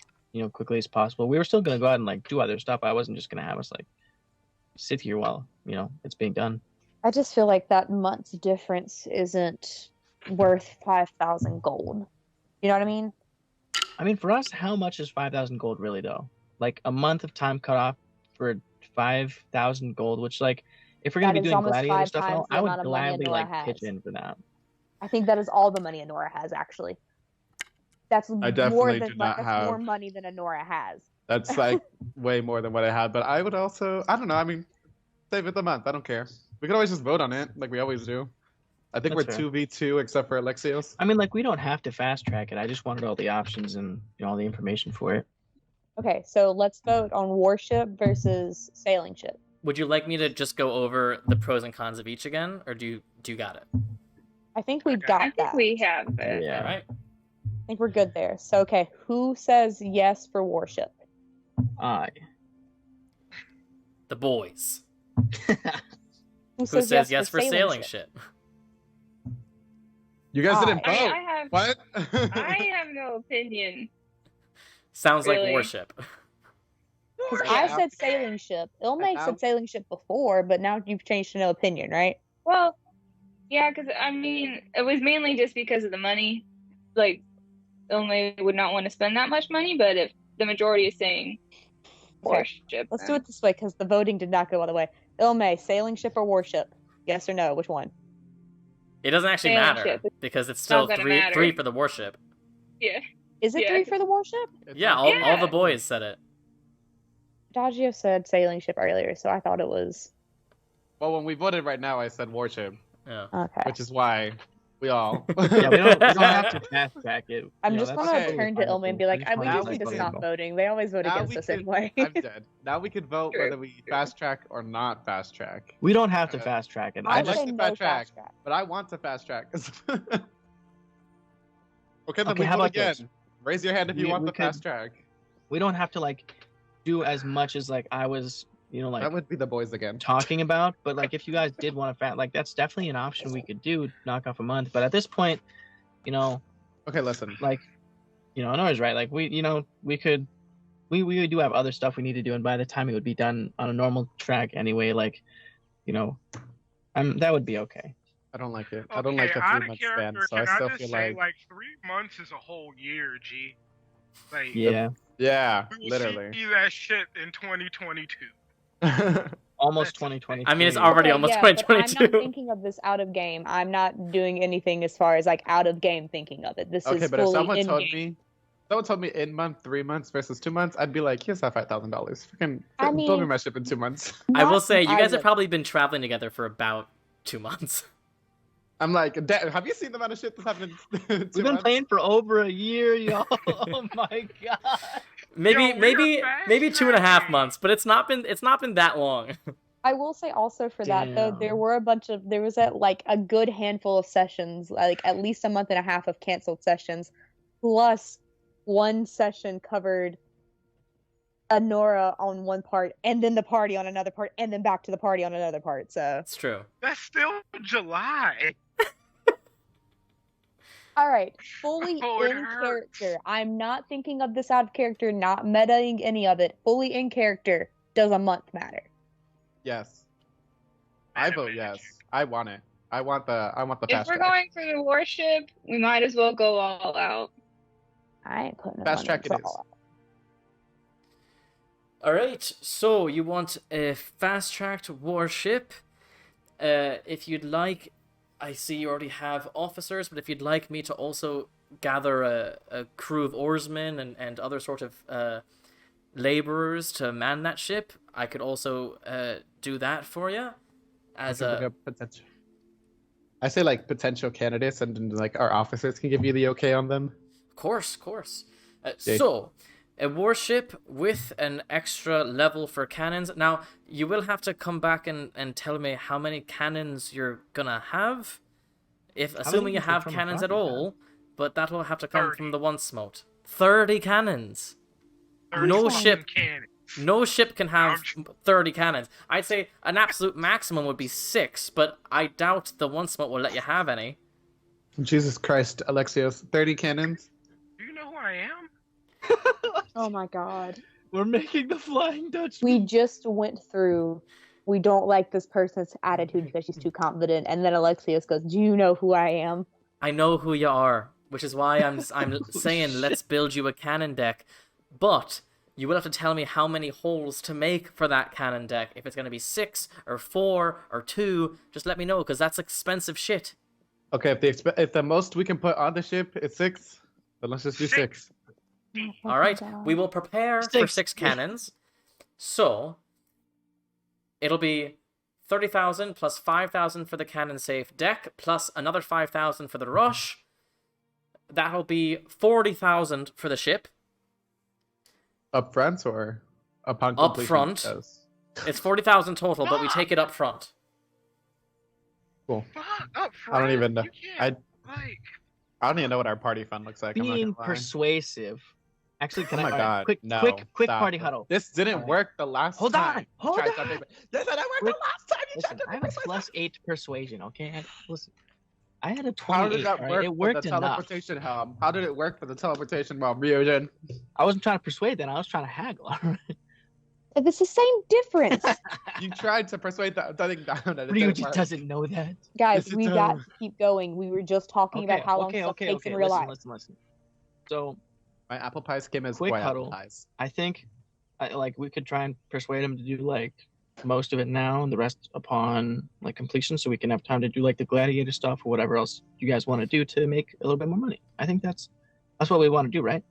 quickly as possible. We were still going to go out and like do other stuff. I wasn't just going to have us like sit here while, it's being done. I just feel like that month's difference isn't worth 5,000 gold. You know what I mean? I mean, for us, how much is 5,000 gold really, though? Like a month of time cut off for 5,000 gold, which, like, if we're going That to be is doing almost gladiator 5 stuff and all, times the I would amount of money gladly, Anora like, has. pitch in for that. I think that is all the money Anora has, actually. That's more definitely than do not that's have- more money than Anora has. That's like way more than what I had, but I would also, I don't know, I mean, save it the month, I don't care. We could always just vote on it, like we always do. I think That's we're fair. 2v2 except for Alexios. I mean, like, we don't have to fast track it. I just wanted all the options and all the information for it. Okay, so let's vote on warship versus sailing ship. Would you like me to just go over the pros and cons of each again, or do you got it? I think we Okay. got I think that. we have it. Yeah. All right. I think we're good there. So, okay, who says yes for warship? Aye. The boys. Who Who says yes for sailing ship? You guys didn't I, vote. I have What? I have no opinion. Sounds like Really? warship. Because Yeah. I said sailing ship. Ilme now- said sailing ship before, but now you've changed to no opinion, right? Well, yeah, because I mean, it was mainly just because of the money. Like, only would not want to spend that much money, but if the majority is saying Okay, warship, let's do it this way because the voting did not go all the way. Ilme, sailing ship or warship? Yes or no? Which one? It doesn't actually Sailing matter ship. because it's not still gonna three matter. for the warship. Yeah. Is it Yeah. 3 for the warship? Yeah, all the boys said it. Dodgio said sailing ship earlier, so I thought it was. Well, when we voted right now, I said warship, Yeah. Okay. which is why we all. Yeah, we don't have to fast track it. I'm You know, just that's gonna okay. turn to fine Ilma and be like, with me. we Now just we need to can- stop voting. They always vote Now against we us could- anyway. I'm dead. Now we could vote True. whether we fast track or not fast track. We don't have to fast track it. I I'd like say to no fast track. fast track. But I want to fast track. Okay, then Okay, we how vote about again. this? Raise your hand if you We want the could- fast track. We don't have to like do as much as like I was, you know, like That would be the boys again. talking about. But like, if you guys did want to fast, like that's definitely an option we could do. Knock off a month. But at this point, you know, Okay, listen. like, you know, Nora's right. Like we do have other stuff we need to do, and by the time it would be done on a normal track anyway, like, you know, that would be okay. I don't like it. I don't like a out 3 of month span, character, so I can still just feel say, like 3 months is a whole year, G. Like, Yeah, yeah, we will literally. see that shit in 2022. almost That's- 2020. I mean, it's already almost yeah, but I'm 2022. not thinking of this out of game. I'm not doing anything as far as like out of game thinking of it. This Okay, is but if fully someone in told game. me in month, 3 months versus 2 months, I'd be like, here's that $5,000. Freaking I build me mean- my ship in 2 months. I will Not- say, you I guys have would- probably been traveling together for about 2 months. I'm like, have you seen the amount of shit that's happened in 2 We've been months? playing for over a year, y'all. Oh my god. Maybe Yo, we maybe are maybe 2.5 fast-tracking. months, but it's not been that long. I will say also for that though, there Damn. were there was a good handful of sessions, like at least a month and a half of canceled sessions, plus one session covered Nora on one part, and then the party on another part, and then back to the party on another part. So It's true. That's still July. all right, fully Oh, it in hurts. character. I'm not thinking of this out of character, not metaing any of it. Fully in character. Does a month matter? Yes. I vote yes. I want it. I want the If fast we're track. going for the warship, we might as well go all out. I ain't putting Fast track it is. All right. So you want a fast-tracked warship? If you'd like, I see you already have officers, but if you'd like me to also gather a crew of oarsmen and other sort of laborers to man that ship, I could also do that for you. As Like a a potential. I say like potential candidates, and then, like our officers can give you the okay on them. course. Okay. So, a warship with an extra level for cannons. Now, you will have to come back and tell me how many cannons you're gonna have. Assuming you is the have Trump cannons at talking all, but that will have to come 30. from the once smote. 30 cannons. 30 No fucking ship. cannons. No ship can have Ouch. 30 cannons. I'd say an absolute maximum would be 6, but I doubt the one smoke will let you have any. Jesus Christ, Alexios, 30 cannons. Do you know who I am? Oh my god. We're making the Flying Dutchman. We just went through. We don't like this person's attitude because she's too confident, and then Alexios goes, "Do you know who I am?" I know who you are, which is why I'm saying let's build you a cannon deck. But you will have to tell me how many holes to make for that cannon deck. If it's going to be 6 or 4 or 2, just let me know, because that's expensive shit. Okay, if the most we can put on the ship is 6, then let's just do 6. All right, we will prepare for 6 cannons. So it'll be 30,000 plus 5,000 for the cannon safe deck, plus another 5,000 for the rush. That'll be 40,000 for the ship. Up front or upon Up completion? front. Yes. It's 40,000 total, but we take it up front. Cool. Fuck, up I don't front. even know. You can't, I don't even know what our party fund looks like. I'm not Being gonna lie. persuasive. Actually, Oh can my I? god. Quick no, stop. party huddle. This didn't Alright. work the last Hold time. on, hold You tried on. something- This didn't work Quick- the last time. You Listen, tried to I have make a this +8 persuasion. Okay, listen. I had a How 28. did that right? work It for worked the enough. teleportation helm? How did it work for the teleportation realm, Ryojin? I wasn't trying to persuade then. I was trying to haggle. Alright. It's the same difference, You tried to persuade that thing down, and it Ryu didn't just work. doesn't know that. guys. Yes, it We got does. to keep going. We were just talking about how long stuff takes in real life. Listen. So My apple pie skim is Quick white apple huddle. pies. I think, like, we could try and persuade him to do like most of it now, and the rest upon like completion, so we can have time to do like the gladiator stuff or whatever else you guys want to do to make a little bit more money. I think that's That's what we want to do, right?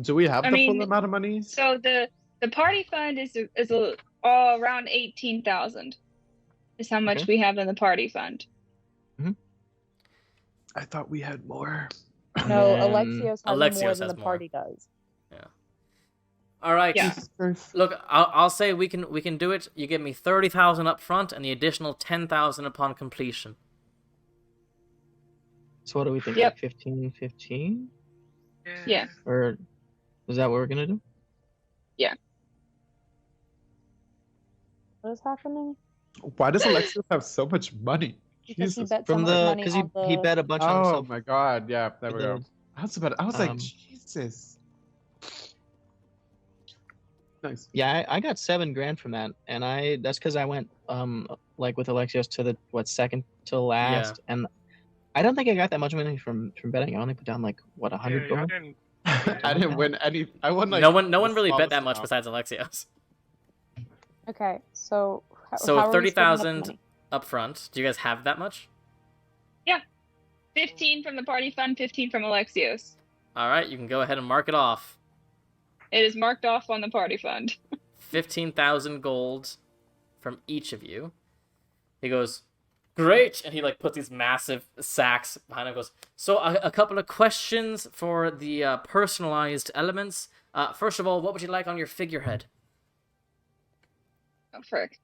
Do we have I the mean, full amount of money? So the party fund is all around 18,000. Is how much Okay. we have in the party fund. I thought we had more. No, then Alexios has more Alexios than has the more. party does. All right. Yeah. Jesus Christ. Look, I'll say we can do it. You give me 30,000 up front and the additional 10,000 upon completion. So what do we think? Yep. Like 15? Yeah. Or is that what we're gonna do? What is happening? Why does Alexios have so much money? Because he Jesus. bet so From much the money because on the... he bet a bunch on Oh himself. my god, yeah, there we And go. then, I was like, um, Jesus. Nice. Yeah, I got $7,000 from that, and that's because I went like with Alexios to the second to last, and I don't think I got that much money from betting. I only put down like what 100 I gold. didn't. I didn't win any. I won like no one the really bet that smallest much amount. besides Alexios. Okay, so... So how are we splitting up the 30,000 money? up front. Do you guys have that much? 15 from the party fund, 15 from Alexios. All right, you can go ahead and mark it off. It is marked off on the party fund. 15,000 gold from each of you. He goes, great, and he like puts these massive sacks behind him. Goes, so a couple of questions for the personalized elements. First of all, what would you like on your figurehead? Oh, frick.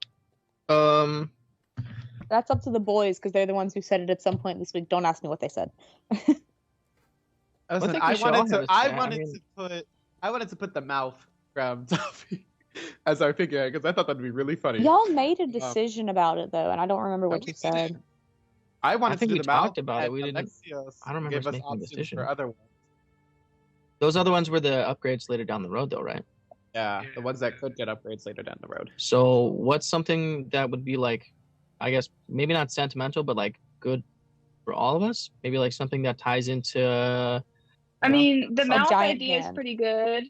That's up to the boys, because they're the ones who said it at some point this week. Don't ask me what they said. Listen, think we I should all wanted have to. a I chat. wanted to put the mouth from Duffy as our figurehead because I thought that'd be really funny. Y'all made a decision about it, though, and I don't remember what No, you we said. didn't. I wanted I think to do we the mouth. talked about it. and We didn't- Alexios I don't remember gave us us making a options decision. for other ones. Those other ones were the upgrades later down the road, though, right? Yeah, the ones that could get upgrades later down the road. So what's something that would be like, I guess maybe not sentimental, but like good for all of us? Maybe like something that ties into. I mean, the mouth giant idea is hand. pretty good.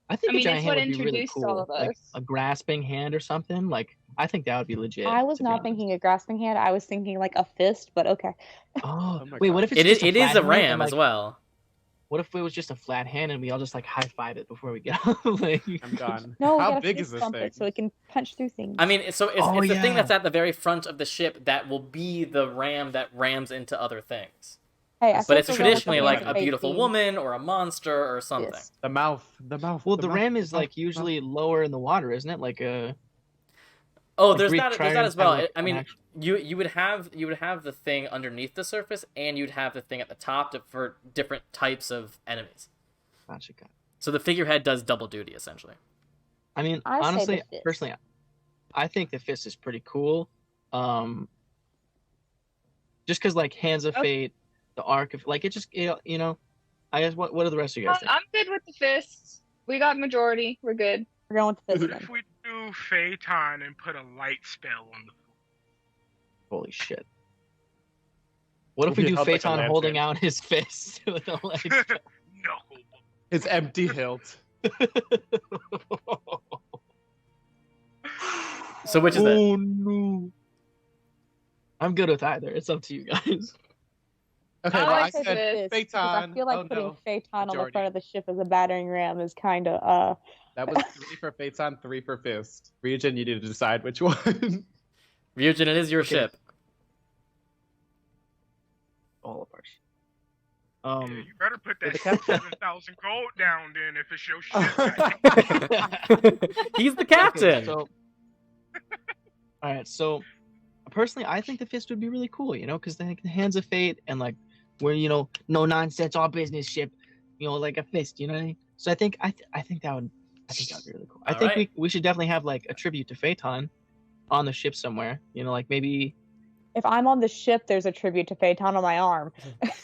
I think I mean, a giant it's hand what would be really introduced cool. all of Like us. a grasping hand or something. Like I think that would be legit. I was to be not honest. thinking a grasping hand. I was thinking like a fist, but okay. Oh, Oh my wait, God. what if it's It is just a flat a hand ram and, as like, well. What if it was just a flat hand and we all just like high five it before we get out? Like, I'm done. No, we How gotta big fist is this bump thing? it so it can punch through things. I mean, it's the yeah. thing that's at the very front of the ship that will be the ram that rams into other things. hey, I But still it's feel traditionally bad like with a the beautiful fake woman or a monster or something. Yes. The mouth. The mouth. well, the mouth, ram is mouth, like usually lower in the water, isn't it? Like a Oh, Like there's Greek that triremes as well. have, like, I mean, an actual- you would have the thing underneath the surface, and you'd have the thing at the top for different types of enemies. Gotcha. So the figurehead does double duty essentially. I mean, I say the honestly, fist. personally, I think the fist is pretty cool. Just because like Hands of Okay. Fate, the Arc of like it just you know, I guess what do the rest of you guys think? I'm good with the fists. We got majority. We're good. We're going with the fist What then. if we do Phaeton and put a light spell on the Holy shit! What if He we do held, like, a Phaeton holding lantern. out his fist with a leg? No. His empty hilt. So which is it? Oh no! I'm good with either. It's up to you guys. Okay, I well, I like the said fist, Because I Phaeton. feel like Oh putting no. Phaeton on the Majority. front of the ship as a battering ram is kind of That was 3 for Phaeton, 3 for Fist. Region, you need to decide which one. Ryujin, it is your Okay. ship. All of ours. Yeah, you better put the that captain. 7,000 gold down then if it's your ship. He's the captain. So, all right. So, personally, I think the fist would be really cool. You know, because the Hands of Fate and like where no nonsense, all business ship. You know, like a fist. You know what I mean? So I think that would be really cool. I All think right. we should definitely have like a tribute to Phaeton on the ship somewhere. You know, like maybe if I'm on the ship, there's a tribute to Phaeton on my arm.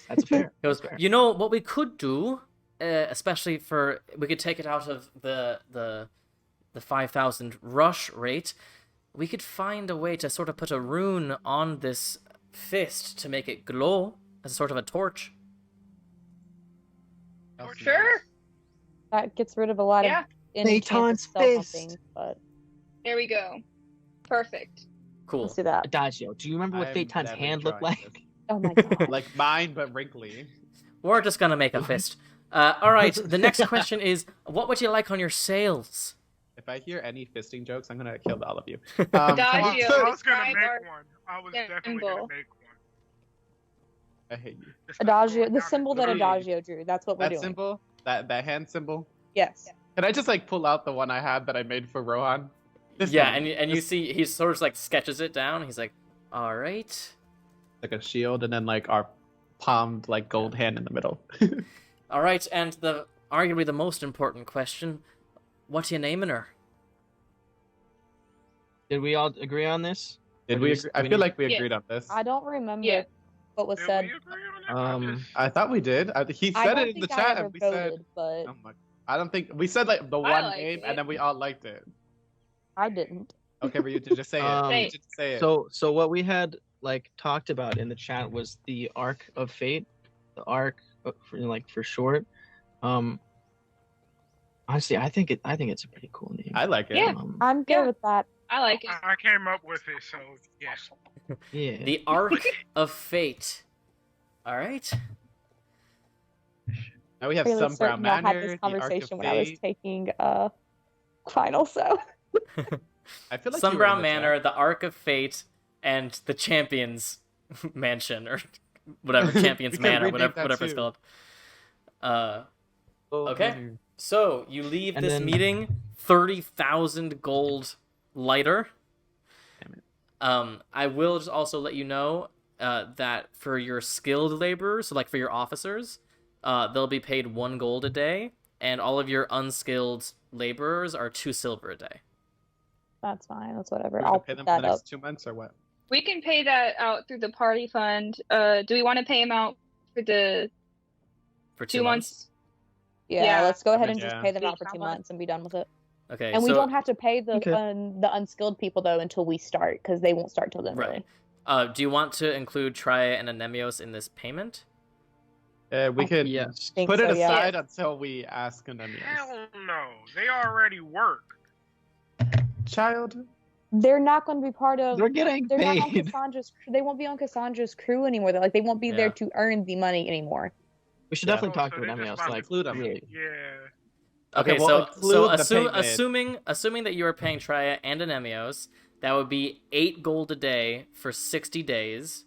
that's fair. He goes, That's fair. you know what we could do, especially we could take it out of the 5,000 rush rate. We could find a way to sort of put a rune on this fist to make it glow as sort of a torch. Sure. That gets rid of a lot Yeah. of enchanted Phaeton's spell fist. hunting, but There we go. Perfect. Cool. let's do that. Adagio. Do you remember what I'm Phaeton's never hand looked trying like? Oh my god. Like mine, but wrinkly. We're just gonna make a fist. All right. The next question is, what would you like on your sails? If I hear any fisting jokes, I'm gonna kill all of you. Adagio. I was gonna describe make our one. I was definitely gonna symbol. make one. I hate you. It's not Adagio, going the down symbol the that road. Adagio drew. That's what we're That doing. symbol, that hand symbol. Yes. Can I just like pull out the one I had that I made for Rohan? This Yeah, one. and you see he sort of like sketches it down. He's like, all right. Like a shield, and then like our palmed like gold hand in the middle. All right, and the arguably the most important question, what are you naming her? Did we all agree on this? Did Or we? do Agree? I we feel need- like we Yeah. agreed on this. I don't remember Yeah. what was Did said. we agree on it? I thought we did. He I said don't it in the think I chat, ever and we said, voted, but "Oh my!" I don't think we said like the I one liked name, it. and then we all liked it. I didn't. Okay, but you did just say it. Say You it. just say it. So what we had like talked about in the chat was the Arc of Fate, the Arc for short. Honestly, I think it's a pretty cool name. I like it. Yeah. I'm good Yeah. with that. I like it. I came up with it, so yes. Yeah. The Arc of Fate. All right. Now we have Really some brown certain I had manor. this The Arc of conversation when I was Fate. taking final, so I feel like Sunbrown you were in the Manor, chat. the Arc of Fate, and the Champions Mansion, or whatever, Champions We can Manor, rename that whatever it's too. called. Oh, Okay. manor. So you leave And this then- meeting 30,000 gold lighter. Damn it. I will just also let you know that for your skilled laborers, so like for your officers, they'll be paid 1 gold a day, and all of your unskilled laborers are 2 silver a day. that's fine. That's whatever. We're gonna I'll pay put them for the that up. next 2 months or what? We can pay that out through the party fund. Do we want to pay him out for the For 2 months? Yeah, Yeah. let's go ahead mean, and just yeah. pay them See out for how 2 much. months and be done with it. Okay. And we so, don't have to pay the Okay. the unskilled people though until we start because they won't start till then. Right. Really. Do you want to include Triia and Anemios in this payment? We can Yes. Think put it so, yeah. aside until we ask Anemios. Hell no. They already work. Child. They're not going to be part of. They're getting They're not on paid. Cassandra's. They won't be on Cassandra's crew anymore. They're like they won't be there Yeah. to earn the money anymore. We should Yeah. definitely talk So to they're them. just Else, about like include them. really. Yeah. Okay, we'll so include the payment. assuming that you are paying Triia and Anemios, that would be 8 gold a day for 60 days,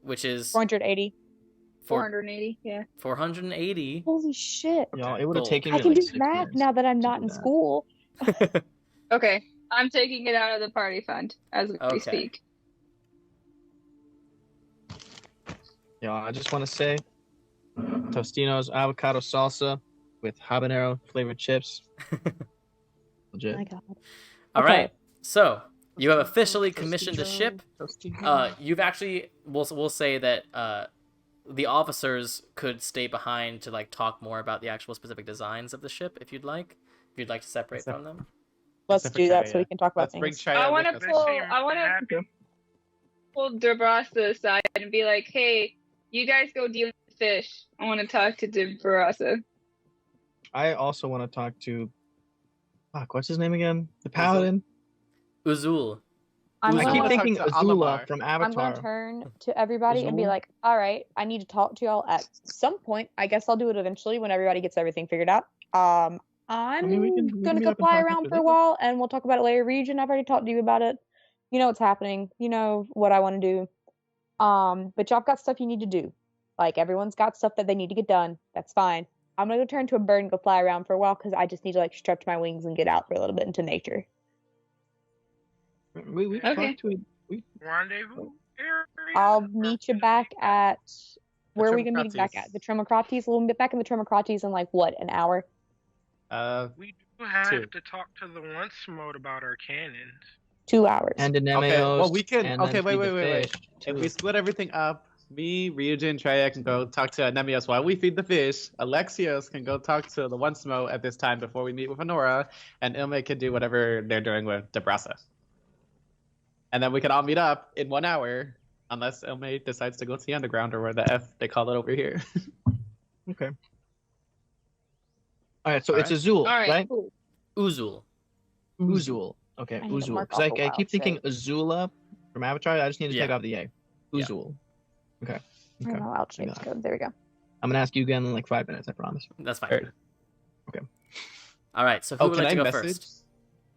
which is 480. 480. Yeah. 480. Holy shit! Y'all, it would have Gold. taken I me can like do 6 math minutes now that I'm to not do in that. school. Okay. I'm taking it out of the party fund as we Okay. speak. Yeah, I just want to say, Tostino's avocado salsa with habanero flavored chips. Legit. Oh my god. All Okay. right, so you have officially commissioned a ship. You've actually we'll say that the officers could stay behind to like talk more about the actual specific designs of the ship if you'd like. If you'd like to separate Except- from them. Let's Except for do that so Chaya. we can talk about Let's bring things. Chaya I want to with us. pull. They seem I want to happy. pull Debrasa aside and be like, "Hey, you guys go deal with the fish. I want to talk to Debrasa." I also want to talk to. Fuck, what's his name again? The paladin. Uzul. I'm I Uzula. keep gonna, thinking Talk to Azula Alamar. from I'm gonna Avatar. turn to everybody and be Azul? like, all right, I need to talk to y'all at some point. I guess I'll do it eventually when everybody gets everything figured out. I'm mean, we can gonna meet go up and fly talk around after for a this. while and we'll talk about it later. Region, I've already talked to you about it. You know what's happening. You know what I want to do. But y'all got stuff you need to do. Like everyone's got stuff that they need to get done. That's fine. I'm gonna go turn to a bird and go fly around for a while because I just need to like stretch my wings and get out for a little bit into nature. We Okay. talked to Rendezvous area. I'll meet you back at where are we gonna meet back Trimocrates. at? The Trimocrates? We'll be back in the Trimocrates in like what, an hour? We do have Two. to talk to the once mode about our cannons. 2 hours. and Anemeos. Okay, well, we can- and okay, then wait, feed the wait. fish, If too. we split everything up, me, Ryujin, and Treyarch can go talk to Anemios while we feed the fish. Alexios can go talk to the One Smo at this time before we meet with Honora, and Ilme can do whatever they're doing with Debrasa. And then we can all meet up in 1 hour, unless Ilme decides to go to the underground or where the F they call it over here. Okay. All right, so All it's Azul, All right, right? cool. Uzul. Uzul. Okay, I need to Uzul. mark Because off a I wild keep thinking shape. Azula from Avatar. I just need to take Yeah. off the A. Yeah. Uzul. Okay. I don't know, wild shapes got it. code. There we go. I'm gonna ask you again in like 5 minutes. I promise. That's fine. Heard. All right, so who would can like to I go message? first?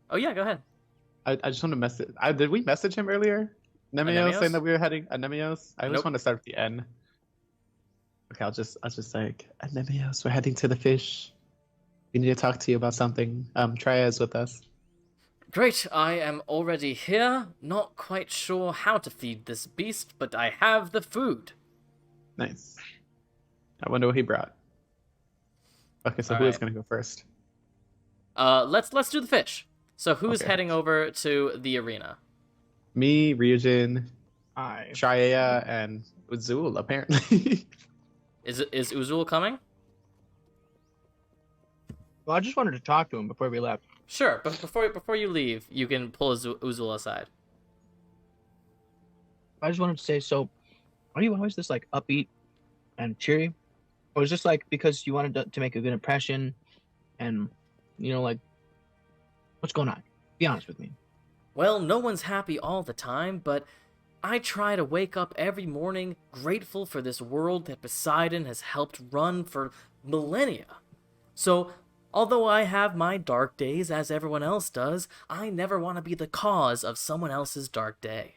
Oh yeah, go ahead. I just want to message. Did we message him earlier? Nemios Anemios? saying that we were heading. Anemios. I Nope. just want to start with the N. Okay, I'll just like Anemios. We're heading to the fish. We need to talk to you about something. Tria's with us. Great, I am already here. Not quite sure how to feed this beast, but I have the food. Nice. I wonder what he brought. Okay, so All who is right. gonna go first? Let's do the fish. So who's Okay. heading over to the arena? Me, Ryujin, I Tria, and Uzul, apparently. Is Uzul coming? Well, I just wanted to talk to him before we left. Sure, but before you leave, you can pull Uzul aside. I just wanted to say, so are you always this like upbeat and cheery, or is this like because you wanted to make a good impression, and like what's going on? Be honest with me. Well, no one's happy all the time, but I try to wake up every morning grateful for this world that Poseidon has helped run for millennia. So, although I have my dark days as everyone else does, I never want to be the cause of someone else's dark day.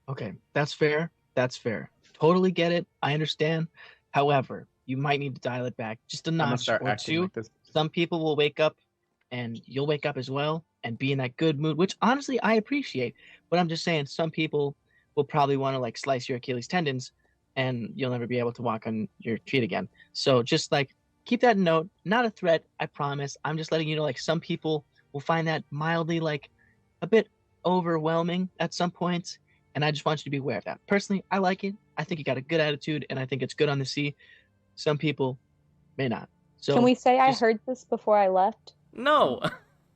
Okay, that's fair. That's fair. Totally get it. I understand. However, you might need to dial it back just a I'm gonna notch start or acting two. like this. Some people will wake up and you'll wake up as well and be in that good mood, which honestly I appreciate. But I'm just saying some people will probably want to like slice your Achilles tendons and you'll never be able to walk on your feet again. So just like keep that in note. Not a threat, I promise. I'm just letting you know like some people will find that mildly like a bit overwhelming at some points. And I just want you to be aware of that. Personally, I like it. I think you got a good attitude and I think it's good on the sea. Some people may not. So Can we say I just- heard this before I left? No!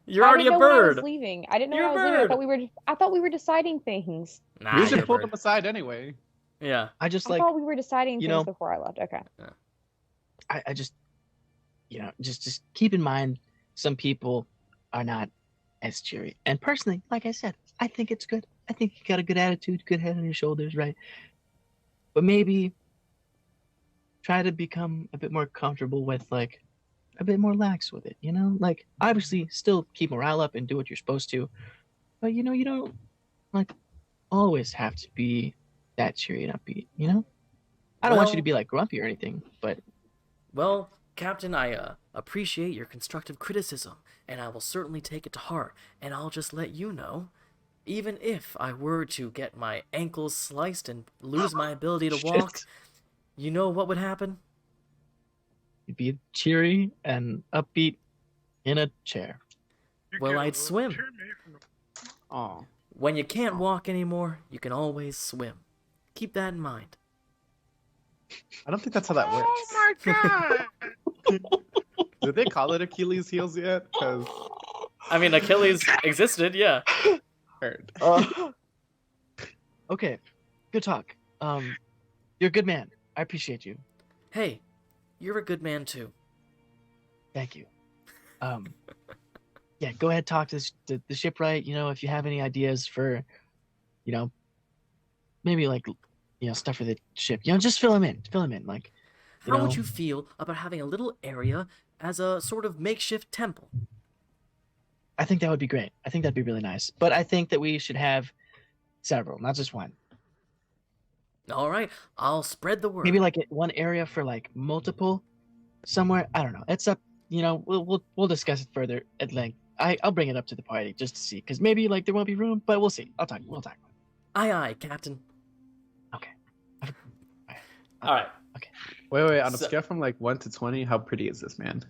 You're I already didn't a know when I bird! was leaving. I didn't know You're when I a was leaving. bird. I thought we were deciding things. Nah, Ryujin you're a pulled bird. him aside anyway. Yeah. I just I like thought we were deciding you things know- before I left. Okay. I just just keep in mind some people are not as cheery. And personally, like I said, I think it's good. I think you got a good attitude, good head on your shoulders, right? But maybe try to become a bit more comfortable with like a bit more lax with it, Like obviously still keep morale up and do what you're supposed to. But you don't like always have to be that cheery and upbeat, I don't want you to Well- be like grumpy or anything, but Well, Captain, I appreciate your constructive criticism, and I will certainly take it to heart, and I'll just let you know, even if I were to get my ankles sliced and lose my ability to walk, Shit. you know what would happen? you'd be cheery and upbeat in a chair. You Well, get a I'd little swim. chair made from the- Oh, When you can't walk anymore, you can always swim. Keep that in mind. I don't think that's how that works. Oh my god! Did they call it Achilles heels yet? Because I mean, Achilles existed, yeah. heard. Okay, good talk. You're a good man. I appreciate you. Hey, you're a good man too. Thank you. Yeah, go ahead, talk to the shipwright. If you have any ideas for, maybe like, stuff for the ship. Just fill him in. Fill him in. Like, How would you feel about having a little area as a sort of makeshift temple? I think that would be great. I think that'd be really nice. But I think that we should have several, not just one. All right, I'll spread the word. Maybe like one area for like multiple somewhere. I don't know. It's up. We'll discuss it further at length. I'll bring it up to the party just to see, because maybe like there won't be room, but we'll see. We'll talk. Aye, aye, Captain. Okay. All right. Wait. On a So- scale from like 1 to 20, how pretty is this man?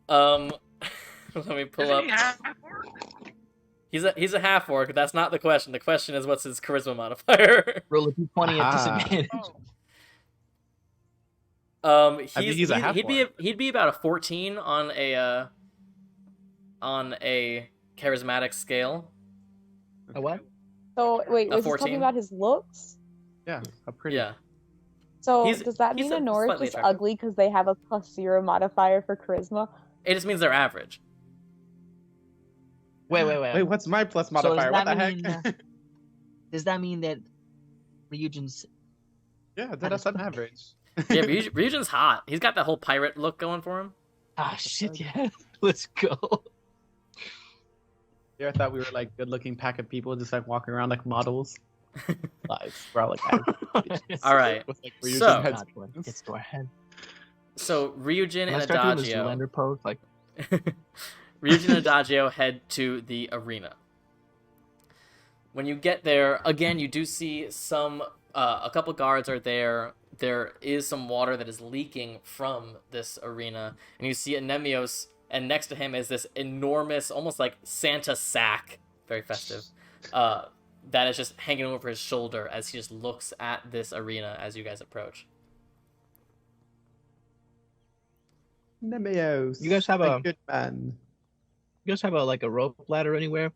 Let me pull Isn't up. he half orc? He's a half orc. That's not the question. The question is, what's his charisma modifier? Roll a d20 at Ah. disadvantage. Oh, He's a half he'd be about a 14 on a charismatic scale. A what? So wait, A was he 14? talking about his looks? Yeah, how pretty. Yeah. So He's- does that he's mean a Honora's slightly just attractive. ugly because they have a +0 modifier for charisma? It just means they're average. Wait. Wait, what's my plus So does modifier? What the that mean, heck? Does that mean that Ryujin's Yeah, that's on average. Yeah, Ryujin's hot. He's got that whole pirate look going for him. Ah, shit, yeah. Let's go. Yeah, I thought we were like good-looking pack of people, just like walking around like models. Lies. We're all like, All right. with, like, So- Ryujin heads. God, boy, gets to our head. So Ryujin When I and start doing this Adagio, Zoolander pose, like, Ryujin and Adagio head to the arena. When you get there, again, you do see some. A couple guards are there. There is some water that is leaking from this arena, and you see Anemios, and next to him is this enormous, almost like Santa sack, very festive, that is just hanging over his shoulder as he just looks at this arena as you guys approach. Nemeos. You guys have my a- good man. you guys have a rope ladder anywhere?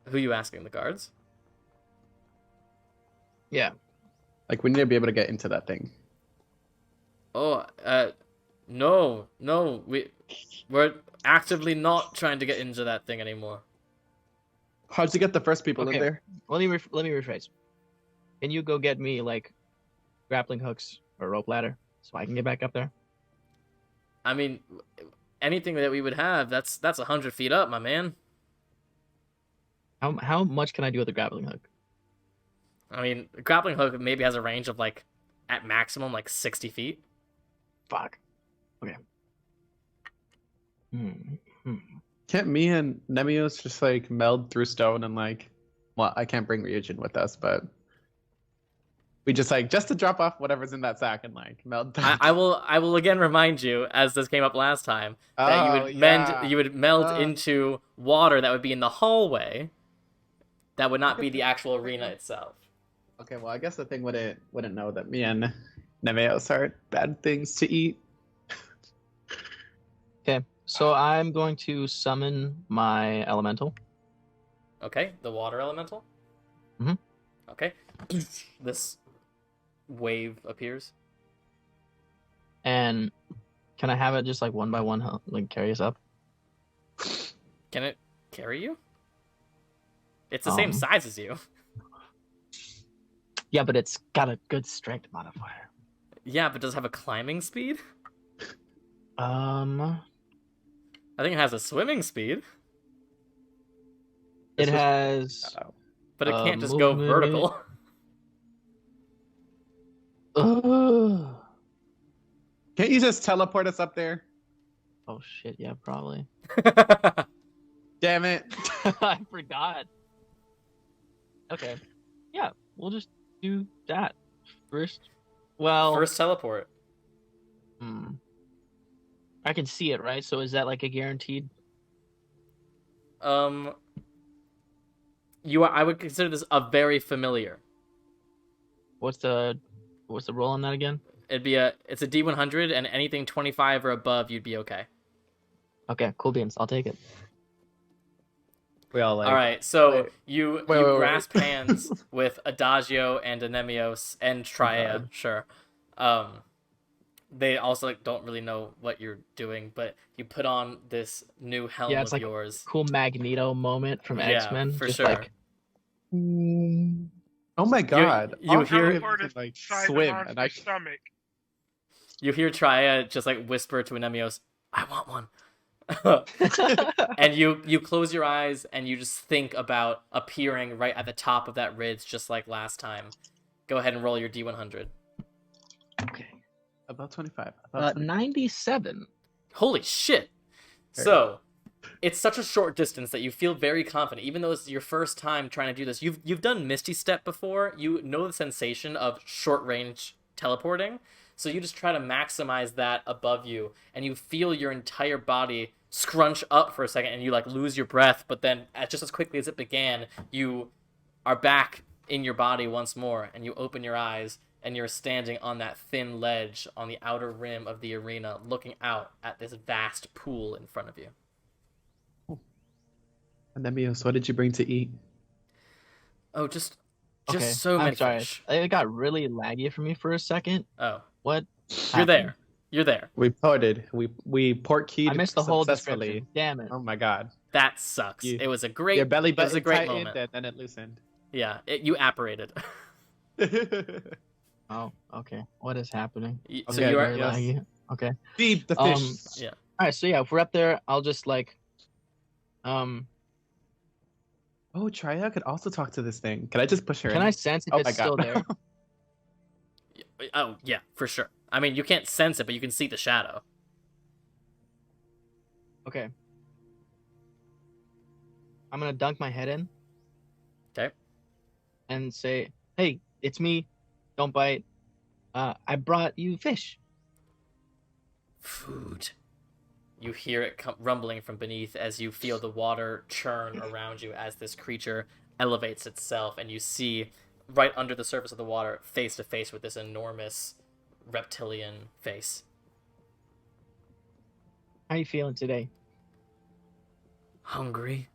Who are you asking? The guards? Yeah. Like we need to be able to get into that thing. Oh, no, we're actively not trying to get into that thing anymore. How'd you get the first people Okay. in there? Let me rephrase. Can you go get me like grappling hooks or rope ladder so I can get back up there? I mean, anything that we would have, that's 100 feet up, my man. How much can I do with a grappling hook? I mean, a grappling hook maybe has a range of like, at maximum, like 60 feet. Fuck. Okay. Hmm. Can't me and Nemeos just like meld through stone and like, well, I can't bring Ryujin with us, but we just like just to drop off whatever's in that sack and like meld. I will again remind you, as this came up last time, that you would meld into water that would be in the hallway. That would not be the actual arena itself. Okay, well, I guess the thing wouldn't know that me and Nemeos are bad things to eat. Okay. So I'm going to summon my elemental. Okay, the water elemental. Mhm. Okay, this wave appears. And can I have it just like one by one, like carry us up? Can it carry you? It's the same size as you. Yeah, but it's got a good strength modifier. Yeah, but does it have a climbing speed? Um, I think it has a swimming speed, it has. but it can't just go movement. vertical. Can't you just teleport us up there? Oh shit! Yeah, probably. Damn it! I forgot. Okay. Yeah, we'll just do that first. Well, First teleport. I can see it, right? So is that like a guaranteed? I would consider this a very familiar. What's the roll on that again? It's a D100, and anything 25 or above, you'd be okay. Okay, cool beans. I'll take it. We all like. All right, so wait. you Wait, grasp hands with Adagio and Anemios and Traea, God. sure. They also like don't really know what you're doing, but you put on this new helm Yeah, it's of like yours. Cool Magneto moment from Yeah, X-Men. for just sure. Like, Oh my god! you All hear- three of us can, like swim, and I stomach. You hear Traea just like whisper to Anemios, "I want one." And you close your eyes and you just think about appearing right at the top of that ridge, just like last time. Go ahead and roll your D100. okay. about 25. About 97. Holy shit! Very So, it's such a short distance that you feel very confident, even though it's your first time trying to do this. You've done Misty Step before. You know the sensation of short range teleporting, so you just try to maximize that above you, and you feel your entire body scrunch up for a second, and you like lose your breath. But then, just as quickly as it began, you are back in your body once more, and you open your eyes. And you're standing on that thin ledge on the outer rim of the arena, looking out at this vast pool in front of you. And then Mios, what did you bring to eat? Oh, just Okay, so many I'm sorry. fish. It got really laggy for me for a second. Oh, What? you're there. You're there. We ported. We port keyed. I missed the whole successfully. description. Damn it. Oh my god! That sucks. You- it was a great. Your belly it was button a great tightened moment. and then it loosened. Yeah, you apparated. Oh, okay. What is happening? So Okay, you very are. yes. laggy. Okay. Feed the fish. Yeah. All right. So yeah, if we're up there, I'll just like, um, Oh, Triya could also talk to this thing. Can I just push her can in? I sense if Oh it's my God. still there? Oh yeah, for sure. I mean, you can't sense it, but you can see the shadow. Okay. I'm gonna dunk my head in Okay. and say, "Hey, it's me. Don't bite. I brought you fish." Food. You hear it rumbling from beneath as you feel the water churn around you as this creature elevates itself, and you see right under the surface of the water, face to face with this enormous reptilian face. How you feeling today? Hungry?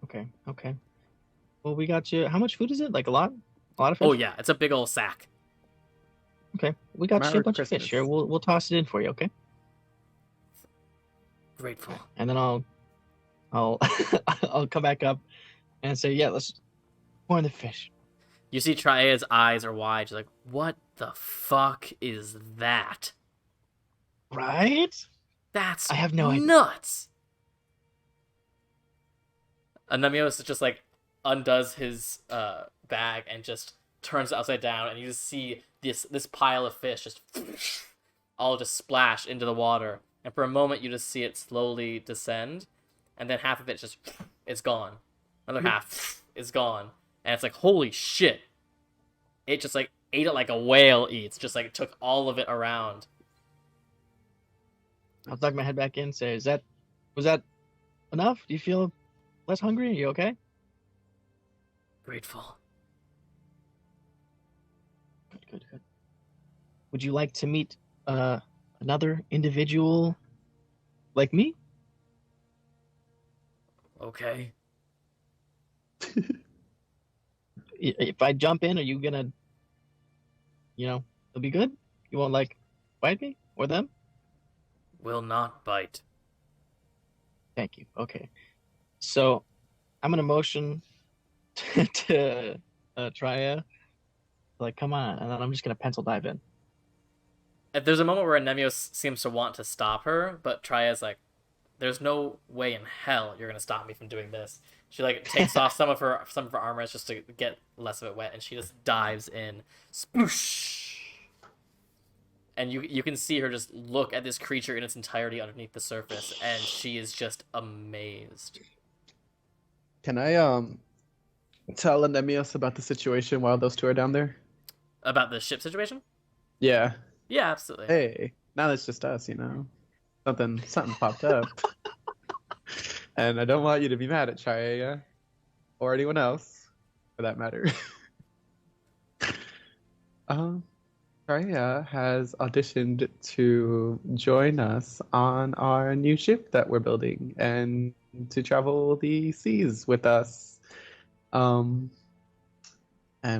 Okay. Okay. Well, we got you. How much food is it? Like a lot? A lot of fish? Oh yeah, it's a big old sack. Okay. We got you a Merry bunch of fish here. Christmas. We'll toss it in for you. Okay. Grateful. And then I'll I'll come back up and say, yeah, let's pour in the fish. You see Tria's eyes are wide. She's like, what the fuck is that? Right? That's I have no idea. nuts. Anemios just like undoes his bag and just turns it upside down, and you just see this pile of fish just all just splash into the water. And for a moment, you just see it slowly descend, and then half of it just it's gone. Another half is gone, and it's like, holy shit! It just like ate it like a whale eats, just like took all of it around. I'll tuck my head back in and say, was that enough? Do you feel less hungry? Are you okay? Grateful. Good. Would you like to meet another individual like me? Okay. If I jump in, are you gonna, it'll be good? You won't like bite me or them? Will not bite. Thank you. Okay. So I'm gonna motion to Triya, like, come on, and then I'm just gonna pencil dive in. There's a moment where Anemios seems to want to stop her, but Tria's like, there's no way in hell you're gonna stop me from doing this. She like takes off some of her armor just to get less of it wet, and she just dives in. Sploosh! And you can see her just look at this creature in its entirety underneath the surface, and she is just amazed. Can I tell Anemios about the situation while those two are down there? About the ship situation? Yeah. Yeah, absolutely. Hey, now it's just us, Something popped up. And I don't want you to be mad at Triya or anyone else, for that matter. Triya has auditioned to join us on our new ship that we're building and to travel the seas with us. And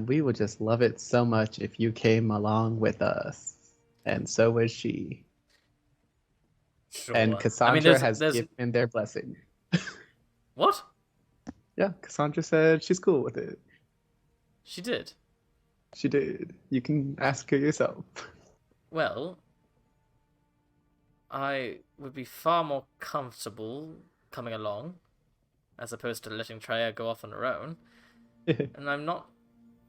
we would just love it so much if you came along with us. And so was she. Sure. And Cassandra has there's... given their blessing. What? Yeah, Cassandra said she's cool with it. She did. She did. You can ask her yourself. Well, I would be far more comfortable coming along, as opposed to letting Triya go off on her own. And I'm not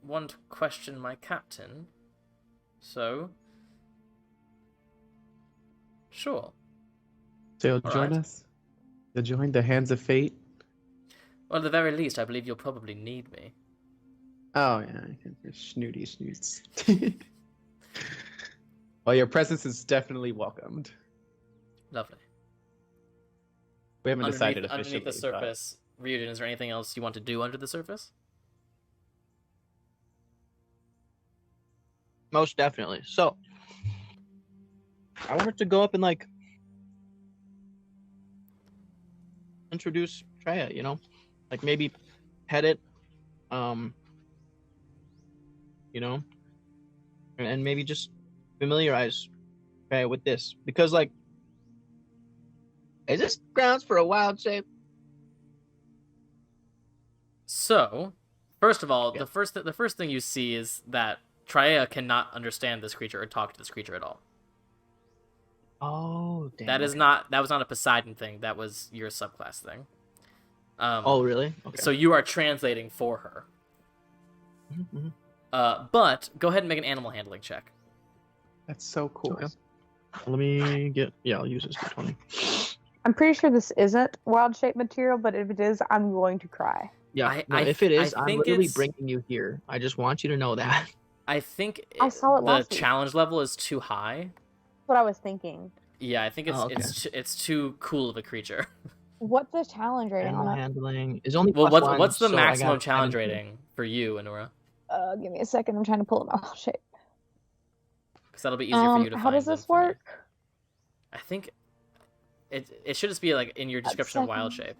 one to question my captain, so sure. So you'll join right. us? You'll join the Hands of Fate? Well, at the very least, I believe you'll probably need me. Oh, yeah. Snooty snoots. Well, your presence is definitely welcomed. Lovely. We haven't decided officially. Underneath the surface, Ryujin, is there anything else you want to do under the surface? Most definitely. So I want her to go up and like introduce Triya, like maybe pet it, and maybe just familiarize Triya with this, because like, is this grounds for a wild shape? So, First of all, Yeah. the first thing you see is that Triea cannot understand this creature or talk to this creature at all. Oh, damn. That is okay. not that was not a Poseidon thing. That was your subclass thing. Oh, really? Okay. So you are translating for her. Mhm. But go ahead and make an animal handling check. That's so cool. Okay. Let me get. Yeah, I'll use this d20. I'm pretty sure this isn't wild shape material, but if it is, I'm going to cry. Yeah. I If it is, I'm think literally it's- bringing you here. I just want you to know that. I think I saw it the last week. challenge level is too high. That's what I was thinking. Yeah, I think it's Oh, okay. it's too cool of a creature. What's the challenge rating Animal on it? handling is only. Well, +1, what's the so I maximum got challenge 17. rating for you, Anura? Give me a second. I'm trying to pull up my wild shape. Because that'll be easier for you to How find. does than this for me. work? I think it should just be like in your description of wild shape.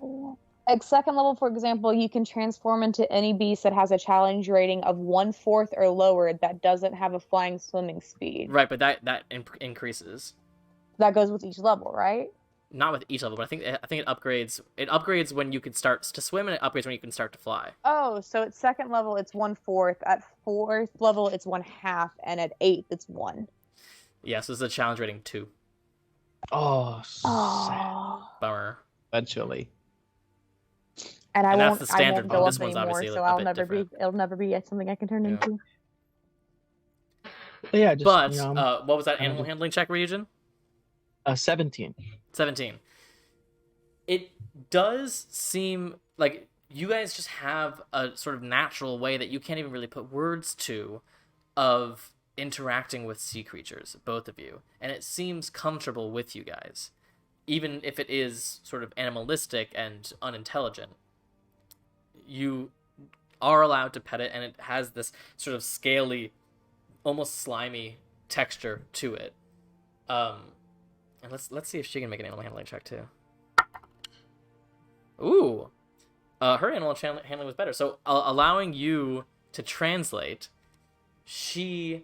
At second level, for example, you can transform into any beast that has a challenge rating of 1/4 or lower that doesn't have a flying swimming speed. Right, but that increases. That goes with each level, right? Not with each level, but I think it upgrades. It upgrades when you can start to swim, and it upgrades when you can start to fly. Oh, so at second level it's 1/4, at fourth level it's 1/2, and at eighth it's 1. Yeah, so this is a challenge rating 2. Oh, sad. Oh. Bummer. Eventually. And I And that's won't, the standard I won't one. go This up one's anymore, obviously so a I'll bit never different. it'll never be something I can turn Yeah. into. But yeah, just, But you know, what was that kind of- animal handling check, Ryujin? 17. 17. It does seem like you guys just have a sort of natural way that you can't even really put words to of interacting with sea creatures, both of you. And it seems comfortable with you guys. Even if it is sort of animalistic and unintelligent. You are allowed to pet it, and it has this sort of scaly, almost slimy texture to it. And let's see if she can make an animal handling check too. Ooh, her animal handling was better. So allowing you to translate, she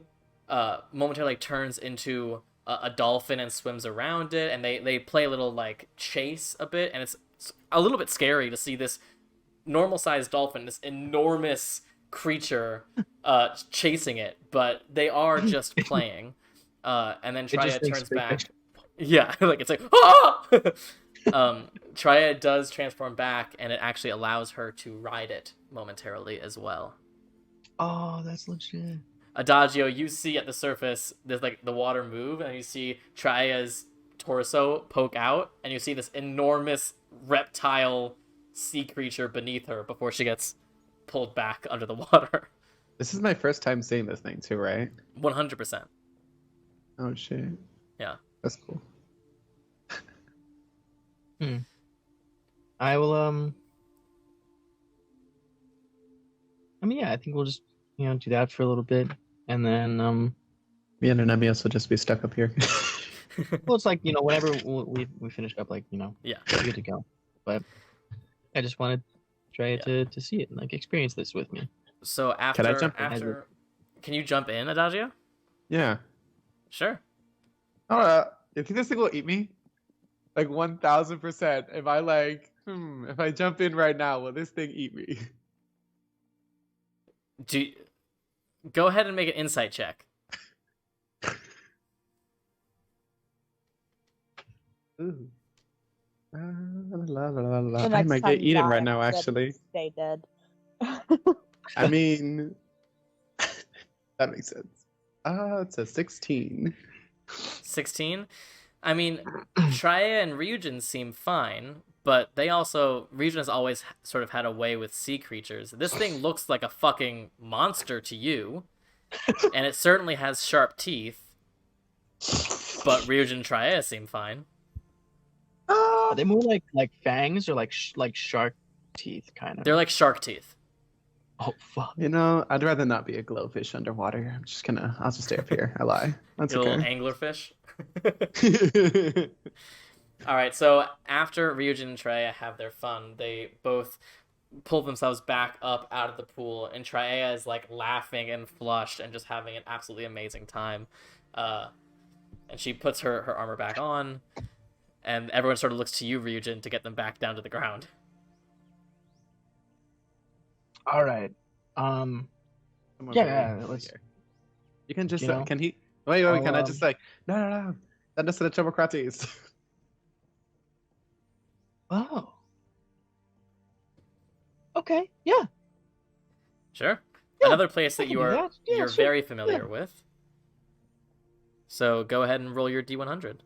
momentarily turns into a dolphin and swims around it, and they play a little like chase a bit, and it's a little bit scary to see this normal-sized dolphin, this enormous creature, chasing it, but they are just playing. And then It just Triad makes turns big back. fish. Yeah, like it's like ah! Triad does transform back, and it actually allows her to ride it momentarily as well. Oh, that's legit. Adagio, you see at the surface there's like the water move, and you see Tria's torso poke out, and you see this enormous reptile sea creature beneath her before she gets pulled back under the water. This is my first time seeing this thing too, right? 100%. Oh shit. Yeah. That's cool. I will, I mean, yeah, I think we'll just, do that for a little bit. And then, Me and Anemius will just be stuck up here. well, it's like, whenever we finish up, like, Yeah. we're good to go. But I just wanted to try to see it and, like, experience this with me. So after, Can I jump in? Can you jump in, Adagio? Yeah. Sure. You think this thing will eat me? Like 1000%. If I if I jump in right now, will this thing eat me? Go ahead and make an insight check. Ooh. La, la, la, la. The I next might time get you eaten die, right now, I'm dead. actually. Stay dead. I mean, that makes sense. It's a 16. 16? I mean, Triea and Ryujin seem fine, but Ryujin has always sort of had a way with sea creatures. This thing looks like a fucking monster to you, and it certainly has sharp teeth, but Ryujin and Triea seem fine. Are they more like fangs or like shark teeth, kind of? They're like shark teeth. Oh, fuck. I'd rather not be a glowfish underwater. I'll just stay up here. I lie. That's Your little okay. anglerfish. Alright, so after Ryujin and Triea have their fun, they both pull themselves back up out of the pool, and Triea is like laughing and flushed and just having an absolutely amazing time. And she puts her armor back on, and everyone sort of looks to you, Ryujin, to get them back down to the ground. All right. Someone Yeah, very let's. here. You can just You know, can he? Wait. Can I I'll, just like no? Send us to the Chomocrates. Oh. Okay. Yeah. Sure. Yeah. Another place I that can do that. Yeah. you're Sure. very Yeah. familiar with. So go ahead and roll your D100.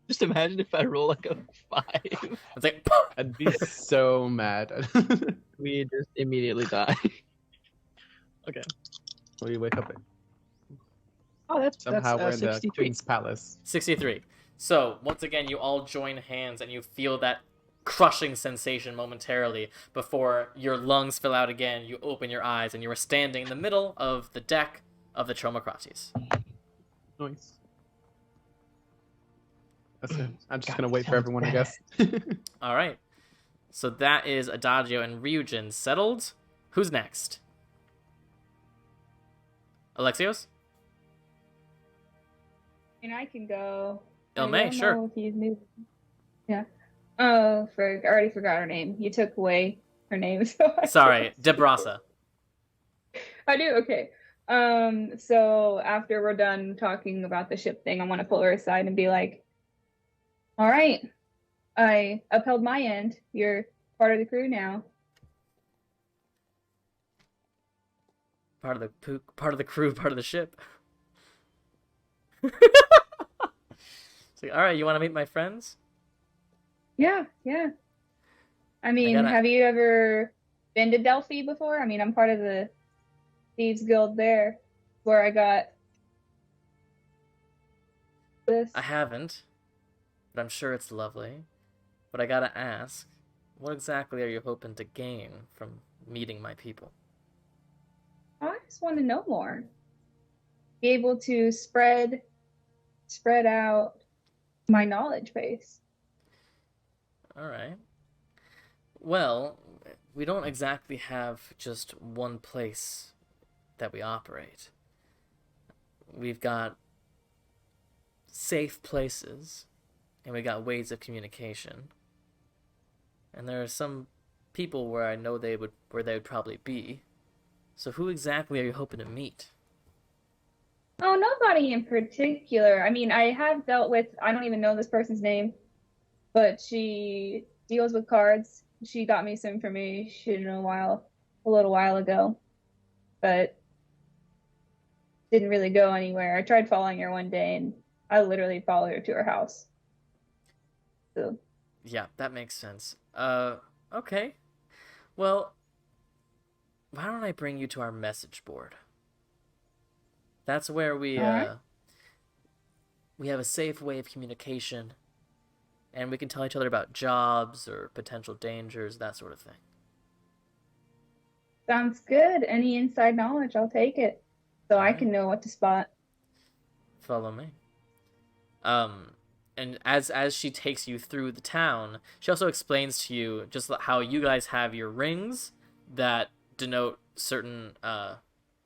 Just imagine if I roll like a 5. It's like I'd be so mad. We just immediately die. Okay. When you wake up, Oh, that's somehow we're in the 63. Queen's Palace. 63. So once again, you all join hands and you feel that crushing sensation momentarily before your lungs fill out again. You open your eyes and you are standing in the middle of the deck of the Chomocrates. Nice. That's it. I'm just God, gonna wait for sounds everyone, I bad. guess. All right. So that is Adagio and Ryujin settled. Who's next? Alexios? And I can go. El I May, don't sure. know if he's moved. Yeah. Oh, I already forgot her name. You took away her name, so Sorry, Debrasa. I do. Okay. So after we're done talking about the ship thing, I want to pull her aside and be like, "All right, I upheld my end. You're part of the crew now." Part of the crew, part of the ship. It's like, all right, you want to meet my friends? Yeah, yeah. I mean, gotta- have you ever been to Delphi before? I mean, I'm part of the Thieves Guild there, where I got this. I haven't, but I'm sure it's lovely. But I gotta ask, what exactly are you hoping to gain from meeting my people? I just want to know more. Be able to spread out my knowledge base. All right. Well, we don't exactly have just one place that we operate. We've got safe places, and we got ways of communication. And there are some people where I know where they would probably be. So who exactly are you hoping to meet? Oh, nobody in particular. I mean, I have dealt with, I don't even know this person's name, but she deals with cards. She got me some information a little while ago, but didn't really go anywhere. I tried following her one day and I literally followed her to her house. So, Yeah, that makes sense. Okay. Well, why don't I bring you to our message board? That's where we Alright. we have a safe way of communication, and we can tell each other about jobs or potential dangers, that sort of thing. sounds good. Any inside knowledge, I'll take it. So I can know what to spot. Follow me. And as she takes you through the town, she also explains to you just how you guys have your rings that denote certain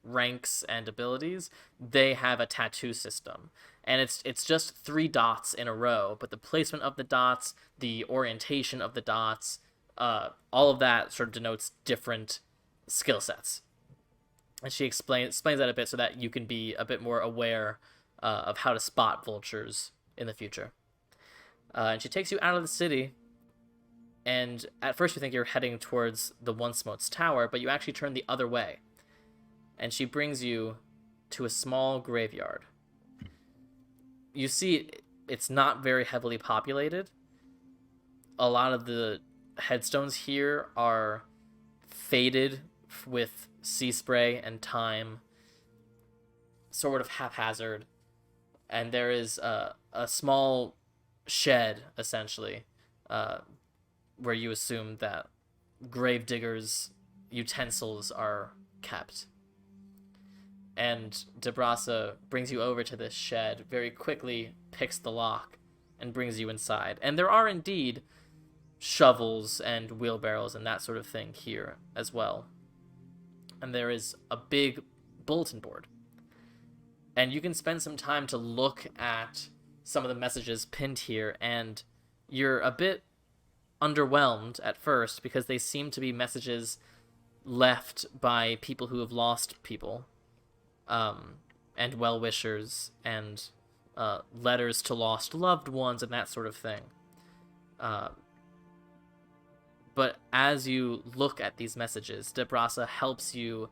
ranks and abilities. They have a tattoo system, and it's just 3 dots in a row, but the placement of the dots, the orientation of the dots, all of that sort of denotes different skill sets. And she explains that a bit so that you can be a bit more aware of how to spot vultures in the future. And she takes you out of the city, and at first you think you're heading towards the Once Mote's tower, but you actually turn the other way. And she brings you to a small graveyard. You see it's not very heavily populated. A lot of the headstones here are faded with sea spray and time, sort of haphazard. And there is a small shed, essentially, where you assume that gravediggers' utensils are kept. And Debrasa brings you over to this shed, very quickly picks the lock, and brings you inside. And there are indeed shovels and wheelbarrows and that sort of thing here as well. And there is a big bulletin board. And you can spend some time to look at some of the messages pinned here, and you're a bit underwhelmed at first because they seem to be messages left by people who have lost people, and well-wishers, and letters to lost loved ones, and that sort of thing. But as you look at these messages, Debrasa helps you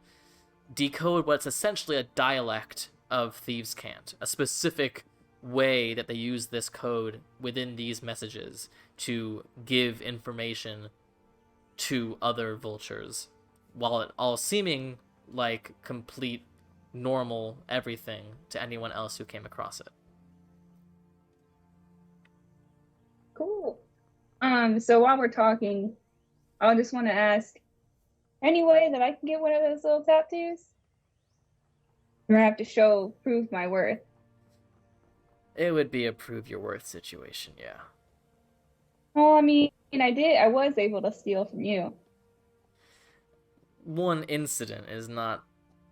decode what's essentially a dialect of Thieves' Cant, a specific way that they use this code within these messages to give information to other vultures, while it all seeming like complete normal everything to anyone else who came across it. Cool. So while we're talking, I just want to ask, any way that I can get one of those little tattoos? Or I have to prove my worth? It would be a prove your worth situation, yeah. Well, I mean, I was able to steal from you. One incident is not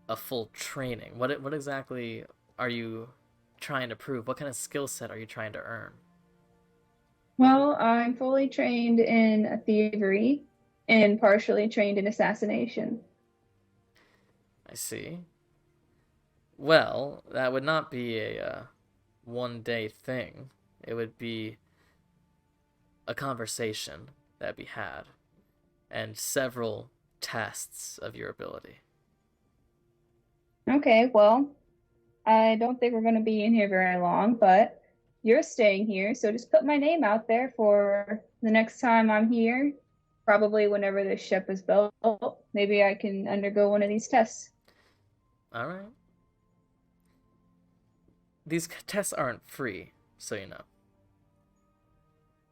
a full training. What exactly are you trying to prove? What kind of skill set are you trying to earn? Well, I'm fully trained in thievery and partially trained in assassination. I see. Well, that would not be a one-day thing. It would be a conversation that be had, and several tests of your ability. Okay, well, I don't think we're going to be in here very long, but you're staying here, so just put my name out there for the next time I'm here. Probably whenever this ship is built. Maybe I can undergo one of these tests. All right. These tests aren't free, so you know.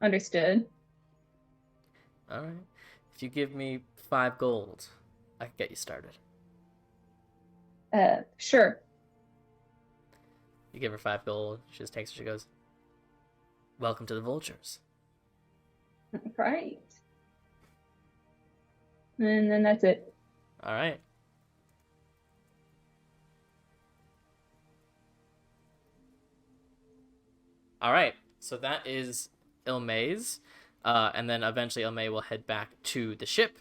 Understood. All right. If you give me 5 gold, I can get you started. Sure. You give her 5 gold. She just takes it. She goes, "Welcome to the Vultures." Right. And then that's it. All right. All right. So that is Ilmay's. And then eventually Ilmay will head back to the ship.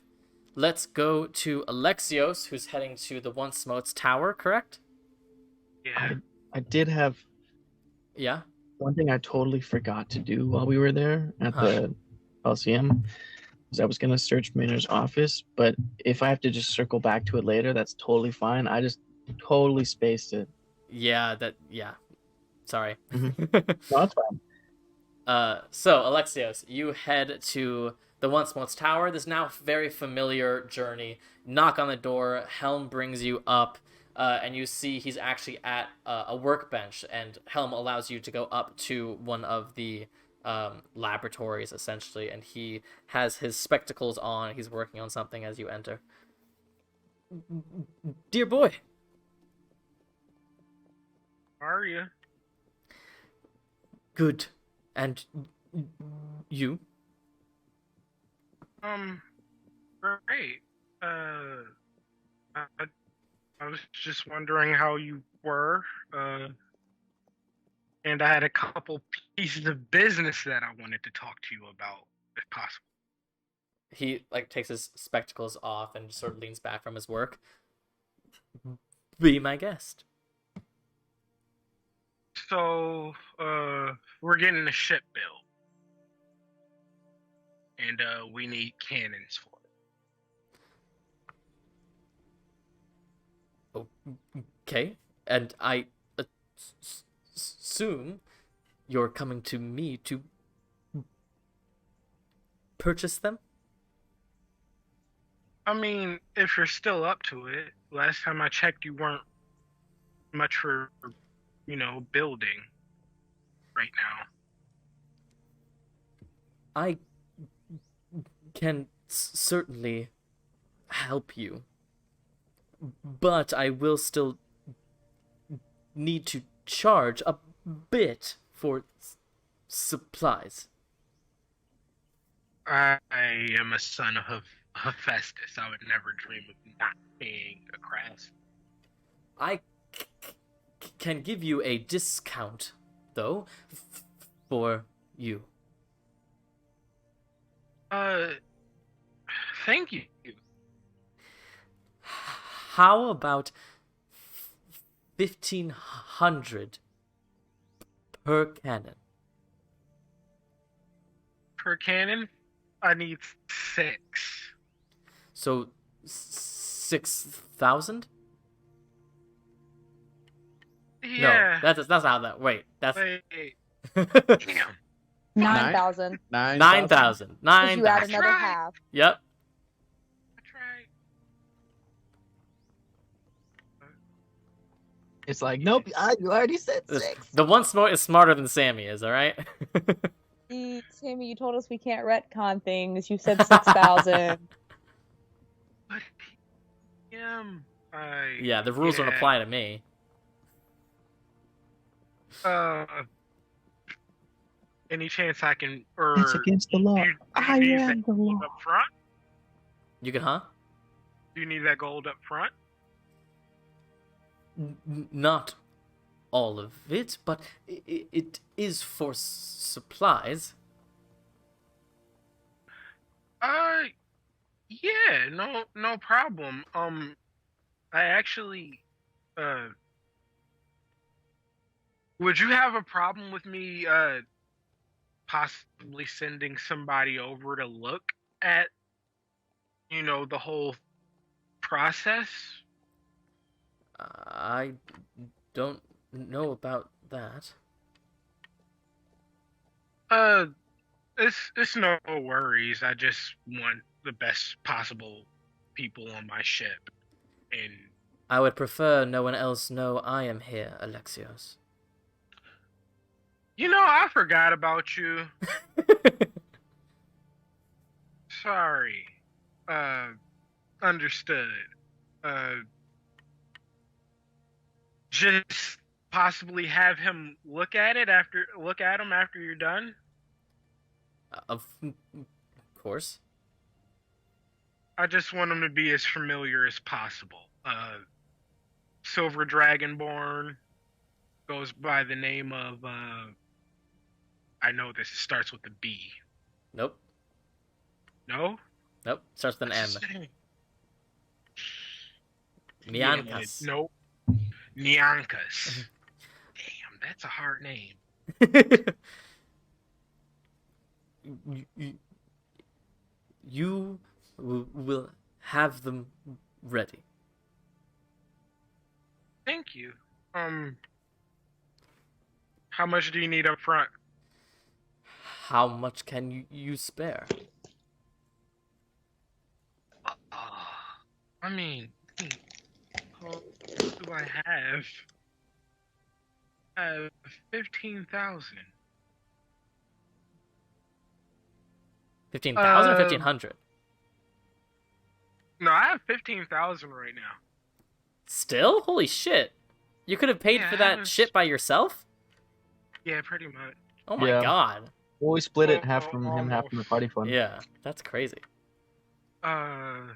Let's go to Alexios, who's heading to the Once Smote's tower, correct? Yeah. I did have Yeah? one thing I totally forgot to do while we were there at the LCM. Was I was gonna search Maynard's office, but if I have to just circle back to it later, that's totally fine. I just totally spaced it. Yeah, sorry. No, that's fine. So, Alexios, you head to the Once Smote's tower, this now very familiar journey. Knock on the door, Helm brings you up, and you see he's actually at a workbench, and Helm allows you to go up to one of the laboratories, essentially, and he has his spectacles on. He's working on something as you enter. Dear boy. How are you? Good. And you? Great. I was just wondering how you were. And I had a couple pieces of business that I wanted to talk to you about, if possible. He takes his spectacles off and sort of leans back from his work. Be my guest. So, we're getting a ship built. And we need cannons for it. Okay. And I assume you're coming to me to purchase them? I mean, if you're still up to it. Last time I checked, you weren't much for, building right now. I can certainly help you, but I will still need to charge a bit for supplies. I am a son of Hephaestus. I would never dream of not paying a craftsman. I can give you a discount, though, for you. Uh, thank you. How about 1,500 per cannon? Per cannon, I need 6. So 6,000? No, Yeah. that's not how that. Wait, that's Wait. Damn. 9,000. 9,000. Because you add 9,000. another Right. half. Yep. That's right. It's like, nope, you already said This- 6. The one smart is smarter than Sammy is. All right. Sammy, you told us we can't retcon things. You said 6,000. But Yeah, the rules don't apply to me. Any chance I can, It's against the law. do you I need am that the law. gold up front? You can, huh? Do you need that gold up front? Not all of it, but it is for supplies. Yeah, no problem. I actually, would you have a problem with me, possibly sending somebody over to look at, the whole process? I don't know about that. It's no worries. I just want the best possible people on my ship, and I would prefer no one else know I am here, Alexios. I forgot about you. Sorry. Understood. Just possibly have him look at him after you're done. Of course. I just want him to be as familiar as possible. Silver Dragonborn goes by the name of I know this starts with a B. Nope. No? Nope. Starts with an M. Yeah, Miankas. nope. Nyankas. Damn, that's a hard name. You will have them ready. Thank you. How much do you need up front? How much can you spare? I mean, what do I have? I have 15,000. 15,000 or 1,500? No, I have 15,000 right now. Still? Holy shit. You could have paid Yeah, for I that was- shit by yourself? Yeah, pretty much. Oh my Yeah. god. Well, we split it half from him, Almost. half from the party fund. Yeah, that's crazy. I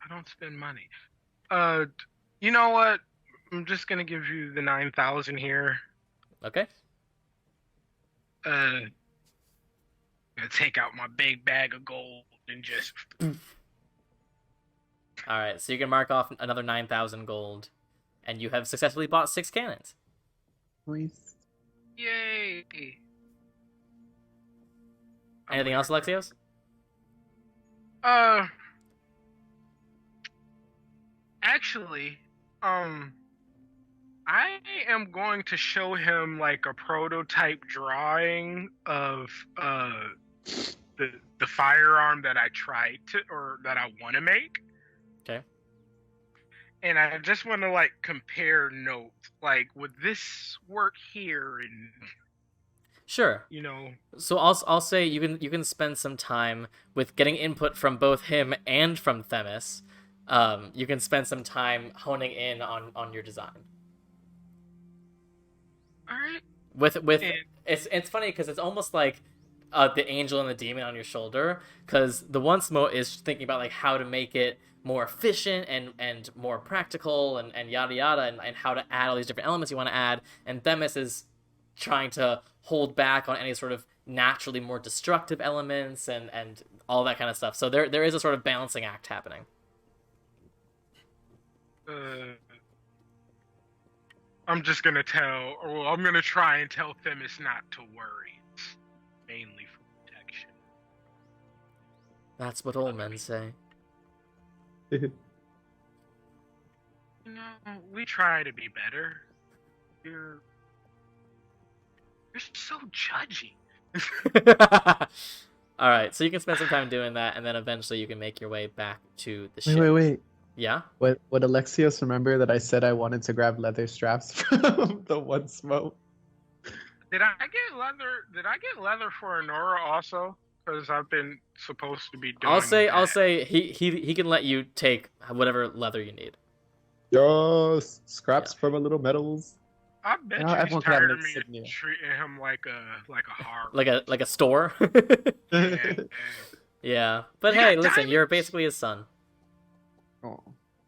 don't spend money. You know what? I'm just gonna give you the 9,000 here. Okay. Gonna take out my big bag of gold and just. Alright, so you can mark off another 9,000 gold, and you have successfully bought 6 cannons. Nice. Yay! Anything else, Alexios? Actually, I am going to show him like a prototype drawing of the firearm that I tried to or that I want to make. Okay. And I just want to like compare notes. Like, would this work here? And Sure. So I'll say you can spend some time with getting input from both him and from Themis. You can spend some time honing in on your design. all right. With And- it's funny because it's almost like the angel and the demon on your shoulder, because the one smote is thinking about like how to make it more efficient and more practical and yada yada and how to add all these different elements you want to add, and Themis is trying to hold back on any sort of naturally more destructive elements and all that kind of stuff. So there is a sort of balancing act happening. I'm just gonna I'm gonna try and tell Themis not to worry. It's mainly for protection. That's what all men say. You know, we try to be better. You're so judgy. All right, so you can spend some time doing that, and then eventually you can make your way back to the ship. Wait. Yeah? Would Alexios remember that I said I wanted to grab leather straps from the one smoke? Did I get leather? Did I get leather for Honora also? Because I've been supposed to be doing. I'll say he can let you take whatever leather you need. Yes, scraps from a little metals. I bet No, you everyone he's can have tired an of me insignia. treating him like a heart. Like a store. Yeah. Yeah, but You hey, got listen, you're diamonds? basically his son. Oh.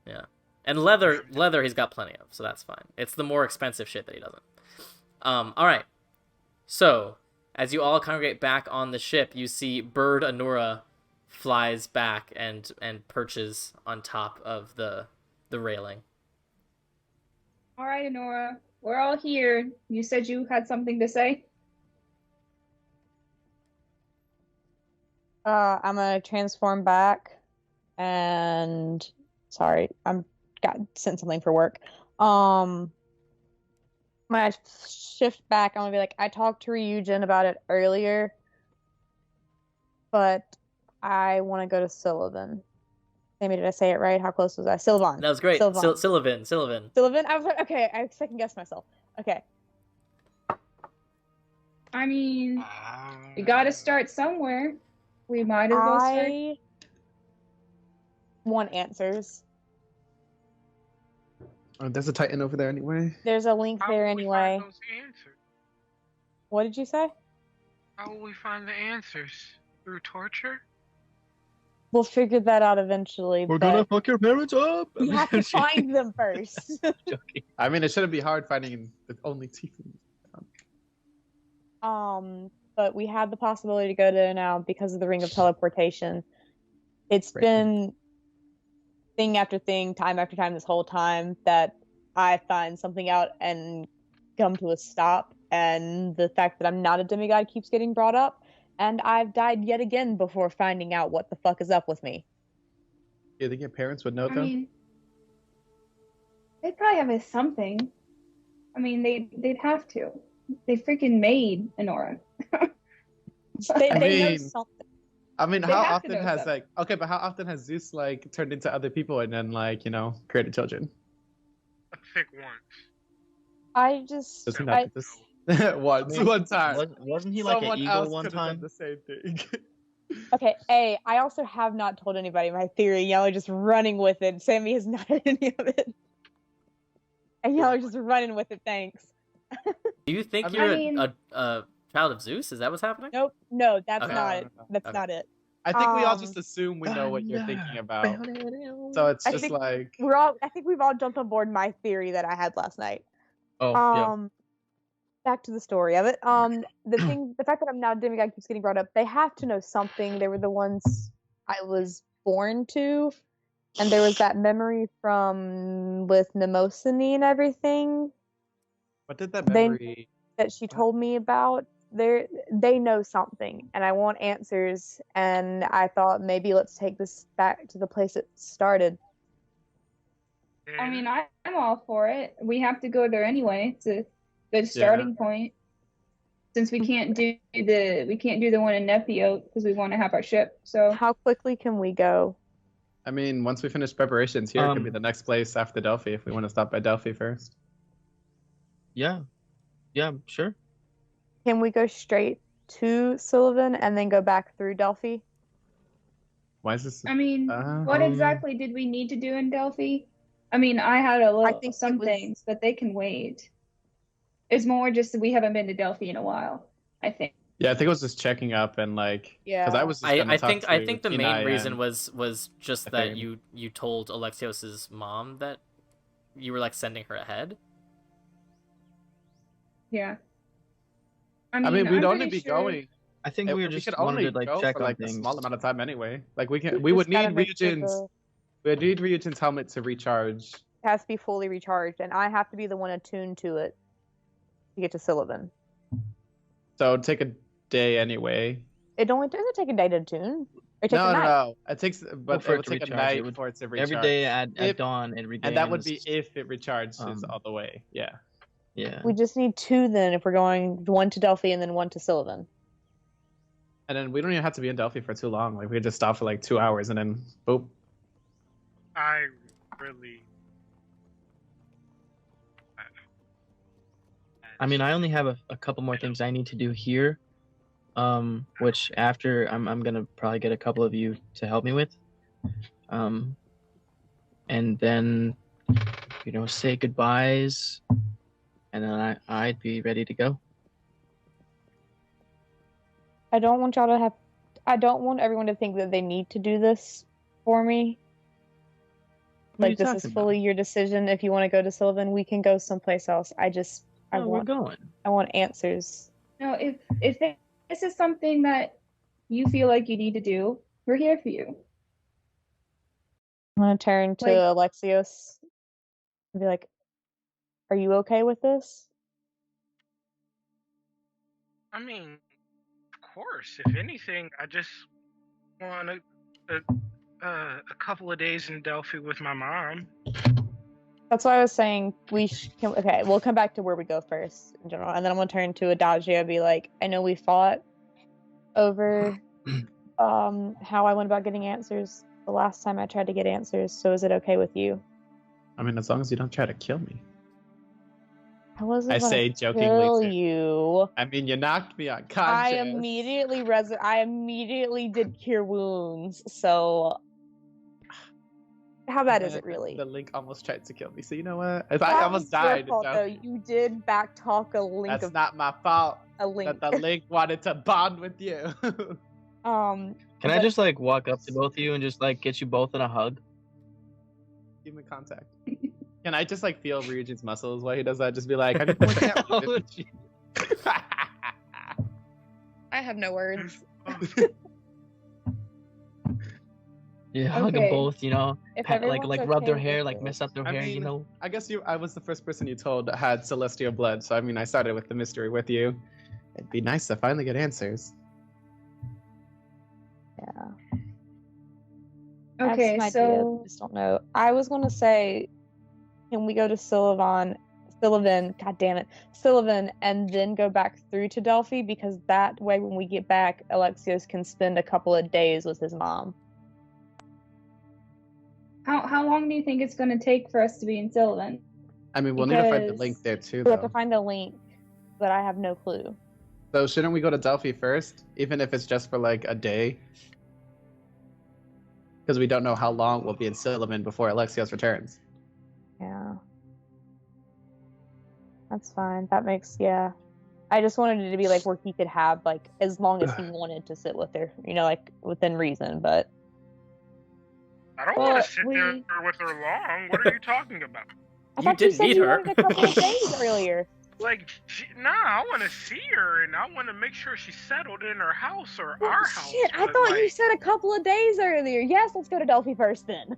Yeah, and leather he's got plenty of, so that's fine. It's the more expensive shit that he doesn't. All right. So as you all congregate back on the ship, you see Bird Anura flies back and perches on top of the railing. All right, Honora, we're all here. You said you had something to say. I'm gonna transform back, and sorry, I'm got sent something for work. I'm gonna shift back. I'm gonna be like, I talked to Ryujin about it earlier, but I want to go to Sylvan. Amy, did I say it right? How close was I? Sylvan. That was great. Sylvan. Sylvan. Sylvan. I was like, okay. I second guessed myself. Okay. I mean, we gotta start somewhere. We might as well start. I want answers. Oh, there's a Titan over there anyway. There's a link How there will we anyway. find those answers? What did you say? How will we find the answers? Through torture? We'll figure that out eventually. We're but gonna fuck your parents up. we have to find them first. Joking. I mean, it shouldn't be hard finding the only Tiefling. But we had the possibility to go to now because of the Ring of Teleportation. It's Right. been thing after thing, time after time, this whole time that I find something out and come to a stop. And the fact that I'm not a demigod keeps getting brought up. And I've died yet again before finding out what the fuck is up with me. You think your parents would know I them? mean, they'd probably have a something. I mean, they'd have to. They freaking made Honora. They know mean, something. I mean, They how have to often know has something. but how often has Zeus like turned into other people and then created children? I think once. I just Does he I, not do this? one time. Wasn't he like Someone an else eagle one could have done time? the same thing. okay, I also have not told anybody my theory. Y'all are just running with it. Sammy has not heard any of it. And y'all are just running with it, thanks. Do you think I you're mean- a child of Zeus? Is that what's happening? Nope, no, that's Okay. not it. No. That's Okay. not it. I think we all Um, just assume we know what you're Thunder. thinking about. So it's I just think like I think we've all jumped on board my theory that I had last night. Oh, yeah. Back to the story of it. The fact that I'm now a demigod keeps getting brought up. They have to know something. They were the ones I was born to, and there was that memory from with Mnemosyne and everything what did that They- memory? that she told me about. They know something, and I want answers. And I thought maybe let's take this back to the place it started. I mean, I'm all for it. We have to go there anyway. It's a good starting point. Since we can't do the one in Nephio because we want to have our ship. So How quickly can we go? I mean, once we finish preparations, here could be the next place after Delphi if we want to stop by Delphi first. Yeah, sure. Can we go straight to Sullivan and then go back through Delphi? Why is this? I mean, what Um, exactly did we need to do in Delphi? I mean, I had think some it was- things, but they can wait. It's more just that we haven't been to Delphi in a while, I think. Yeah, I think it was just checking up and because I was. Just gonna I talk think to the Kenai main reason and- was just that Ethereum. you told Alexios's mom that you were like sending her ahead. Yeah. I mean, we'd I'm only pretty be sure- going I think we were we just could wanted only to like go check for on like a things. small amount of time anyway. Like we We would just gotta need make sure Ryujin's we would need Ryujin's helmet to recharge. it has to be fully recharged, and I have to be the one attuned to it to get to Sylvan. So it'd take a day anyway. It only doesn't take a day to attune. It takes a night. No. It takes, but for it it would to take a recharge, night it would- for it to recharge. Every day at If- dawn, it regains. and that would be if it recharges um, all the way. Yeah. Yeah. We just need 2 then if we're going one to Delphi and then one to Sylvan. And then we don't even have to be in Delphi for too long. Like we could just stop for like 2 hours and then boop. I really. I mean, I only have a couple more things I need to do here, which after I'm gonna probably get a couple of you to help me with, and then say goodbyes, and then I'd be ready to go. I don't want y'all to have. I don't want everyone to think that they need to do this for me. What are Like you this talking is about? fully your decision. If you want to go to Sylvan, we can go someplace else. I Oh, we're going. want answers. No, if this is something that you feel like you need to do, we're here for you. I'm gonna turn to Like- Alexios and be like, "Are you okay with this?" I mean, of course. If anything, I just want a couple of days in Delphi with my mom. That's why I was saying okay, we'll come back to where we go first in general, and then I'm gonna turn to Adagio and be like, I know we fought over how I went about getting answers the last time I tried to get answers, so is it okay with you? I mean, as long as you don't try to kill me. I wasn't I gonna say jokingly kill too. you. I mean, you knocked me I unconscious. immediately did cure wounds, so how bad is it really? The link almost tried to kill me. So you know what? I almost died. Fault, so though. You did backtalk a link that's of not my fault. a link. That the link wanted to bond with you. Can I but- just like walk up to both of you and just like get you both in a hug? Human contact. Can I just like feel Ryujin's muscles while he does that? Just be like, I just want to Oh, gee. I have no words. Yeah, hug them Okay. both. If Like everyone's rub their okay hair, with like this- mess up their I hair. mean, I guess I was the first person you told that had celestial blood. So I mean, I started with the mystery with you. It'd be nice to finally get answers. Yeah. Okay, That's an idea. so I just don't know. I was going to say, can we go to Sullivan, God damn it, Sullivan, and then go back through to Delphi? Because that way, when we get back, Alexios can spend a couple of days with his mom. how long do you think it's going to take for us to be in Sylvan? I mean, we'll need to find the Because- link there too, We have to though. find the link, but I have no clue. So shouldn't we go to Delphi first, even if it's just for like a day? Because we don't know how long we'll be in Sylvan before Alexios returns. Yeah. That's fine. That makes, yeah. I just wanted it to be like where he could have, like, as long as he wanted to sit with her, like, within reason, but. I don't Well, want to sit there we- with her long. What are you talking about? I You thought did said meet you her. wanted a couple of days earlier. Like, nah, I want to see her, and I want to make sure she's settled in her house or our house. Shit, I but, thought you like, said a couple of days earlier. Yes, let's go to Delphi first then.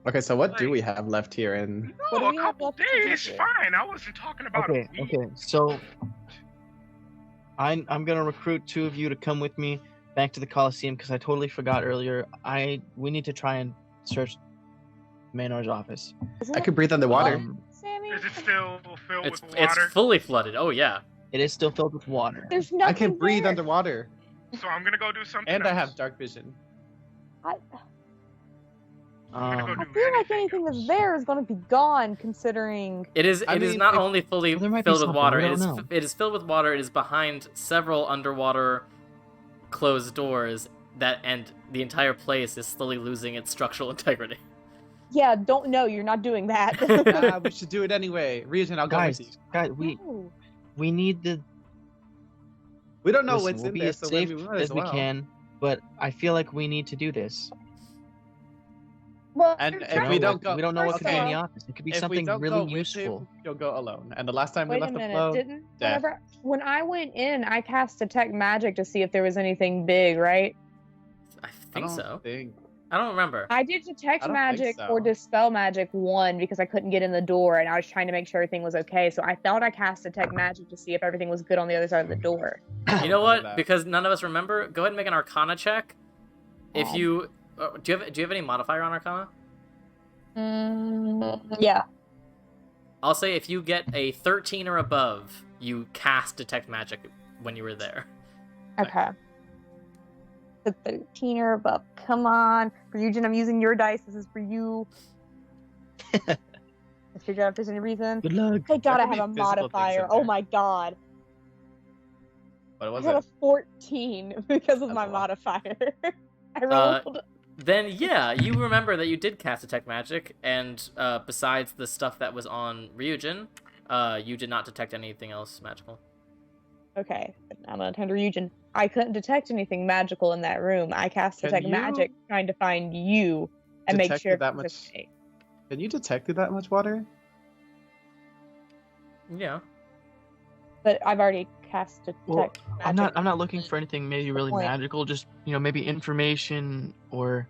Okay, so what do Like- we have left here in? What do No, we a have couple left to do days, here? fine. I wasn't talking about a week. Okay. So I'm gonna recruit 2 of you to come with me back to the Coliseum because I totally forgot earlier. We need to try and search Manor's office. Isn't I it could breathe underwater. Sammy? Is it still filled It's with water? fully flooded. Oh yeah. It is still filled with water. There's nothing I can breathe there. underwater, So I'm gonna go do something and I else. have dark vision. I'm gonna I go do feel like anything else. that's there is going to be gone, considering. It is. I It is mean, not if- only fully Well, there might be filled with something, water. we It don't is. know. It is filled with water. It is behind several underwater closed doors and the entire place is slowly losing its structural integrity. Yeah, don't know. You're not doing that. Ah, we should do it anyway. Ryujin, I'll go with you. Guys, No. we need the. We don't know Listen, what's we'll in be there, as so safe we might as we well. can, but I feel like we need to do this. Well, And I'm if trying we to- don't go, we don't know what could be in okay, the office. It could be if we something don't really go with useful. him, you'll go alone. And the last time we Wait a left the minute, flow, didn't death. when I went in, I cast detect magic to see if there was anything big, right? I I think don't so. think. I don't remember. I did detect I don't think magic so. or dispel magic one because I couldn't get in the door and I was trying to make sure everything was okay. So I thought I cast detect magic to see if everything was good on the other side of the door. You know remember what? that. Because none of us remember, go ahead and make an Arcana check. If Um, you do you have any modifier on Arcana? Yeah. I'll say if you get a 13 or above, you cast detect magic when you were there. Okay. The 13 or above. Come on. For Eugen, I'm using your dice. This is for you. Let's figure out if there's any reason. Good luck. Thank God There I could have a be physical things modifier. in Oh there. my God. What I was got a it? 14 because of That's my a lot. modifier. I rolled. Then yeah, you remember that you did cast detect magic, and besides the stuff that was on Ryujin, you did not detect anything else magical. Okay, I'm gonna turn to Eugen. I couldn't detect anything magical in that room. I cast Can detect you magic trying to find you and make detect sure that it was much- okay. Can you detect that much water? Yeah. But I've already cast detect Well, magic. I'm not looking for anything maybe really point. magical. Just maybe information or.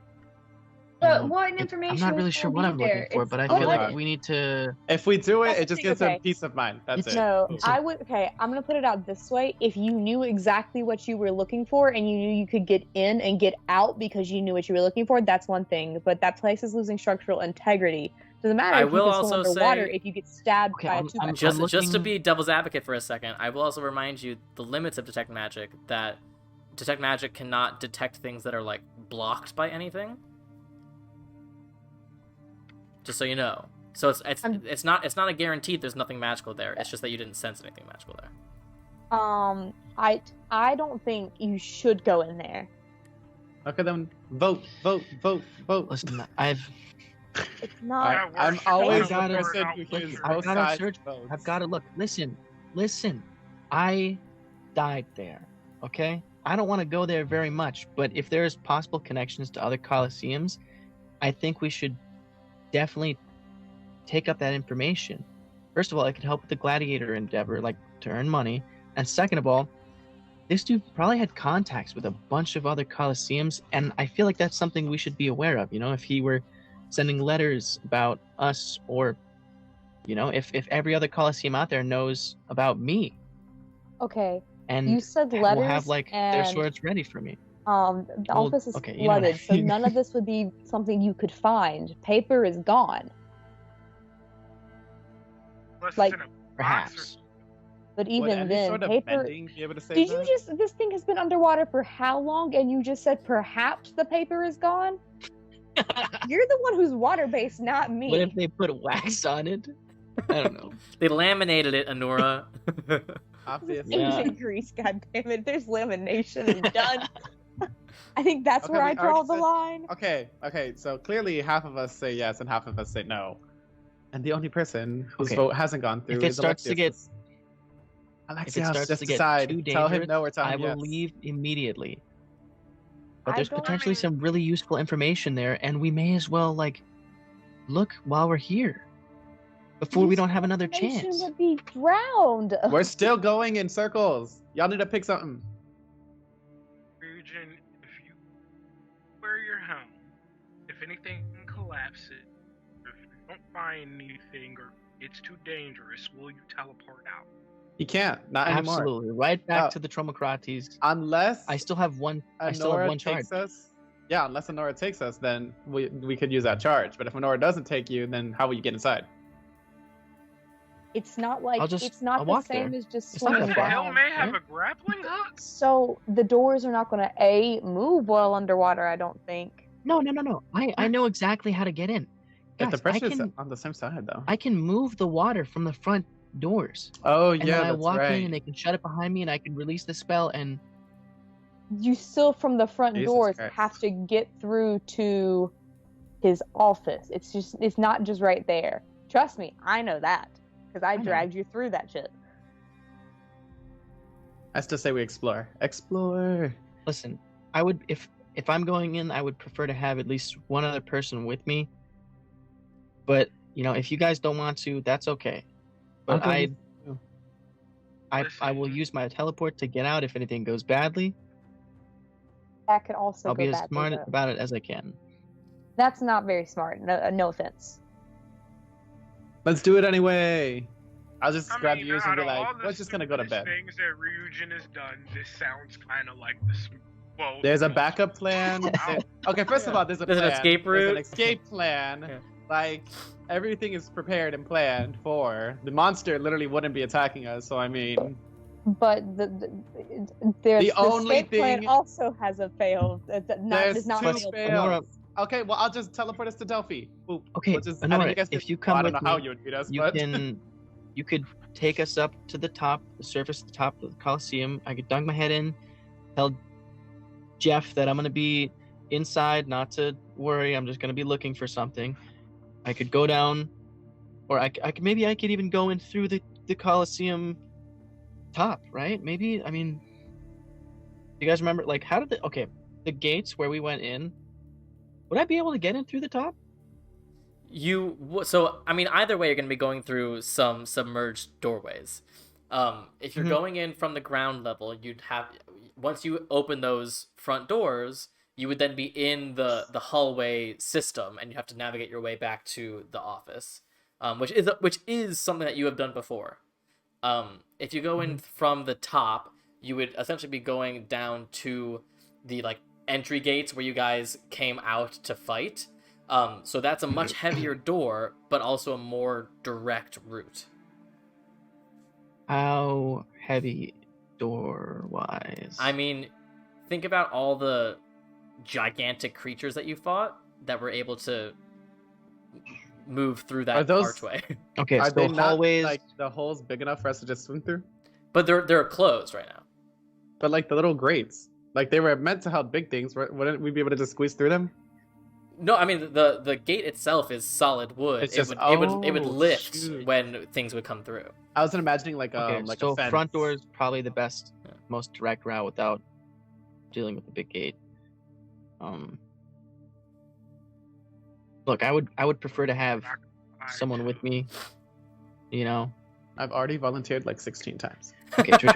But what I'm information not was really sure gonna what be I'm there? looking for, It's but I Oh feel my like God. we need to. If we do it, That's it just the gives thing, them okay. peace of mind. That's it. No, It's I would. Okay, I'm gonna put it out this way. If you knew exactly what you were looking for and you knew you could get in and get out because you knew what you were looking for, that's one thing. But that place is losing structural integrity. Doesn't matter I if you will can swim also underwater say- if you get stabbed Okay, by a I'm- 2x4. I'm Just to looking- be devil's advocate for a second, I will also remind you the limits of detect magic. That detect magic cannot detect things that are like blocked by anything. Just so you know. So it's not a guaranteed there's nothing magical there. It's just that you didn't sense anything magical there. I don't think you should go in there. Okay, then vote. Listen, I've It's not. I'm always the gotta- person who hears I've both gotta sides. search- votes. I've got to look. Listen. I died there. Okay. I don't want to go there very much, but if there's possible connections to other coliseums, I think we should definitely take up that information. First of all, it could help with the gladiator endeavor, like to earn money. And second of all, this dude probably had contacts with a bunch of other coliseums, and I feel like that's something we should be aware of. If he were sending letters about us, or if every other coliseum out there knows about me, Okay, and you said will letters have like and their swords ready for me. the Well, office is okay, you know what I flooded, so mean. none of this would be something you could find. Paper is gone. Unless like- it's in a box or Perhaps. But Would even any then, sort of paper. bending be able to save Did you that? just? This thing has been underwater for how long? And you just said perhaps the paper is gone. You're the one who's water based, not me. What if they put wax on it? I don't know. They laminated it, Anora. Obviously. Yeah. Ancient Greece, goddammit. There's lamination and done. I think that's Okay, where we I draw already the said- line. Okay, so clearly half of us say yes and half of us say no. And the only person whose Okay. vote hasn't gone through If it is starts to get- Alexios. If it Alexios, starts just to get decide. too Tell him dangerous, no or tell him I will yes. leave immediately. But I there's don't- potentially some really useful information there, and we may as well look while we're here before we don't have another Nation chance. would be drowned. We're still going in circles. Y'all need to pick something. region, if you where you're home, if anything collapses, if you don't find anything or it's too dangerous, will you teleport out? You can't. Not anymore. Absolutely, right back No. to the Tromocrates. Unless I still have one. I still have Honora one charge. takes us. Yeah, unless Honora takes us, then we could use that charge. But if Honora doesn't take you, then how will you get inside? It's not like I'll just- it's not I'll the walk same there. as just It's not swimming that The far. hell down. may have right? a grappling hook? So the doors are not going to move while underwater. I don't think. No. I know exactly how to get in. If the Guys, I pressure is can on the same side, though. I can move the water from the front doors, Oh and yeah, then I that's walk right. in, and they can shut it behind me, and I can release the spell. And You still from the front Jesus doors Christ. have to get through to his office. It's not just right there. Trust me, I know that because I know. dragged you through that shit. I still say we explore. Explore. listen, I would if I'm going in, I would prefer to have at least one other person with me, But if you guys don't want to, that's okay. But Okay. I will use my teleport to get out if anything goes badly. That could also I'll go be as badly, smart though. about it as I can. That's not very smart. No offense. Let's do it anyway. I'll just I grab mean, yours and out be of like, all the we're just gonna go to stupidest bed. things that Ryujin has done, this sounds kind of like this. Well, There's a backup plan. Okay, first of all, there's a There's plan. an escape There's route. an escape plan. Yeah. Like, everything is prepared and planned for. The monster literally wouldn't be attacking us, so I mean... But the only escape plan thing- also has a fail. There's Does not two fail. fails. Okay, well, I'll just teleport us to Delphi. Boop. Okay, We'll just, I Honora, mean, you guys if could- you well, come I don't with know how me, you would meet us, you but... you could take us up to the top, the surface, the top of the Coliseum. I could dunk my head in, tell Jeff that I'm gonna be inside, not to worry. I'm just gonna be looking for something. I could go down, or I could maybe I could even go in through the Coliseum top, right? Maybe. I mean, you guys remember? Like, how did the gates where we went in? Would I be able to get in through the top? So I mean, either way, you're going to be going through some submerged doorways. If you're Mhm. going in from the ground level, you'd have, once you open those front doors, you would then be in the hallway system, and you have to navigate your way back to the office, which is something that you have done before. If you go in from the top, you would essentially be going down to the entry gates where you guys came out to fight. So that's a much heavier door, but also a more direct route. How heavy door wise? I mean, think about all the gigantic creatures that you fought that were able to move through Are that those- archway. Okay, Are so they not, hallways. like, the holes big enough for us to just swim through? But they're closed right now. But, like, the little grates. Like, they were meant to help big things. Wouldn't we be able to just squeeze through them? No, I mean the gate itself is solid wood. It's just- it would oh, lift shoot. when things would come through. I was imagining, like, Okay, like so a fence. front door is probably the best, Yeah. most direct route without dealing with the big gate. Look, I would prefer to have someone with me. I've already volunteered, like, 16 times. Okay, true.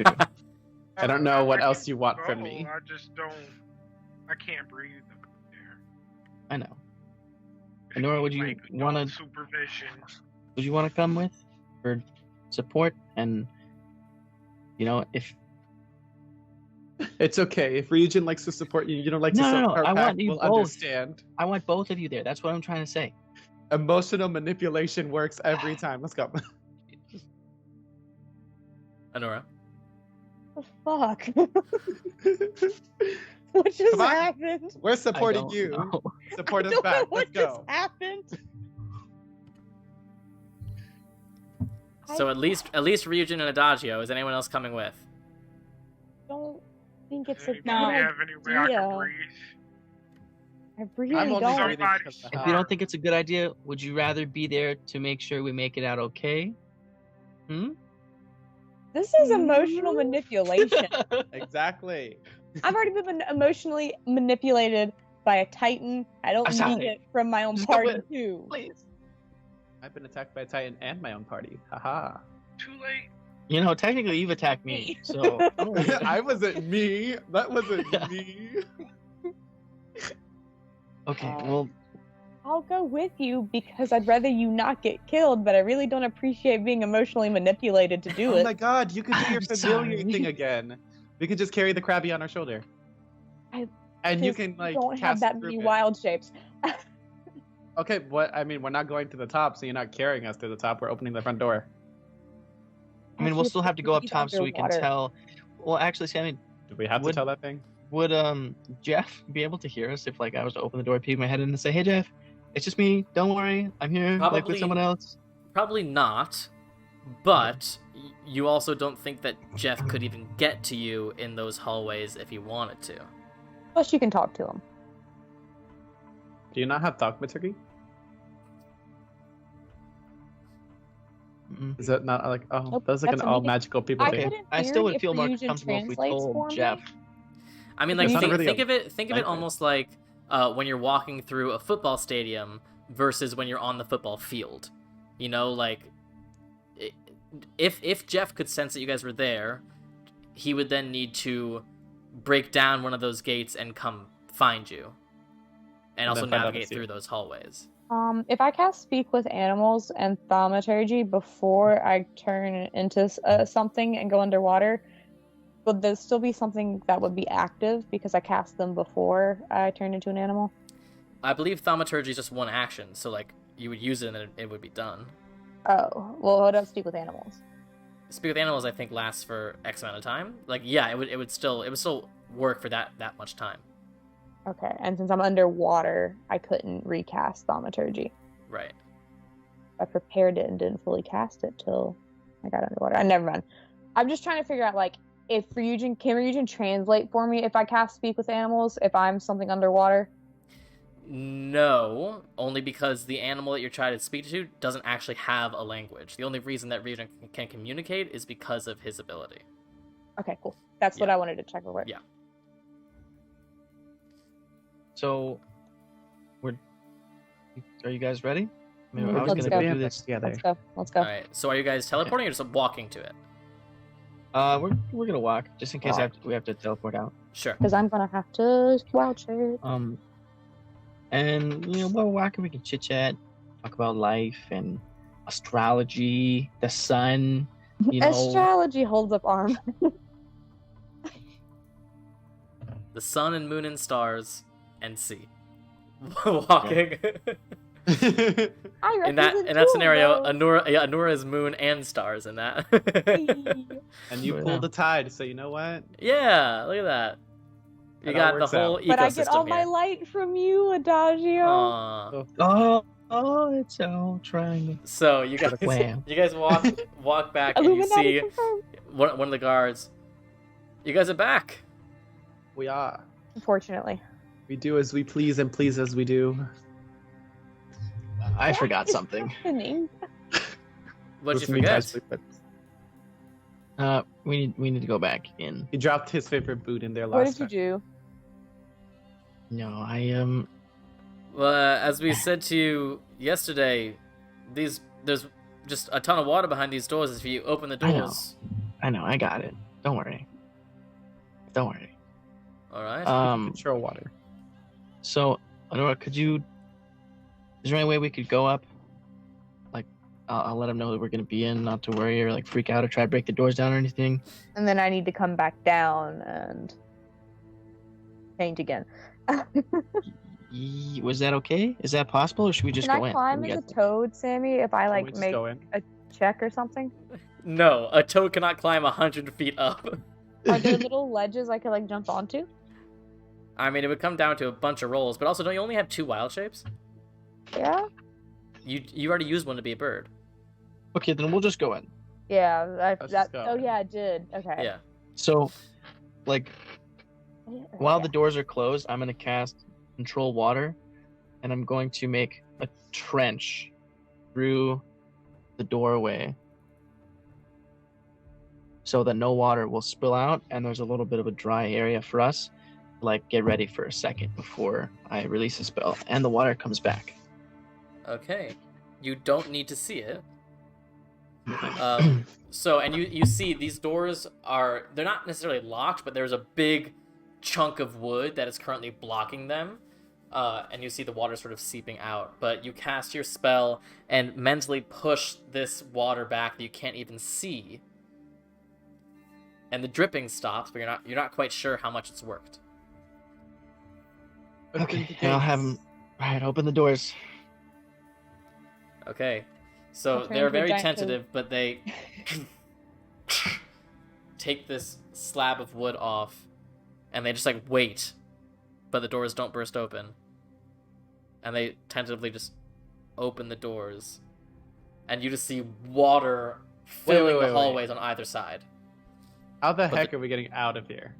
I don't know what I else can you want go, from me. I just don't. I can't breathe up there. I know. Honora, would you Like, wanna- adult supervision? Would you want to come with for support? And if It's okay. If Ryujin likes to support you, you don't like to No, support I back, want you we'll both. understand. I want both of you there, that's what I'm trying to say. Emotional manipulation works every time. Let's go. Honora. The fuck? What just Come on. happened? We're I supporting don't you. know. Support I us don't know back. what Let's go. just happened. So at least Ryujin and Adagio. Is anyone else coming with? Don't think it's a Do good you have any way I idea. can breathe? I really I'm only don't. breathing because of the If you don't heart. think it's a good idea, would you rather be there to make sure we make it out okay? This is emotional manipulation. Exactly. I've already been emotionally manipulated by a Titan. I don't I'm need sorry. it from my own Just go party with- too. Please. I've been attacked by a Titan and my own party. Haha. Too late. Technically you've attacked me, so don't worry. I wasn't me. That wasn't me. Okay, well, I'll go with you because I'd rather you not get killed, but I really don't appreciate being emotionally manipulated to do Oh it. my god, you can do your I'm familiar sorry. thing again. We can just carry the Krabby on our shoulder. And you Just can, like, don't have cast that through many it. wild shapes. Okay, what? I mean, we're not going to the top, so you're not carrying us to the top. We're opening the front door. I mean, we'll still have to go up Breathe top so we can underwater. tell. Well, actually, Sammy, Do we have to Would- tell that thing? would Jeff be able to hear us if I was to open the door, peek my head in, and say, "Hey, Jeff, it's just me. Don't worry, I'm here with Probably- someone else." Probably not. But you also don't think that Jeff could even get to you in those hallways if he wanted to. Plus, you can talk to him. Do you not have thaumaturgy? Mm-mm. Is that not like Nope, that's like that's an a all meeting. magical people I thing? could, in I still theory, would if feel more Ryujin comfortable if we translates for told me. Jeff. I mean, It's like not really think a of it nightmare. almost like when you're walking through a football stadium versus when you're on the football field. You know, like, if Jeff could sense that you guys were there, he would then need to break down one of those gates and come find you, and also then find out navigate it's you. through those hallways. If I cast Speak with Animals and Thaumaturgy before I turn into something and go underwater, would there still be something that would be active because I cast them before I turned into an animal? I believe Thaumaturgy is just one action, so like you would use it and it would be done. Oh, well, what about Speak with Animals? Speak with Animals, I think, lasts for X amount of time. Like, yeah, it would still work for that much time. Okay, and since I'm underwater, I couldn't recast Thaumaturgy. Right. I prepared it and didn't fully cast it till I got underwater. I never mind. I'm just trying to figure out, like, if Ryujin, can Ryujin translate for me if I cast Speak with Animals, if I'm something underwater? No, only because the animal that you're trying to speak to doesn't actually have a language. The only reason that Ryujin can communicate is because of his ability. Okay, cool. That's what Yeah. I wanted to check over. Yeah. So, are you guys ready? I mean, I was Let's gonna go. go do this. together. Let's go. All right. So are you guys teleporting or just walking to it? We're gonna walk just in case we have to teleport out. Sure. Because I'm gonna have to wild shape. And while we're walking, we can chit chat, talk about life and astrology, the sun. Astrology holds up arm. The sun and moon and stars and sea. Walking. I in that represent two of scenario, those. Anura is moon and stars in that. And you Yeah. pulled the tide, so you know what? Yeah, look at that. You It got all the works whole out. ecosystem But I get all here. my light from you, Adagio. Aw. Oh, it's all triangle. So you guys, Wow. you guys walk back and you Illuminati see confirmed. one of the guards. You guys are back. We are. Unfortunately. We do as we please and please as we do. I forgot What is something. happening? What'd you Listen, guys, forget? We need to go back in. He dropped his favorite boot in there What last did you time. do? No, I Well, as we said to you yesterday, there's just a ton of water behind these doors. If you open the I know. doors, I know, I got it. Don't worry. Don't worry. all right. Control water. So, Honora, is there any way we could go up? Like, I'll let them know that we're gonna be in, not to worry or like freak out or try to break the doors down or anything. And then I need to come back down and paint again. Was that okay? Is that possible, or should we just Can go I in? climb as a toad, Sammy, if I Can we like just make go in? a check or something? No, a toad cannot climb 100 feet up. Are there little ledges I could like jump onto? I mean, it would come down to a bunch of rolls, but also, don't you only have 2 wild shapes? Yeah? You already used one to be a bird. Okay, then we'll just go in. Yeah, Let's just go. oh yeah, I did. Okay. Yeah. So, like, while Yeah. the doors are closed, I'm gonna cast Control Water, and I'm going to make a trench through the doorway so that no water will spill out, and there's a little bit of a dry area for us. Like, get ready for a second before I release a spell, and the water comes back. Okay. You don't need to see it. So, and you see these doors they're not necessarily locked, but there's a big chunk of wood that is currently blocking them. And you see the water sort of seeping out. But you cast your spell and mentally push this water back that you can't even see. And the dripping stops, but you're not quite sure how much it's worked. Okay, I'll have them. Alright, open the doors. Okay. So I'll turn they're into a very giant tentative, but they take this slab of wood off, and they just like wait, but the doors don't burst open. And they tentatively just open the doors, and you just see water filling wait, the wait. hallways on either side. How the But heck are we getting out of here?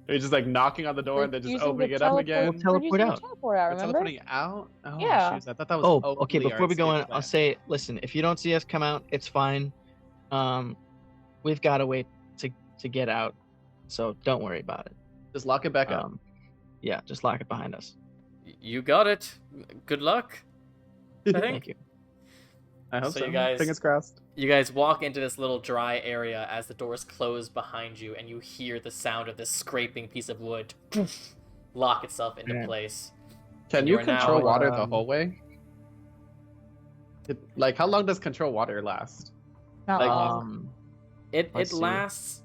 Are you just like knocking on the door and then just Using opening the it up teleport- again? We'll we're teleport using the out. teleport out, We're remember? teleporting out? Oh, Yeah. shoes. I thought that was Oh, okay. overly Before we go RNC in, I'll plan. say, listen. If you don't see us come out, it's fine. We've got a way to get out, so don't worry about it. Just lock it back up. Yeah, just lock it behind us. You got it. Good luck. I think. Thank you. I hope So so. you guys- Fingers crossed. You guys walk into this little dry area as the doors close behind you, and you hear the sound of this scraping piece of wood lock itself into Yeah. place. Can And you you are now, control water the um, whole way? Like, how long does control water last? Not Like, long. It Let's see. lasts.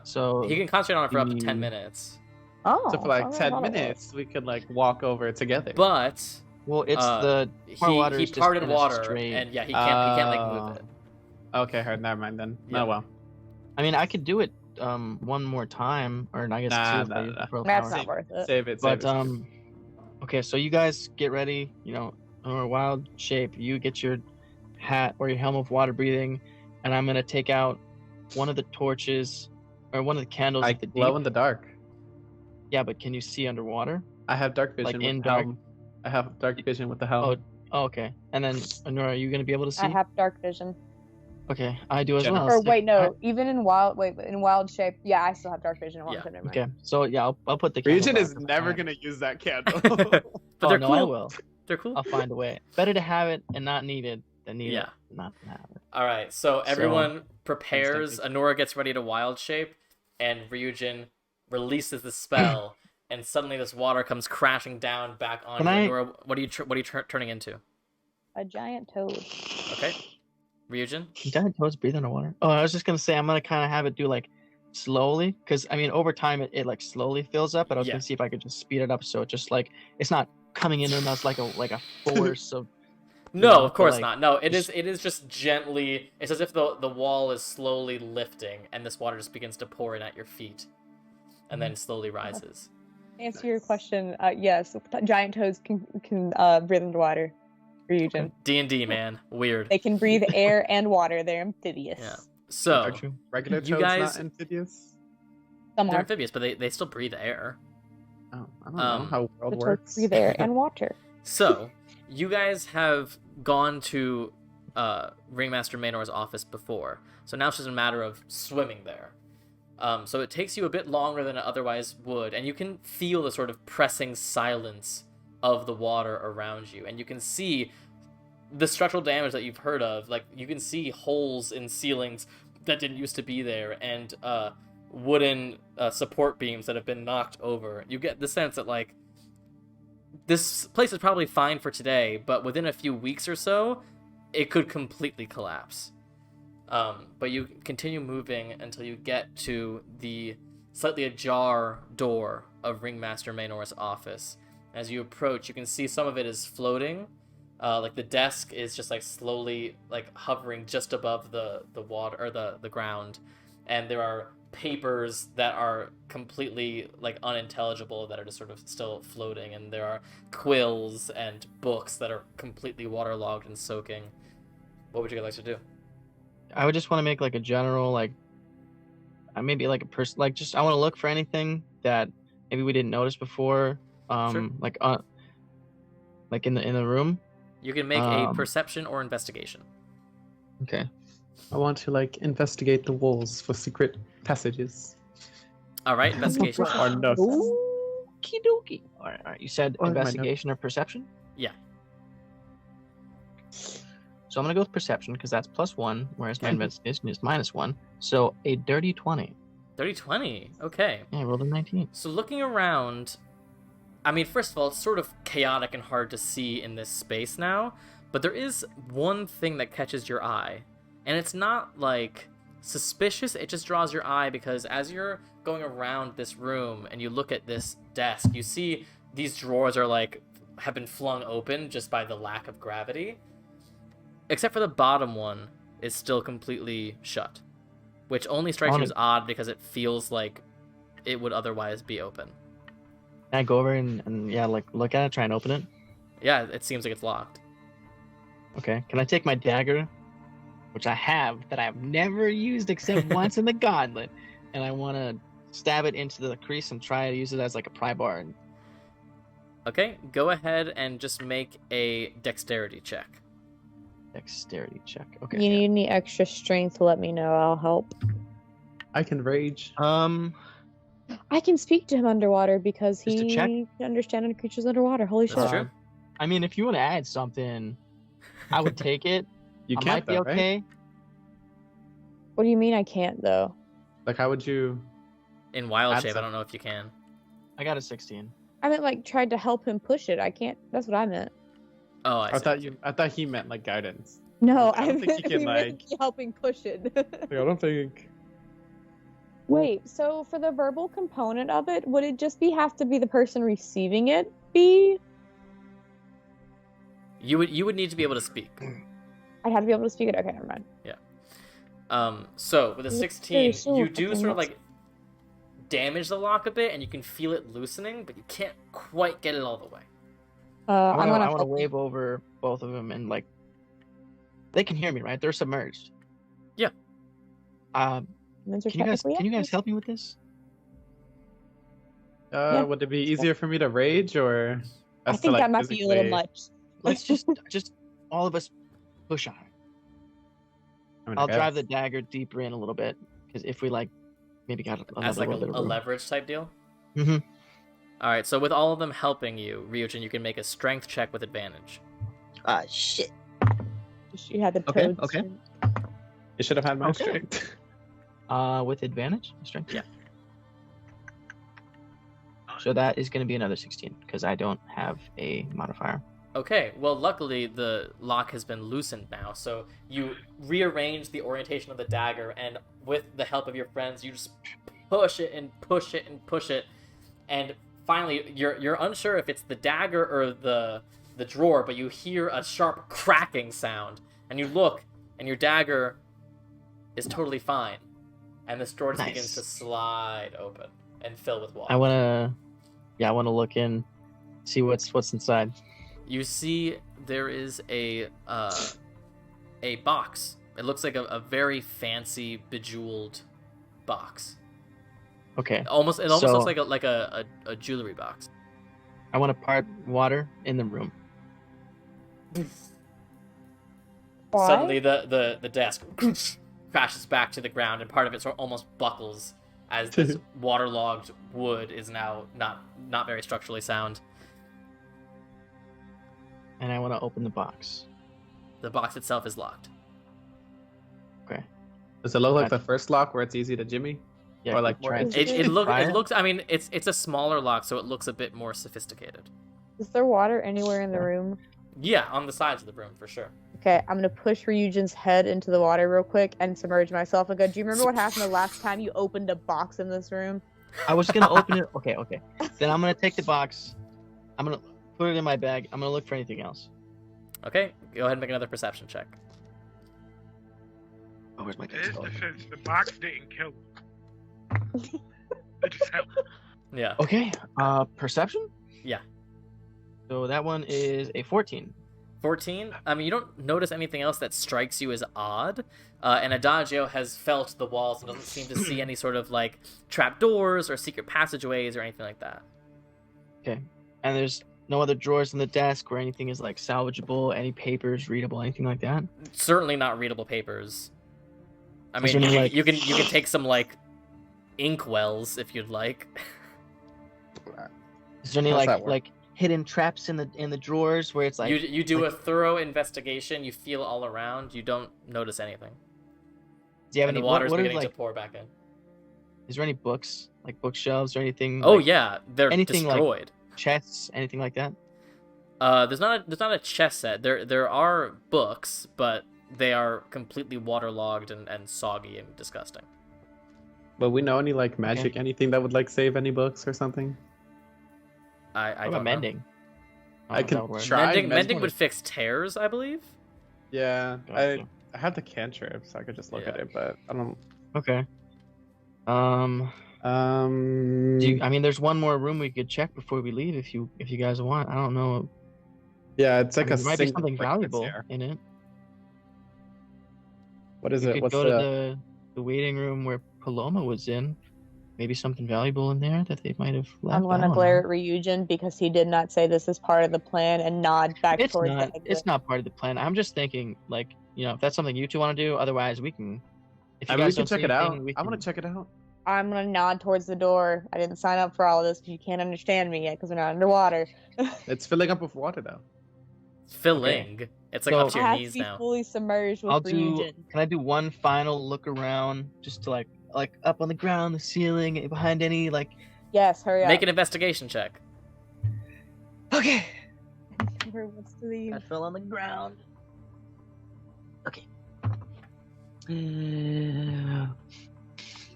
So He can concentrate on it for up to 10 the- minutes, Oh, So for like that's 10 not a lot. minutes, we could like walk over together. but well, it's Uh, the hard water he is just parted in a water, straight- and yeah, he can't like move it. Okay, heard. Never mind then. Yeah. Oh well. I mean, I could do it one more time, or I guess Nah, two. if nah, I use nah. the pro That's power. not worth it. Save it. But Save it. okay, so you guys get ready. You know, or wild shape. You get your hat or your helm of water breathing, and I'm gonna take out one of the torches or one of the candles I at the glow deep. in the dark. Yeah, but can you see underwater? I have dark vision Like with in the dark? helm. I have dark vision with the helm. Oh, okay. And then, Honora, are you gonna be able to see? I have dark vision. Okay, I do as well. Generous. Or wait, no. Alright, Even in wild shape, yeah, I still have dark vision. Yeah. Never mind. Okay, so yeah, I'll put the candle Regent back is if I never can. gonna use that candle. But Oh they're no, cool. I will. They're cool. I'll find a way. Better to have it and not need it than need Yeah. it and not to have it. All right, so everyone prepares. thinking. Honora gets ready to wild shape, and Ryujin releases the spell, and suddenly this water comes crashing down back on Can I- Honora. What are you turning into? A giant toad. Okay, Ryujin. Can giant toads breathe underwater? Oh, I was just gonna say I'm gonna kind of have it do like slowly, because I mean over time it like slowly fills up, but I was Yeah. gonna see if I could just speed it up so it just like it's not coming in and that's like a force of. No, know, of course like, not. No, it is. just- It is just gently. It's as if the wall is slowly lifting, and this water just begins to pour in at your feet, and then slowly rises. To answer your question, yes, giant toads can breathe underwater. Ryujin. D&D, man, weird. They can breathe air and water. They're amphibious. Yeah. So Are you? Regular You toads guys- not amphibious. Some they're are. amphibious, but they still breathe air. Oh, I don't know how The world toads works. breathe air and water. So, you guys have gone to Ringmaster Manor's office before, so now it's just a matter of swimming there. So it takes you a bit longer than it otherwise would, and you can feel the sort of pressing silence of the water around you, and you can see the structural damage that you've heard of. Like, you can see holes in ceilings that didn't used to be there, and wooden support beams that have been knocked over. You get the sense that, like, this place is probably fine for today, but within a few weeks or so, it could completely collapse. But you continue moving until you get to the slightly ajar door of Ringmaster Manor's office. As you approach, you can see some of it is floating. Like the desk is just like slowly like hovering just above the water or the ground, and there are papers that are completely like unintelligible that are just sort of still floating, and there are quills and books that are completely waterlogged and soaking. What would you guys like to do? I would just want to make like a general like, maybe like a person like just I want to look for anything that maybe we didn't notice before. Sure. Like in the room. You can make a Um, perception or investigation. Okay. I want to like investigate the walls for secret passages. All right, investigation. Or no. Okie dokie. All right. You said Or my investigation or perception? Yeah. So I'm gonna go with perception because that's +1, whereas my investigation is -1. So a dirty 20. 30-20. Okay. Yeah, I rolled a 19. So looking around, I mean, first of all, it's sort of chaotic and hard to see in this space now, but there is one thing that catches your eye, and it's not like suspicious, it just draws your eye because as you're going around this room and you look at this desk, you see these drawers are like have been flung open just by the lack of gravity, except for the bottom one is still completely shut, which only strikes you as odd because it feels like it would otherwise be open. Can I go over and yeah, like look at it, try and open it? Yeah, it seems like it's locked. Okay. Can I take my dagger, which I have, that I've never used except once in the gauntlet, and I want to stab it into the crease and try to use it as like a pry bar? Okay, go ahead and just make a dexterity check. Dexterity check. Okay. You need any extra strength, let me know. I'll help. I can rage. I can speak to him underwater because Just to check? he can understand creatures underwater. Holy That's shit. true. I mean, if you want to add something, I would take it. You I can't might be though, right? okay. What do you mean I can't though? Like, how would you? In wild Add shape, I some- don't know if you can. I got a 16. I meant like tried to help him push it. I can't. That's what I meant. Oh, I see. I thought he meant like guidance. No, I don't think he can, we meant helping push it. Like, I don't think. Wait, so for the verbal component of it, would it just have to be the person receiving it be? You would need to be able to speak. I'd have to be able to speak it. Okay, never mind. So with a It's 16, very so you do fucking sort of nuts. like damage the lock a bit, and you can feel it loosening, but you can't quite get it all the way. I'm gonna I want to help wave over both of them and like, they can hear me, right? They're submerged. Yeah. Can you guys help me with this? Yeah. Would it be easier for me to rage or? I us to, think like, that might be a little physically- much. Let's just all of us push on it. I mean, I I'll drive guess. the dagger deeper in a little bit because if we like maybe got another As like little bit of a room. leverage type deal. Mhm. All right. So with all of them helping you, Ryujin, you can make a strength check with advantage. Ah, shit. She had the Okay, toad. okay. string. You should have had my Okay. strength. With advantage, strength. Yeah. So that is going to be another 16 because I don't have a modifier. Okay, well, luckily the lock has been loosened now, so you rearrange the orientation of the dagger, and with the help of your friends, you just push it and push it and push it, and finally, you're unsure if it's the dagger or the drawer, but you hear a sharp cracking sound, and you look, and your dagger is totally fine, and this door just Nice. begins to slide open and fill with water. I want to look in, see what's inside. You see there is a box. It looks like a very fancy, bejeweled box. Okay. It almost So- looks like a jewelry box. I want to part water in the room. Why? Suddenly the desk crashes back to the ground, and part of it sort of almost buckles as this waterlogged wood is now not very structurally sound. And I want to open the box. The box itself is locked. Does it look like Gotcha. the first lock where it's easy to jimmy? Yeah, Or, like, try more and- It try looks. I mean, it's a smaller lock, so it looks a bit more sophisticated. Is there water anywhere in the room? Yeah, on the sides of the room for sure. Okay, I'm gonna push Ryujin's head into the water real quick and submerge myself and go, do you remember what happened the last time you opened a box in this room? I was gonna open it. Okay. Then I'm gonna take the box. I'm gonna put it in my bag. I'm gonna look for anything else. Okay, go ahead and make another perception check. Oh, where's my In his dice? defense, the box didn't kill him. It just helped. Yeah. Okay. Perception. Yeah. So that one is a 14. 14. I mean, you don't notice anything else that strikes you as odd. And Adagio has felt the walls and doesn't seem to see any sort of like trapdoors or secret passageways or anything like that. Okay. And there's no other drawers in the desk where anything is like salvageable, any papers, readable, anything like that. Certainly not readable papers. I Is mean, there any, like- you can take some like inkwells if you'd like. Is there any How's that work? like hidden traps in the drawers where it's like you do like- a thorough investigation. You feel all around. You don't notice anything. do you have And any the water's what are, beginning like to pour back in. is there any books like bookshelves or anything? Oh like, yeah, they're anything, like- destroyed. chests, anything like that? There's not a chess set. There are books, but they are completely waterlogged and soggy and disgusting. But we know any like magic, anything that would like save any books or something? I What don't about know. mending? I don't know could if that would work. try. Mending mending would fix tears, I believe. Yeah, Gotcha. I have the cantrip, so I could just look at Yeah. it, but I don't. Okay. I mean, there's one more room we could check before we leave if you guys want. I don't know. Yeah, it's like I mean, a there might be single something breakfast valuable here. in it. What is You it? could What's go the? to the waiting room where Paloma was in. Maybe something valuable in there that they might have left. I'm I gonna don't glare know. at Ryujin because he did not say this is part of the plan and nod back It's towards not. the exit. It's not part of the plan. I'm just thinking, like, if that's something you two want to do. Otherwise, we can. If you I mean, we guys can don't see check it out. anything, we I want can- to check it out. I'm gonna nod towards the door. I didn't sign up for all of this because you can't understand me yet because we're not underwater. It's filling up with water though. Filling. It's like So- up to I your have knees to be now. fully submerged with I'll do. Ryujin. Can I do one final look around, just to like up on the ground, the ceiling, behind any like? Yes, hurry up. Make an investigation check. Okay. Who wants to leave? I fell on the ground. Okay.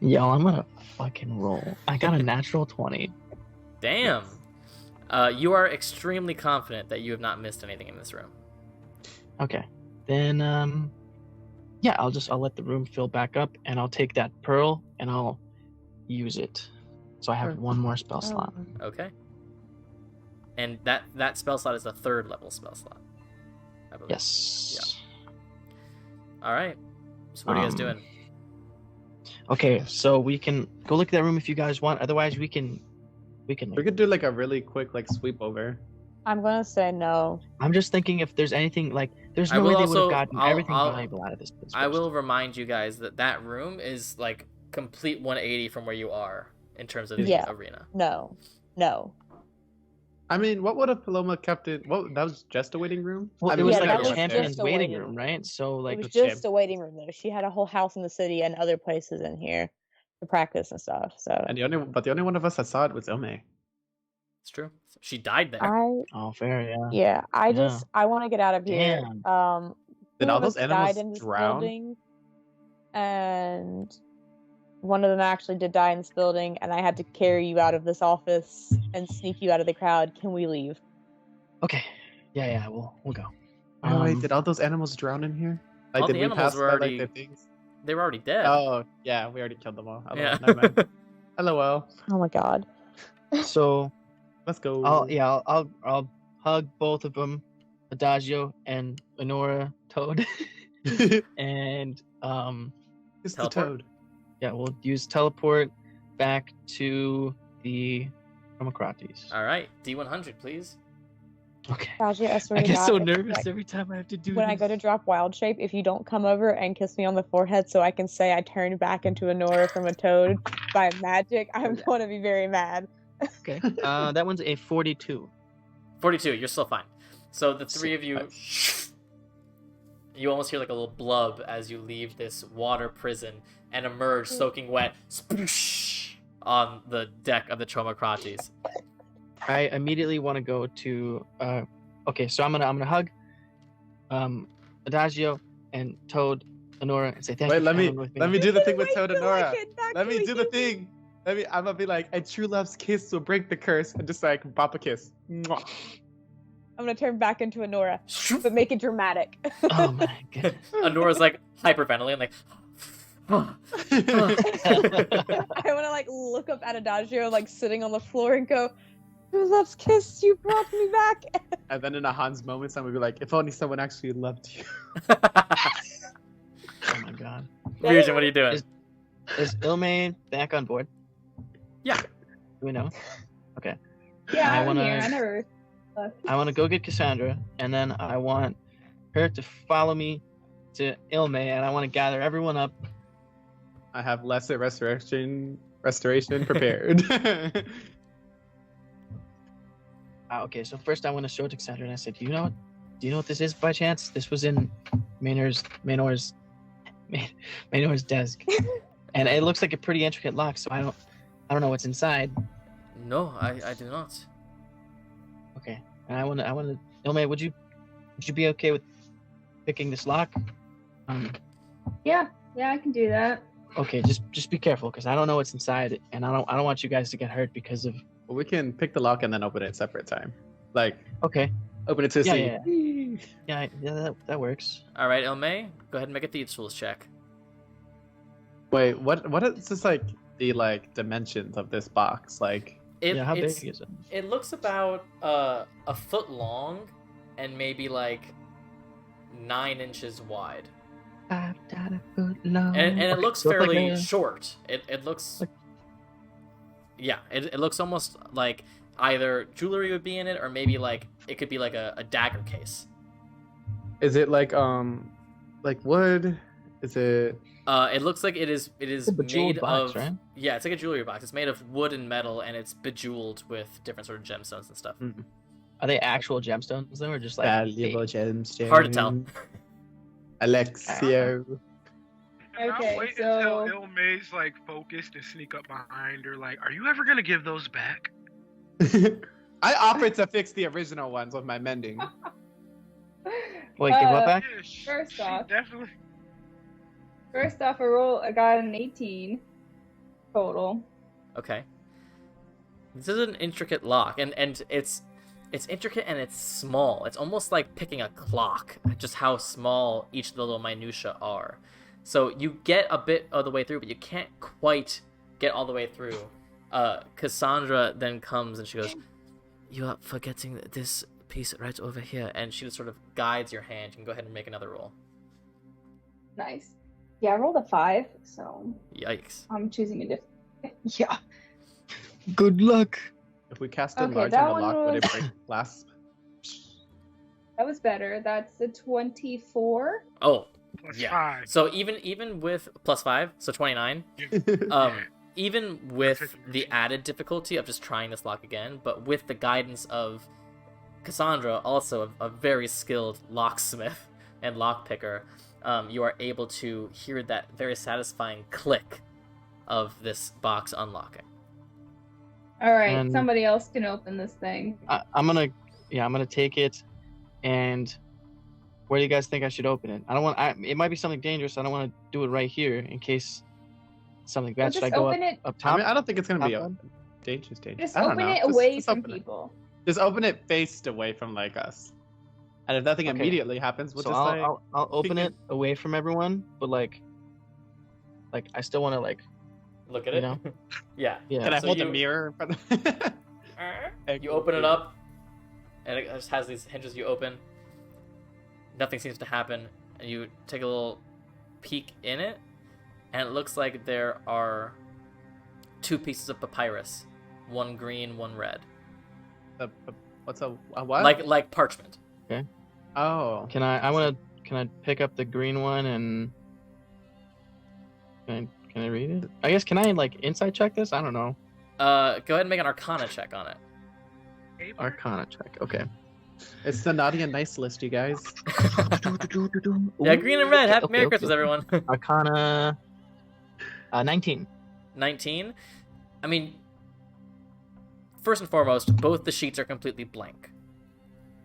Yo, I'm gonna fucking roll. I got a natural 20. Damn. You are extremely confident that you have not missed anything in this room. Okay. Then yeah, I'll let the room fill back up, and I'll take that pearl and I'll use it. So I have one more spell slot. Okay. And that spell slot is a 3rd level spell slot, I believe. Yes. All right. So what are you guys Um, doing? Okay, so we can go look at that room if you guys want. Otherwise, we can We could do like a really quick like sweep over. I'm gonna say no. I'm just thinking if there's anything like there's I no way will they would also- have gotten I'll- everything I'll- valuable out of this place. I first. will remind you guys that that room is like complete 180 from where you are in terms of the Yeah. arena. No. I mean, what would have Paloma kept it? What, that was just a waiting room? Well, I it mean, was Yeah, like that a was champion's just a waiting waiting room, room. right? So like It was the just a waiting room though. She had a whole house in the city and other places in here to practice and stuff. So And the only one of us that saw it was Ilme. It's true. She died there. oh fair, yeah. Yeah, I want to get out of here. Damn. Did two all of us those animals died in this drown? building, and one of them actually did die in this building, and I had to carry you out of this office and sneak you out of the crowd. Can we leave? Okay. Yeah, we'll go. Oh wait, did all those animals drown in here? Like, All did the we animals pass were by, already- like the things? They were already dead. Oh yeah, we already killed them all. Oh, yeah. never mind. LOL. Oh my god. So Let's go. I'll hug both of them, Adagio and Honora Toad, and It's the Teleport? toad. yeah, we'll use teleport back to the Chromocrates. All right. D100, please. Okay. Kaji, I swear I to get God, so if- nervous like, every time I have to do when I go to drop wild shape, if you don't come over and kiss me on the forehead so I can say I turned back into a Nora from a toad by magic, I'm going to be very mad. Okay. That one's a 42. 42. You're still fine. So the three of you, you almost hear like a little blub as you leave this water prison and emerge soaking wet sploosh, on the deck of the Tromocrates. I immediately want to go to okay, so I'm gonna hug Adagio and Toad, Honora, and say thank you. Wait, for coming with let me do the thing with Wait Toad and till I Nora. get back Let to me the do the human. thing. I'm gonna be like, a true love's kiss will break the curse, and just like bop a kiss. Mwah. I'm going to turn back into a Nora, but make it dramatic. Oh my god. Anora's like hyperventilating, like. I want to like look up at Adagio, like sitting on the floor, and go, "True love's kiss, you brought me back." And then in a Hans moment, someone will be like, if only someone actually loved you. Oh my god. Ryujin, what are you doing? Is Ilmaine back on board? Yeah. Do we know? Yeah, I I'm wanna- here. I never. I want to go get Cassandra, and then I want her to follow me to Ilmaine, and I want to gather everyone up. I have lesser restoration prepared. Okay, so first I want to show it to Cassandra, and I said, do you know what this is by chance? This was in Maenor's desk, and it looks like a pretty intricate lock. So I don't know what's inside. No, I do not. Okay, and I want to. Ilmaine, would you be okay with picking this lock? Yeah, I can do that. Okay, just be careful because I don't know what's inside, and I don't want you guys to get hurt because of. Well, we can pick the lock and then open it at separate time. Like, Okay, open it to Yeah, see. yeah, that works. All right, Ilme, go ahead and make a thieves' tools check. Wait, what is this like the like dimensions of this box? Like, It, How it's- big is it? It looks about a foot long and maybe like 9 inches wide. I've got a foot long. And it Okay, looks so it's like fairly a- short. It looks, yeah, it looks almost like either jewelry would be in it or maybe like it could be like a dagger case. is it like wood? Is it It looks like it is a bejeweled made box, of right? yeah, it's like a jewelry box. It's made of wood and metal, and it's bejeweled with different sort of gemstones and stuff. Are they actual gemstones though, or just like Valuable fake? gemstones. Hard to tell. Alexio. And Okay, I'll wait so- until Ilmay's like focused and sneak up behind her. Like, are you ever gonna give those back? I offered to fix the original ones with my mending. Wait, give what back? Yeah, First she off- definitely. First off, I got an 18 total. Okay. This is an intricate lock, and it's intricate and it's small. It's almost like picking a clock, just how small each of the little minutia are. So you get a bit of the way through, but you can't quite get all the way through. Cassandra then comes and she goes, "You are forgetting this piece right over here," and she just sort of guides your hand. You can go ahead and make another roll. Nice. Yeah, I rolled a 5, so Yikes. I'm choosing a different. Yeah. Good luck. If we cast it Okay, large that on the one lock, would it was- break glass? That was better. That's a 24. Oh, Plus yeah. 5. So even with +5, so 29. Even with the added difficulty of just trying this lock again, but with the guidance of Cassandra, also a very skilled locksmith and lockpicker, you are able to hear that very satisfying click of this box unlocking. All right, And- somebody else can open this thing. I'm gonna take it, and where do you guys think I should open it? I don't want. It might be something dangerous. I don't want to do it right here in case something bad. Well, Should I just go open up, it. up I top? mean, I don't think it's gonna be Top one? dangerous. Just I don't open know. it away just from open it. people. Just open it faced away from like us. And if nothing Okay. immediately happens, we'll So just I'll open peek it away from everyone, but like I still want to like Look at You it. know? Yeah. yeah. Can I So hold you- the mirror in front of You open it up, and it just has these hinges you open. Nothing seems to happen, and you take a little peek in it, and it looks like there are 2 pieces of papyrus, one green, one red, What's a what? like parchment. Oh. Can I pick up the green one and can I read it? I guess can I like insight check this? I don't know. Go ahead and make an Arcana check on it. Arcana check. Okay. It's the naughty and nice list, you guys. Yeah, green and red. Happy Okay, Merry okay. Christmas, everyone. Arcana 19. 19. I mean, first and foremost, both the sheets are completely blank.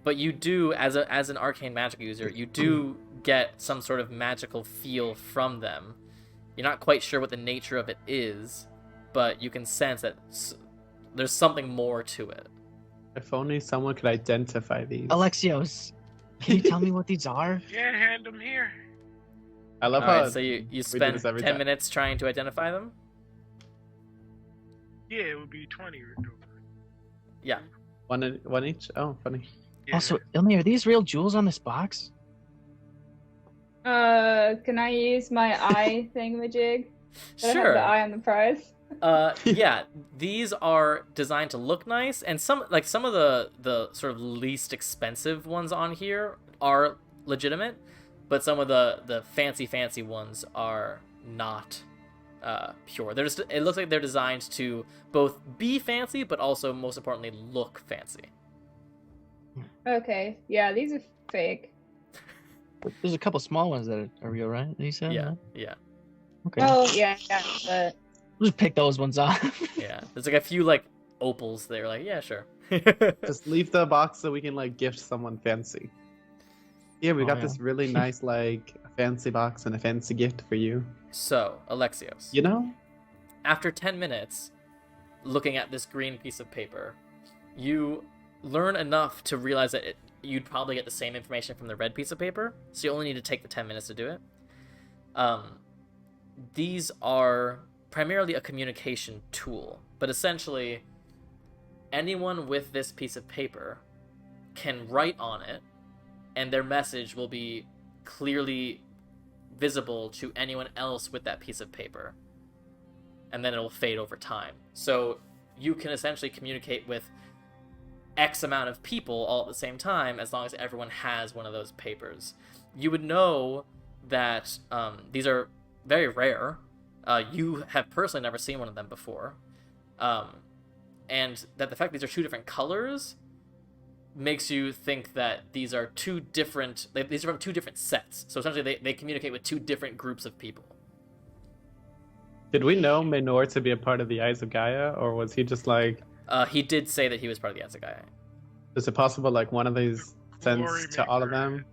But you do, as an arcane magic user, you do get some sort of magical feel from them. You're not quite sure what the nature of it is, but you can sense that there's something more to it. If only someone could identify these. Alexios, can you tell me what these are? Yeah, hand them here. I love All how right, so you do spend this every 10 time. minutes trying to identify them? Yeah, it would be 20 or so. Yeah. one each. Oh, funny. Yeah. Also, Ilmi, are these real jewels on this box? Can I use my eye thingamajig? That I have Sure. the eye on the prize. Yeah, these are designed to look nice, and some of the sort of least expensive ones on here are legitimate, but some of the fancy ones are not pure. It looks like they're designed to both be fancy, but also most importantly look fancy. Okay, yeah, these are fake. There's a couple small ones that are real, right? You said? Yeah, yeah, Okay. Oh yeah, but We'll just pick those ones off. yeah. There's like a few like opals. They're like, yeah, sure. Just leave the box so we can like gift someone fancy. Here we Oh, got yeah. this really nice like fancy box and a fancy gift for you. So, Alexios. You know? After 10 minutes looking at this green piece of paper, you learn enough to realize that you'd probably get the same information from the red piece of paper, so you only need to take the 10 minutes to do it. These are primarily a communication tool, but essentially anyone with this piece of paper can write on it, and their message will be clearly visible to anyone else with that piece of paper, and then it'll fade over time. So you can essentially communicate with X amount of people all at the same time, as long as everyone has one of those papers. You would know that these are very rare. You have personally never seen one of them before. And that the fact these are two different colors makes you think that these are these are from two different sets. So essentially they communicate with two different groups of people. Did we know Menor to be a part of the Eyes of Gaia, or was he just like... He did say that he was part of the Asagai. Is it possible like one of these sends Glory to all of maker. them,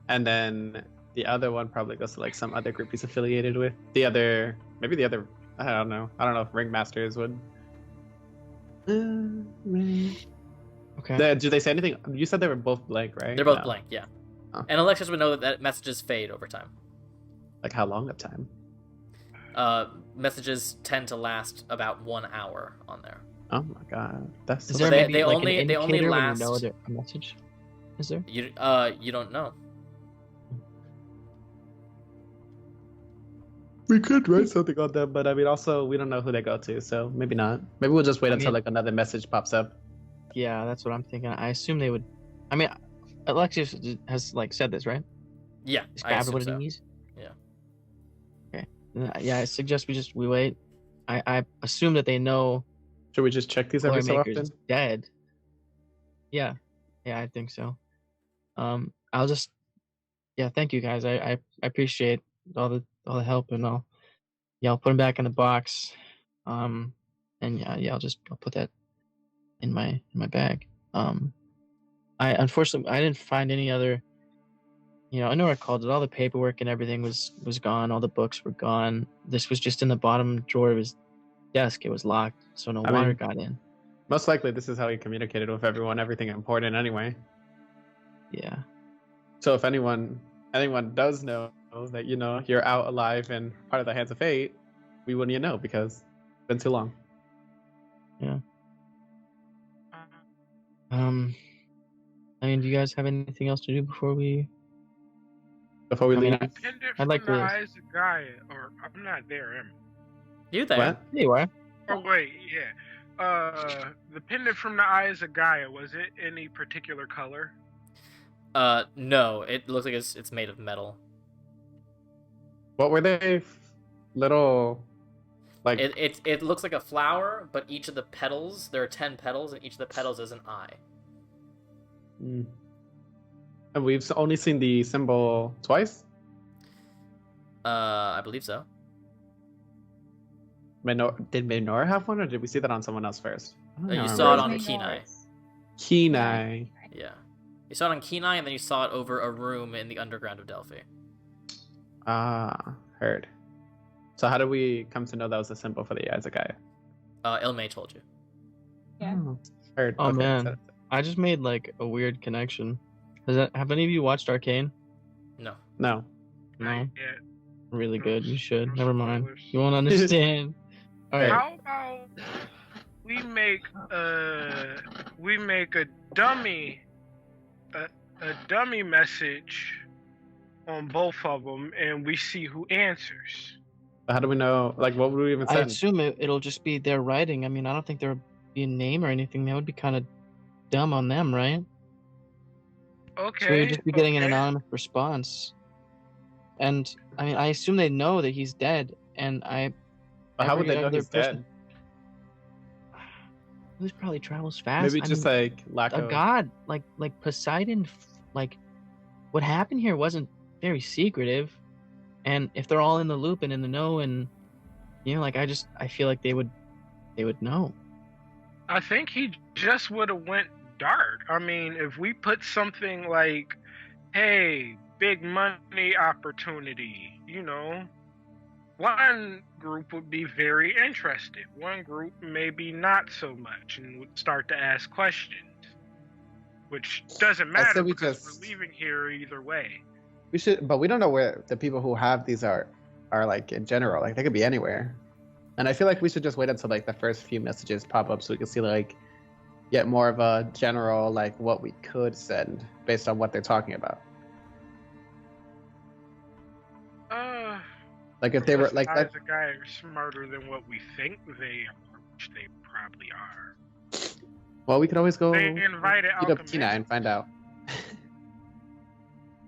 and then the other one probably goes to like some other group he's affiliated with? Maybe the other, I don't know if Ringmasters would. Okay. Did they say anything? You said they were both blank, right? They're both No. blank, yeah. Oh. And Alexius would know that messages fade over time. Like how long of time? Messages tend to last about 1 hour on there. Oh my god, that's Is so there they- maybe they like only- an they only indicator when last- you know they're a message? Is there? You don't know. We could write something on them, but I mean, also we don't know who they go to, so maybe not. Maybe we'll just wait I until mean- like another message pops up. Yeah, that's what I'm thinking. I assume they would. I mean, Alexius has like said this, right? Yeah, He's I grabbed assume what so. he needs. Yeah. Okay. Yeah, I suggest we wait. I assume that they know Should we just check these every so Glorymaker's often? dead. Yeah, I think so. I'll just. Yeah, thank you guys. I appreciate all the help, and I'll put him back in the box. And I'll put that in my bag. I unfortunately I didn't find any other. I know I called it. All the paperwork and everything was gone. All the books were gone. This was just in the bottom drawer of his desk. It was locked, so no I water mean- got in. Most likely, this is how he communicated with everyone, everything important anyway. Yeah. So if anyone does know that you're out alive and part of the Hands of Fate, we wouldn't know because it's been too long. I mean, do you guys have anything else to do before we? Before we I mean, leave, Pendant I'd from like the to- Eyes of Gaia, or I'm not there, am You there? what? There you are. I? Oh wait, yeah. The pendant from the Eyes of Gaia, was it any particular color? No. It looks like it's made of metal. What were they? Little, like It looks like a flower, but each of the petals, there are 10 petals, and each of the petals is an eye. Mm. And we've only seen the symbol twice. I believe so. Did Menor have one, or did we see that on someone else first? I don't You remember. saw it on Where's my Kenai. notes? Kenai. Yeah. You saw it on Kenai, and then you saw it over a room in the underground of Delphi. Ah, heard. So how did we come to know that was a symbol for the Eyes of Gaia? Ilmay told you. Yeah. Oh, heard. Oh, Okay, man. so- I just made like a weird connection. Have any of you watched Arcane? No. No. No. Yeah. Really good. You should. No Never mind. spoilers. You won't understand. All right. How about we make a dummy message on both of them, and we see who answers. How do we know? Like, what would we even I send? assume it'll just be their writing. I mean, I don't think there'll be a name or anything. That would be kind of dumb on them, right? Okay. So you'd just be getting an okay. anonymous response. And I mean, I assume they know that he's dead. And But how would every they know other he's person- dead? He probably travels fast. Maybe I just mean, like lack a of. god like Poseidon. Like, what happened here wasn't very secretive. And if they're all in the loop and in the know, and like I feel like they would know. I think he just would have went dark. I mean, if we put something like, "Hey, big money opportunity," one group would be very interested. One group maybe not so much, and would start to ask questions, which doesn't I said matter we because just- we're leaving here either way. We should, but we don't know where the people who have these are like in general. Like they could be anywhere. And I feel like we should just wait until like the first few messages pop up so we can see like get more of a general like what we could send based on what they're talking about. Like if they were like that. the guy are smarter than what we think they are, which they probably are. Well, we could always go They invited beat up alchemists. Tina and find out.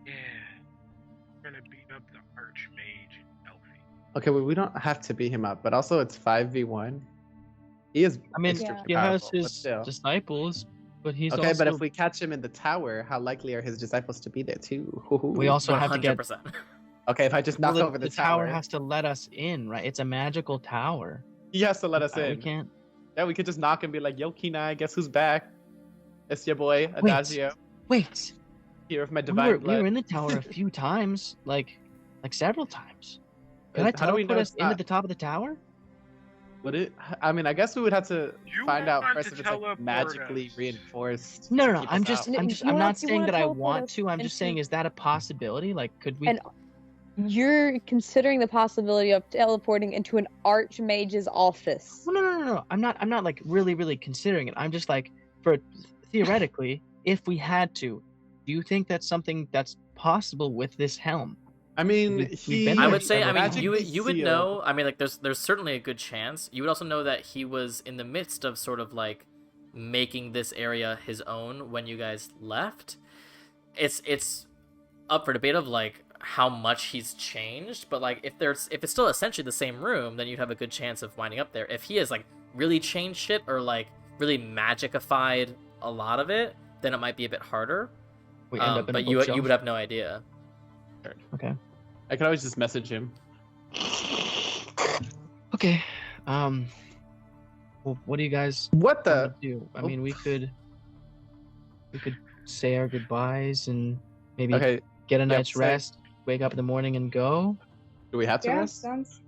Yeah. We're gonna beat up the Archmage in Delphi. Okay, well, we don't have to beat him up, but also it's 5v1. He is I mean, extremely he has powerful, but his still. disciples, but he's Okay, also. but if we catch him in the tower, how likely are his disciples to be there too? We also have to get. 100%. Okay, if I just knock Well, over the tower tower, has to let us in, right? It's a magical tower. he has to let us We in. can't. Yeah, we could just knock and be like, "Yo, Kenai, guess who's back? It's your boy Adagio Wait. here with my We divine were, blood." we were in the tower a few times, like several times. Can I How do we teleport know us it's into not? the top of the tower? Would it? I mean, I guess we would have to You find out want first to if it's like teleport magically us. reinforced. No, to no, no. keep I'm us just, out. I'm just, You I'm wanna- not you saying wanna that I teleport want us to. I'm just saying, into- is that a possibility? Like, could we? And you're considering the possibility of teleporting into an archmage's office. Well, no. I'm not like really considering it. I'm just like, for theoretically, if we had to, do you think that's something that's possible with this helm? I mean, We've he. been I there would say, I mean, magically you would sealed. know. I mean, like, there's certainly a good chance. You would also know that he was in the midst of sort of like making this area his own when you guys left. It's up for debate of like how much he's changed, but like if it's still essentially the same room, then you'd have a good chance of winding up there. If he has like really changed shit or like really magicified a lot of it, then it might be a bit harder. We end up in But a you bookshelf? would have no idea. Okay. I could always just message him. Okay. Well, what do you guys What the? want to do? I mean, we could say our goodbyes and maybe Okay, get a Yep, night's say- rest, wake up in the morning and go. do we have to Yeah, rest? sounds.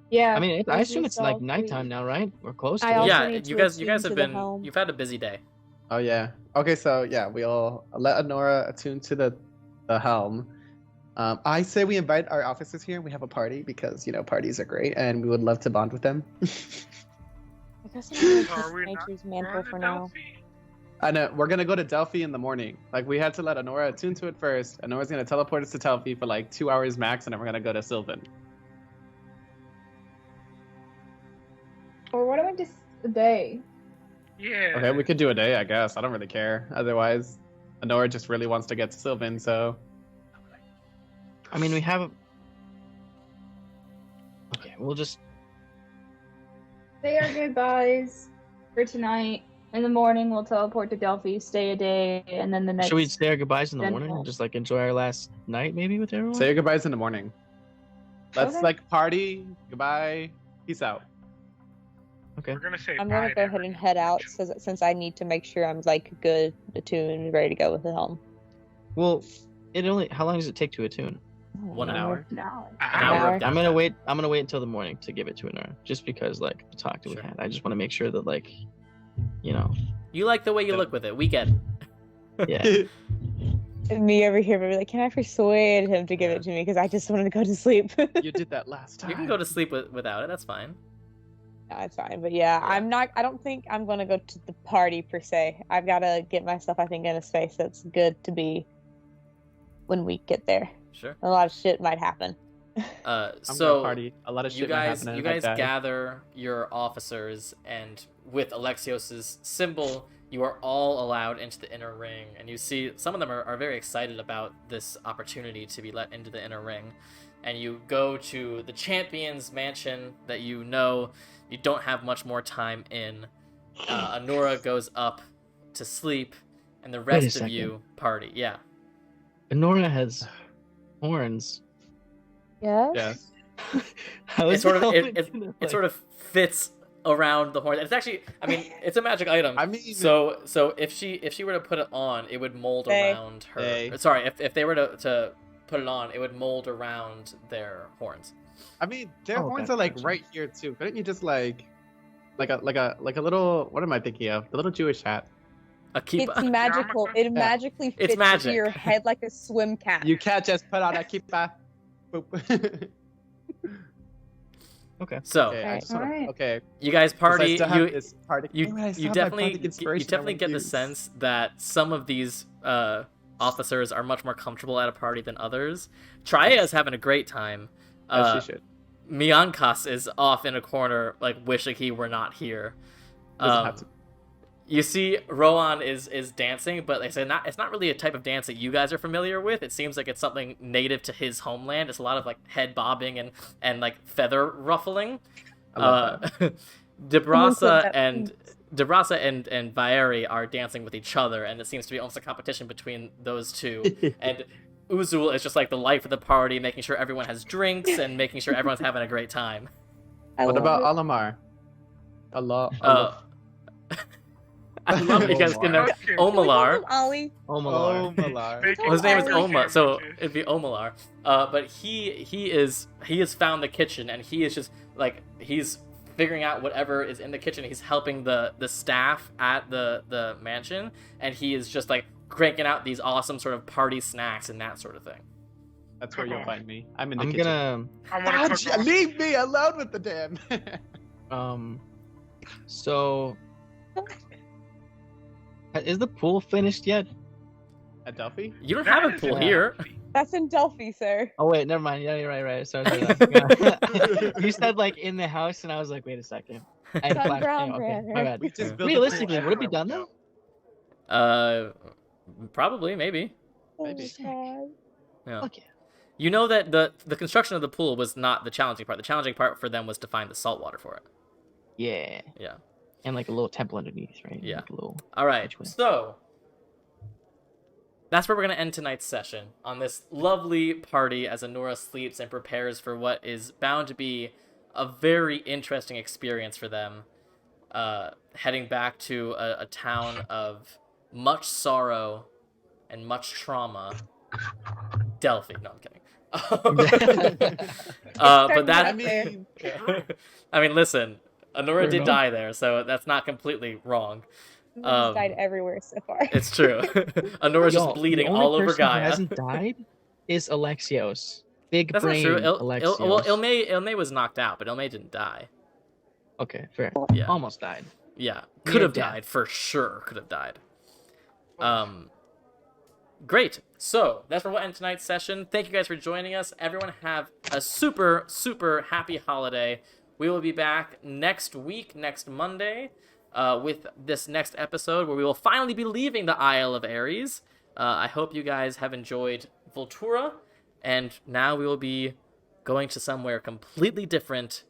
Yeah. I mean, I let's assume just it's like all nighttime three. now, right? We're close to I it. also Yeah, need you to guys attune have to the been helm. you've had a busy day. Oh yeah. Okay, so yeah, we'll let Honora attune to the helm. I say we invite our officers here. We have a party because parties are great, and we would love to bond with them. I guess I'm So are gonna we take not Nature's going mantle to for now. Delphi? I know we're gonna go to Delphi in the morning. Like we had to let Honora attune to it first. Honora's gonna teleport us to Delphi for like 2 hours max, and then we're gonna go to Sylvan. Or what about just a day? Yeah. Okay, we could do a day, I guess. I don't really care. Otherwise, Honora just really wants to get to Sylvan, so I mean, we have. Okay, we'll just. Say our goodbyes for tonight. In the morning, we'll teleport to Delphi, stay a day, and then the next. Should we say our goodbyes in the then morning we'll- and just like enjoy our last night maybe with everyone? say your goodbyes in the morning. Let's Okay. like party. Goodbye. Peace out. Okay. We're gonna say I'm bye gonna to go ahead and everyone. head out since I need to make sure I'm like good, attuned, ready to go with the helm. Well, how long does it take to attune? 1 hour. No. An An hour. hour. I'm gonna wait. I'm gonna wait until the morning to give it to Anara, just because like the talk that Sure. we had. I just want to make sure that like, you know, You like the way you look with it. We get it. yeah. And me over here, but like, can I persuade him to give it to me? Because I just wanted to go to sleep. You did that last time. You can go to sleep without it. That's fine. No, it's fine. But yeah, I don't think I'm gonna go to the party per se. I've gotta get myself, I think, in a space that's good to be when we get there. Sure. A lot of shit might happen. I'm So gonna party. A lot of shit you guys might happen. you and I guys die. gather your officers, and with Alexios's symbol, you are all allowed into the inner ring. And you see some of them are very excited about this opportunity to be let into the inner ring. And you go to the champion's mansion that you know you don't have much more time in. Anora goes up to sleep, and the Wait a rest of second. you party. Yeah. Anora has horns. Yes. Yeah. How It is sort of that it gonna, it sort of fits around the horn. It's actually, I mean, it's a magic item. I mean, So if she were to put it on, it would mold They. around her. They. Sorry, if they were to put it on, it would mold around their horns. I mean, their Oh, okay, horns are like gotcha. right here too. Couldn't you just like a little? What am I thinking of? The little Jewish hat. A keep. It's magical. It magically It's fits magic. to your head like a swim cap. You can't just put on a kippah. Boop. Okay. So Okay, I just wanna, Alright. okay. you guys Since I party. still have this party. You Oh, I still you have my definitely bardic you inspiration I definitely wanna get the use. sense that some of these officers are much more comfortable at a party than others. Traea is having a great time. As she should. Miankas is off in a corner, like wishing he were not here. Doesn't have to. You see, Rowan is dancing, but they say it's not really a type of dance that you guys are familiar with. It seems like it's something native to his homeland. It's a lot of like head bobbing and like feather ruffling. I love that. Debrasa and Vieri are dancing with each other, and it seems to be almost a competition between those two. And Uzul is just like the life of the party, making sure everyone has drinks and making sure everyone's having a great time. What about Alamar? I love you guys can know Okay. Omalar. Ollie. Omalar. Omalar. Making Well, his name is Ollie. Oma, so sandwiches. it'd be Omalar. But he has found the kitchen, and he is just like he's figuring out whatever is in the kitchen. He's helping the staff at the mansion, and he is just like cranking out these awesome sort of party snacks and that sort of thing. That's where you'll find me. I'm in the I'm kitchen. gonna I want to cook. Leave me alone with the damn. So is the pool finished yet? At Delphi? You don't That have a is pool a- here. That's in Delphi, sir. Oh wait, never mind. Yeah, you're right. Sorry. You said like in the house, and I was like, wait a second. I had a Sun flash- brown, yeah, okay, brother. my bad. We just built a Realistically, pool would it be everywhere done we though? go. Probably, maybe. Maybe. Oh, Yeah. Okay. You know that the construction of the pool was not the challenging part. The challenging part for them was to find the salt water for it. Yeah. Yeah. And like a little temple underneath, right? Yeah. Like a little. All right. Which way? So that's where we're gonna end tonight's session on this lovely party as Anora sleeps and prepares for what is bound to be a very interesting experience for them. Heading back to a town of much sorrow and much trauma. Delphi. No, I'm kidding. But that I mean, I mean, listen, Anora Fair did enough. die there, so that's not completely wrong. He's Um, died everywhere so far. It's true. Anora's Yo, just bleeding the only all over person who Gaia. hasn't died is Alexios. Big That's not brain true. Alexios. Well, Ilme was knocked out, but Ilme didn't die. Okay, fair. Yeah. Almost died. Yeah, Near could have death. died for sure. Could have died. Great. So that's where we'll end tonight's session. Thank you guys for joining us. Everyone have a super, super happy holiday. We will be back next week, next Monday, with this next episode where we will finally be leaving the Isle of Ares. I hope you guys have enjoyed Vultura, and now we will be going to somewhere completely different,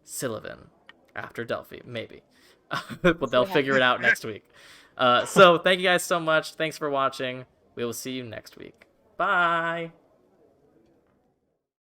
Sylvan, after Delphi, maybe. But they'll figure it out next week. So thank you guys so much. Thanks for watching. We will see you next week. Bye.